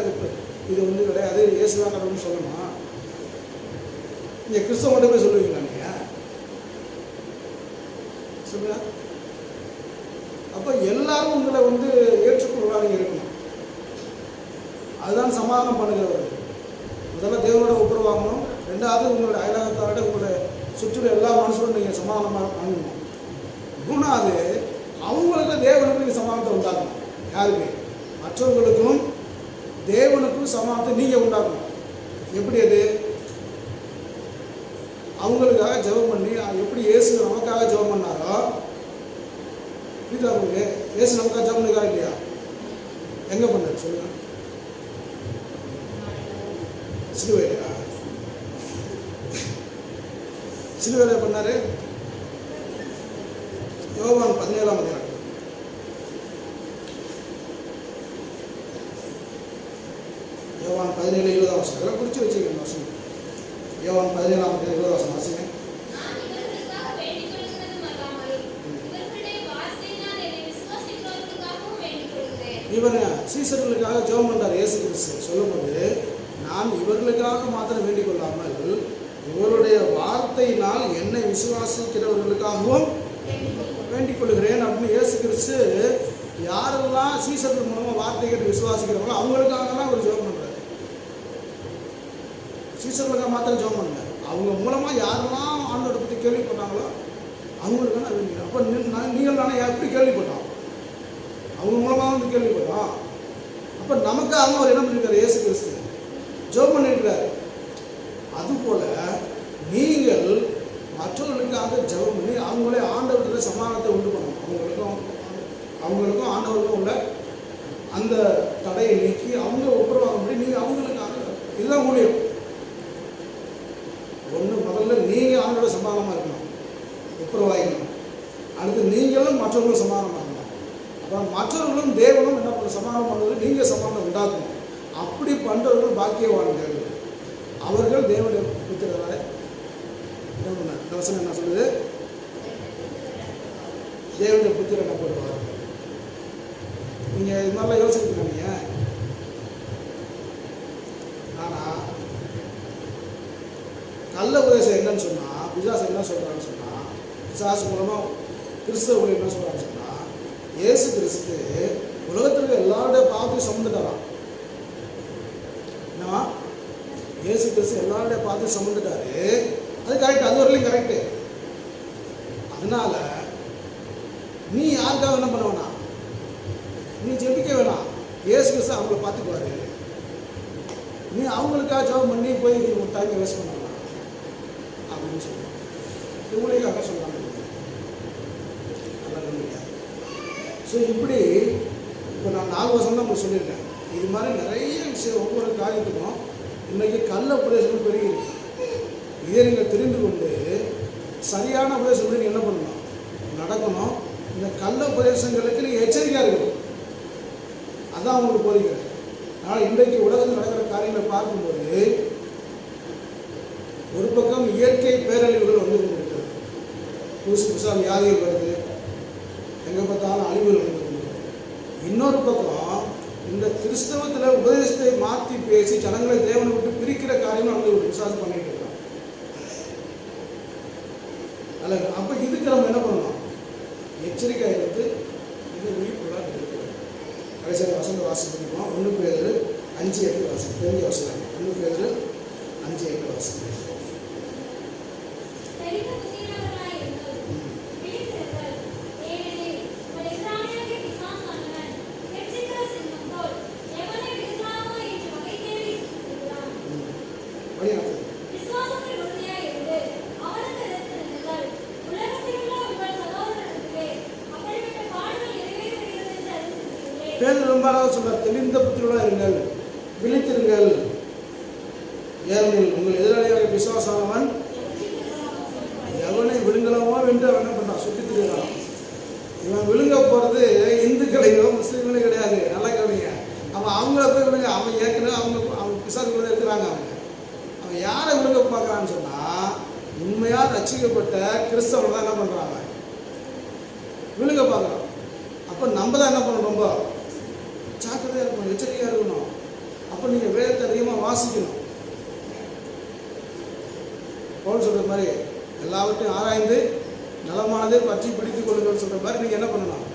இது வந்து கிடையாது, இயேசு தான் கடவுள்னு சொல்லணும். நீங்கள் கிறிஸ்தவங்கள்ட்ட போய் சொல்லுவீங்களா? நீங்கள் சொல்லுங்க. அப்போ எல்லாரும் உங்களை வந்து ஏற்றுக்கொள்வாங்க இருக்கணும். அதுதான் சமாதானம் பண்ணுகிறவர். முதல்ல தேவனோட ஒப்புரவாகணும். 2வது உங்களுடைய அயலாகத்தாரோட உங்களுடைய சுற்றியுள்ள எல்லா மனுஷரும் நீங்கள் சமாதானமாக பண்ணணும். 3வது அவங்களுக்கு தேவனுக்கு நீங்கள் சமாதானத்தை உண்டாக்கணும். யாருக்கு? மற்றவர்களுக்கும் தேவனுக்கும் சமாதானத்தை நீங்கள் உண்டாக்கணும். எப்படி அது? அவங்களுக்காக ஜெபம் பண்ணி, எப்படி இயேசு நமக்காக ஜெபம் பண்ணாரோ, இது அவங்களுக்கு இயேசு நமக்காக ஜெபம் பண்ணிக்கா இல்லையா? எங்கே பண்ணார் சொல்லுங்க? சிலுவையிலையா? சிலுவையில பண்ணாரு. யோவான் 17ஆம் அதிகாரம். யோவான் 17:20 வசனம். இதெல்லாம் குறித்து வச்சுக்கணும் வசனம். யோவான் 17ஆம் அதிகாரம் 20 வசனம் வாசிங்க. நான் இவர்களுக்காக வேண்டிக் கொள்கிறதும் அல்லாமல் இவர்களுடைய வார்த்தையினால் என்னை விசுவாசிக்கிறவர்களுக்காகவும் வேண்டிக் கொள்கிறேன். இவர் சீசர்களுக்காக ஜெபம் பண்றார். இயேசு கிறிஸ்து சொல்லும்போது, நான் இவர்களுக்காக மாத்திரம் வேண்டிக் கொள்ளாமல் இவருடைய வார்த்தையினால் என்னை விசுவாசிக்கிறவர்களுக்காகவும் வேண்டிக் கொள்கிறேன் அப்படின்னு இயேசு கிறிஸ்து யாரெல்லாம் சீசர்கள் மூலமா வார்த்தை கேட்டு விசுவாசிக்கிறாங்களோ அவங்களுக்காகலாம் அவர் ஜெபம் பண்றாரு. சீசர்களுக்காக மாத்திரம் ஜெபம் பண்ணல, அவங்க மூலமா யாரெல்லாம் ஆண்டோட பற்றி கேள்விப்பட்டாங்களோ அவங்களுக்காக நான் வேண்டிக்கிறேன். அப்போ நீங்கள் நானே எப்படி கேள்விப்பட்டோம்? அவங்க மூலமாக வந்து கேள்விப்பட்டோம். அப்போ நமக்காக அவர் என்ன பண்ணியிருக்காரு? இயேசு கிறிஸ்து ஜெபம் பண்ணியிருக்கிறாரு. அதுபோல நீங்கள் மற்றவர்களுக்காக ஜெபம் பண்ணி அவங்களே ஆண்டவர்கிட்ட சமாதானத்தை உண்டு பண்ணணும். அவங்களுக்கும் ஆண்டவருக்கும் உள்ள அந்த தடையை நீக்கி அவங்க ஒப்புரவாக முடியும். நீங்கள் அவங்களுக்காக இதுதான் ஊழியம். முதல்ல நீங்கள் ஆண்டோட சமாதானமாக இருக்கணும், ஒப்புரவாகிக்கணும். அடுத்து நீங்களும் மற்றவர்களும் சமாதானமாக இருக்கணும். அப்புறம் மற்றவர்களும் தேவனும் என்ன பண்ண சமாதானம் பண்ணுவது, நீங்கள் சமாதானம் உண்டாக்கணும். அப்படி பண்ணுறவர்கள் பாக்கியவான்கள், அவர்கள் தேவனுடைய புத்திரராக. இந்த வசனம் என்ன சொல்லுது? தேவனுடைய புத்திரர் எனப்படுவார்கள். நீங்கள் இது மாதிரிலாம் யோசிச்சுருக்கீங்க நீங்கள். ஆனால் கள்ள உபதேசம் என்னன்னு சொன்னால், பிசாசு என்ன சொல்கிறான்னு சொன்னால், பிசாசு மூலமாக கிறிஸ்தவர்கள் என்ன சொல்கிறான்னு சொன்னால், இயேசு கிறிஸ்து உலகத்திற்கு எல்லாருடைய பாவத்தையும் சுமந்துட்டாராம். என்னவா? இயேசு கிறிஸ்து எல்லாருடைய பாவத்தையும் சுமந்துட்டாரு. அது கரெக்ட், அது வரலையும் கரெக்டு. அதனால நீ யாருக்காக என்ன பண்ண வேணாம், நீ ஜெபிக்க வேணாம். இயேசு கிறிஸ்து அவங்கள பார்த்துக்குவாரு. நீ அவங்களுக்காக ஜெபம் பண்ணி போய் ஒரு டைமை வேஸ்ட் பண்ணலாம் அப்படின்னு சொல்லுவாங்க. இவங்களுக்காக சொல்கிறாங்க. ஸோ இப்படி இப்போ நான் 4 வருஷம் தான் உங்களுக்கு சொல்லியிருக்கேன். இது மாதிரி நிறைய விஷயம் ஒவ்வொரு காரியத்துக்கும் இன்றைக்கி கள்ள உபதேசங்கள் பெருகி இருக்கு. இதை நீங்கள் தெரிந்து கொண்டு சரியான உபதேசம் நீங்கள் என்ன பண்ணணும், நடக்கணும். இந்த கள்ள உபதேசங்களுக்கு நீங்கள் எச்சரிக்கையாக இருக்கணும். அதான் அவங்களுக்கு போதிக்கிறேன். அதனால் இன்றைக்கு உலகத்தில் நடக்கிற காரியங்களை பார்க்கும்போது ஒரு பக்கம் இயற்கை பேரழிவுகள் வந்து கொண்டிருக்கிறது. புதுசு புதுசாக வியாதிகள் வருது, எங்கே பார்த்தாலும் அழிவுகள் வந்து கொண்டிருக்கிறது. இன்னொரு பக்கம் இந்த கிறிஸ்தவத்தில் உபதேசத்தை மாற்றி பேசி ஜனங்களை தேவனை விட்டு பிரிக்கிற காரியமும் வந்து ஒரு விசுவாசம் பண்ணிட்டு இருக்காங்க. அல்ல, அப்போ இதுக்கு நம்ம என்ன பண்ணணும், எச்சரிக்கை எடுத்து இது விழிப்புள்ளாக இருக்கிறது. கடைசியாக வசந்த வாசம் பண்ணிப்போம். 1 பேதுரு 5:8 வாசம், பெரிய வசனம். 1 பேதுரு 5:8 வாசம். பேதுரு ரொம்ப அழகாக சொல்றார், தெளிந்த புத்திரர்களாக இருங்கள், விழித்திருங்கள். ஏனெனில் உங்கள் எதிராளியாக விசுவாசமானவன் எவனை விழுங்கலாமோ என்று அவன் என்ன பண்ணான், சுற்றி திரிகிறான். இவன் விழுங்க போகிறது இந்துக்களையோ முஸ்லீம்களோ கிடையாது. நல்லா கவனிங்க. அவன் அவங்கள போய் விழுங்க. அவன் ஏற்கனவே அவங்க பிசாசுக்குள்ளே இருக்கிறாங்க. அவன் யாரை விழுங்க பார்க்குறான்னு சொன்னால், உண்மையாக ரட்சிக்கப்பட்ட கிறிஸ்தவர்கள் தான் என்ன பண்ணுறாங்க, விழுங்க பார்க்குறான். அப்போ நம்ம தான் என்ன பண்ணணும், ரொம்ப ஜாக்கிரதையாக இருக்கணும், எச்சரிக்கையாக இருக்கணும். அப்போ நீங்கள் வேதத்தை அதிகமாக வாசிக்கணும். பவுல் சொல்கிற மாதிரி எல்லாவற்றையும் ஆராய்ந்து நலமானதை பற்றி பிடித்து கொள்ளுங்கள் சொல்கிற மாதிரி நீங்கள் என்ன பண்ணணும்,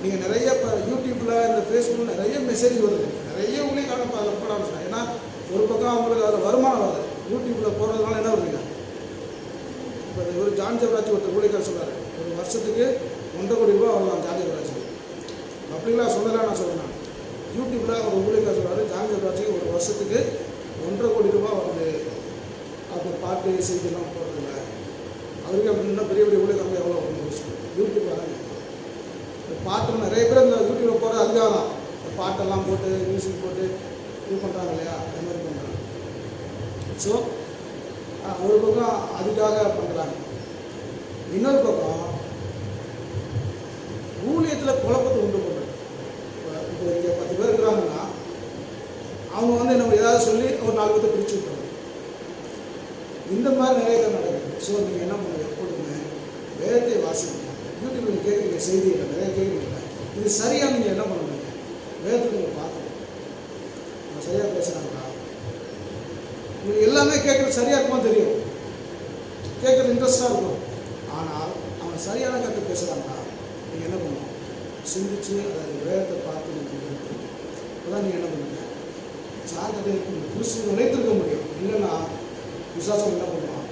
நீங்கள் நிறைய இப்போ யூடியூப்பில் இந்த ஃபேஸ்புக்கில் நிறைய மெசேஜ் வருது, நிறைய ஊழியக்கான போட ஆரம்பிச்சிட்டேன். ஏன்னா ஒரு பக்கம் அவங்களுக்கு அதில் வருமானம் வருது. யூடியூப்பில் போடுறதுனால என்ன வருதுங்க, இப்போ ஒரு ஜான் ஜெபராஜ் ஒருத்தர் ஊழியக்காரர் சொல்கிறார், ஒரு வருஷத்துக்கு 1.5 கோடி ரூபா வரலாம் ஜான் ஜெபராஜ். அப்படிலாம் சொல்லலாம். நான் சொல்கிறேன், யூடியூப்பில் ஒரு ஊழியக்காரர் சொல்கிறார், ஜான் ஜெபராஜுக்கு ஒரு வருஷத்துக்கு 1.5 கோடி ரூபா வருது. அப்போ பாட்டு செய்திலாம் போடுறதில்ல. அவருக்கு அப்படின்னா பெரிய பெரிய ஊழியக்காரங்க எவ்வளோ யூடியூப் வராங்க. இந்த பாட்டு நிறைய பேர் இந்த யூடியூப்பில் போகிற அதுக்காக தான் இந்த பாட்டெல்லாம் போட்டு மியூசிக் போட்டு இது பண்ணுறாங்க இல்லையா, அது மாதிரி பண்ணுறாங்க. ஸோ ஒரு பக்கம் அதுக்காக பண்ணுறாங்க. இன்னொரு பக்கம் ஏதாவது சொல்லி ஒரு 4 பேர்த்தை பிரித்து விட்டுருவாங்க. இந்த மாதிரி நிறைய பேர் நடக்குது. ஸோ நீங்கள் என்ன பண்ணுங்க, எப்பொழுதுமே வேதத்தை வாசிங்க. யூடியூப்ல கேட்குறீங்க, செய்தியில் நிறைய கேட்குறீங்க, இது சரியாக நீங்கள் என்ன பண்ணுவீங்க, வேதத்தை நீங்கள் பார்க்கணும். நம்ம சரியாக பேசுகிறாங்களா, உங்களுக்கு எல்லாமே கேட்குறது சரியாக இருக்குமா தெரியும், கேட்குறது இன்ட்ரெஸ்டாக இருக்கும். ஆனால் அவங்க சரியான கருத்து பேசுகிறாங்களா, நீங்கள் என்ன பண்ணணும், சிந்திச்சு அதை வேதத்தை பார்த்து நீங்கள் அப்போதான் நீங்கள் என்ன பண்ணுங்க, சாதனை கிறிஸ்துவ நிலைத்திருக்க முடியும். இல்லைன்னா விசுவாசம் என்ன பண்ணுவான்,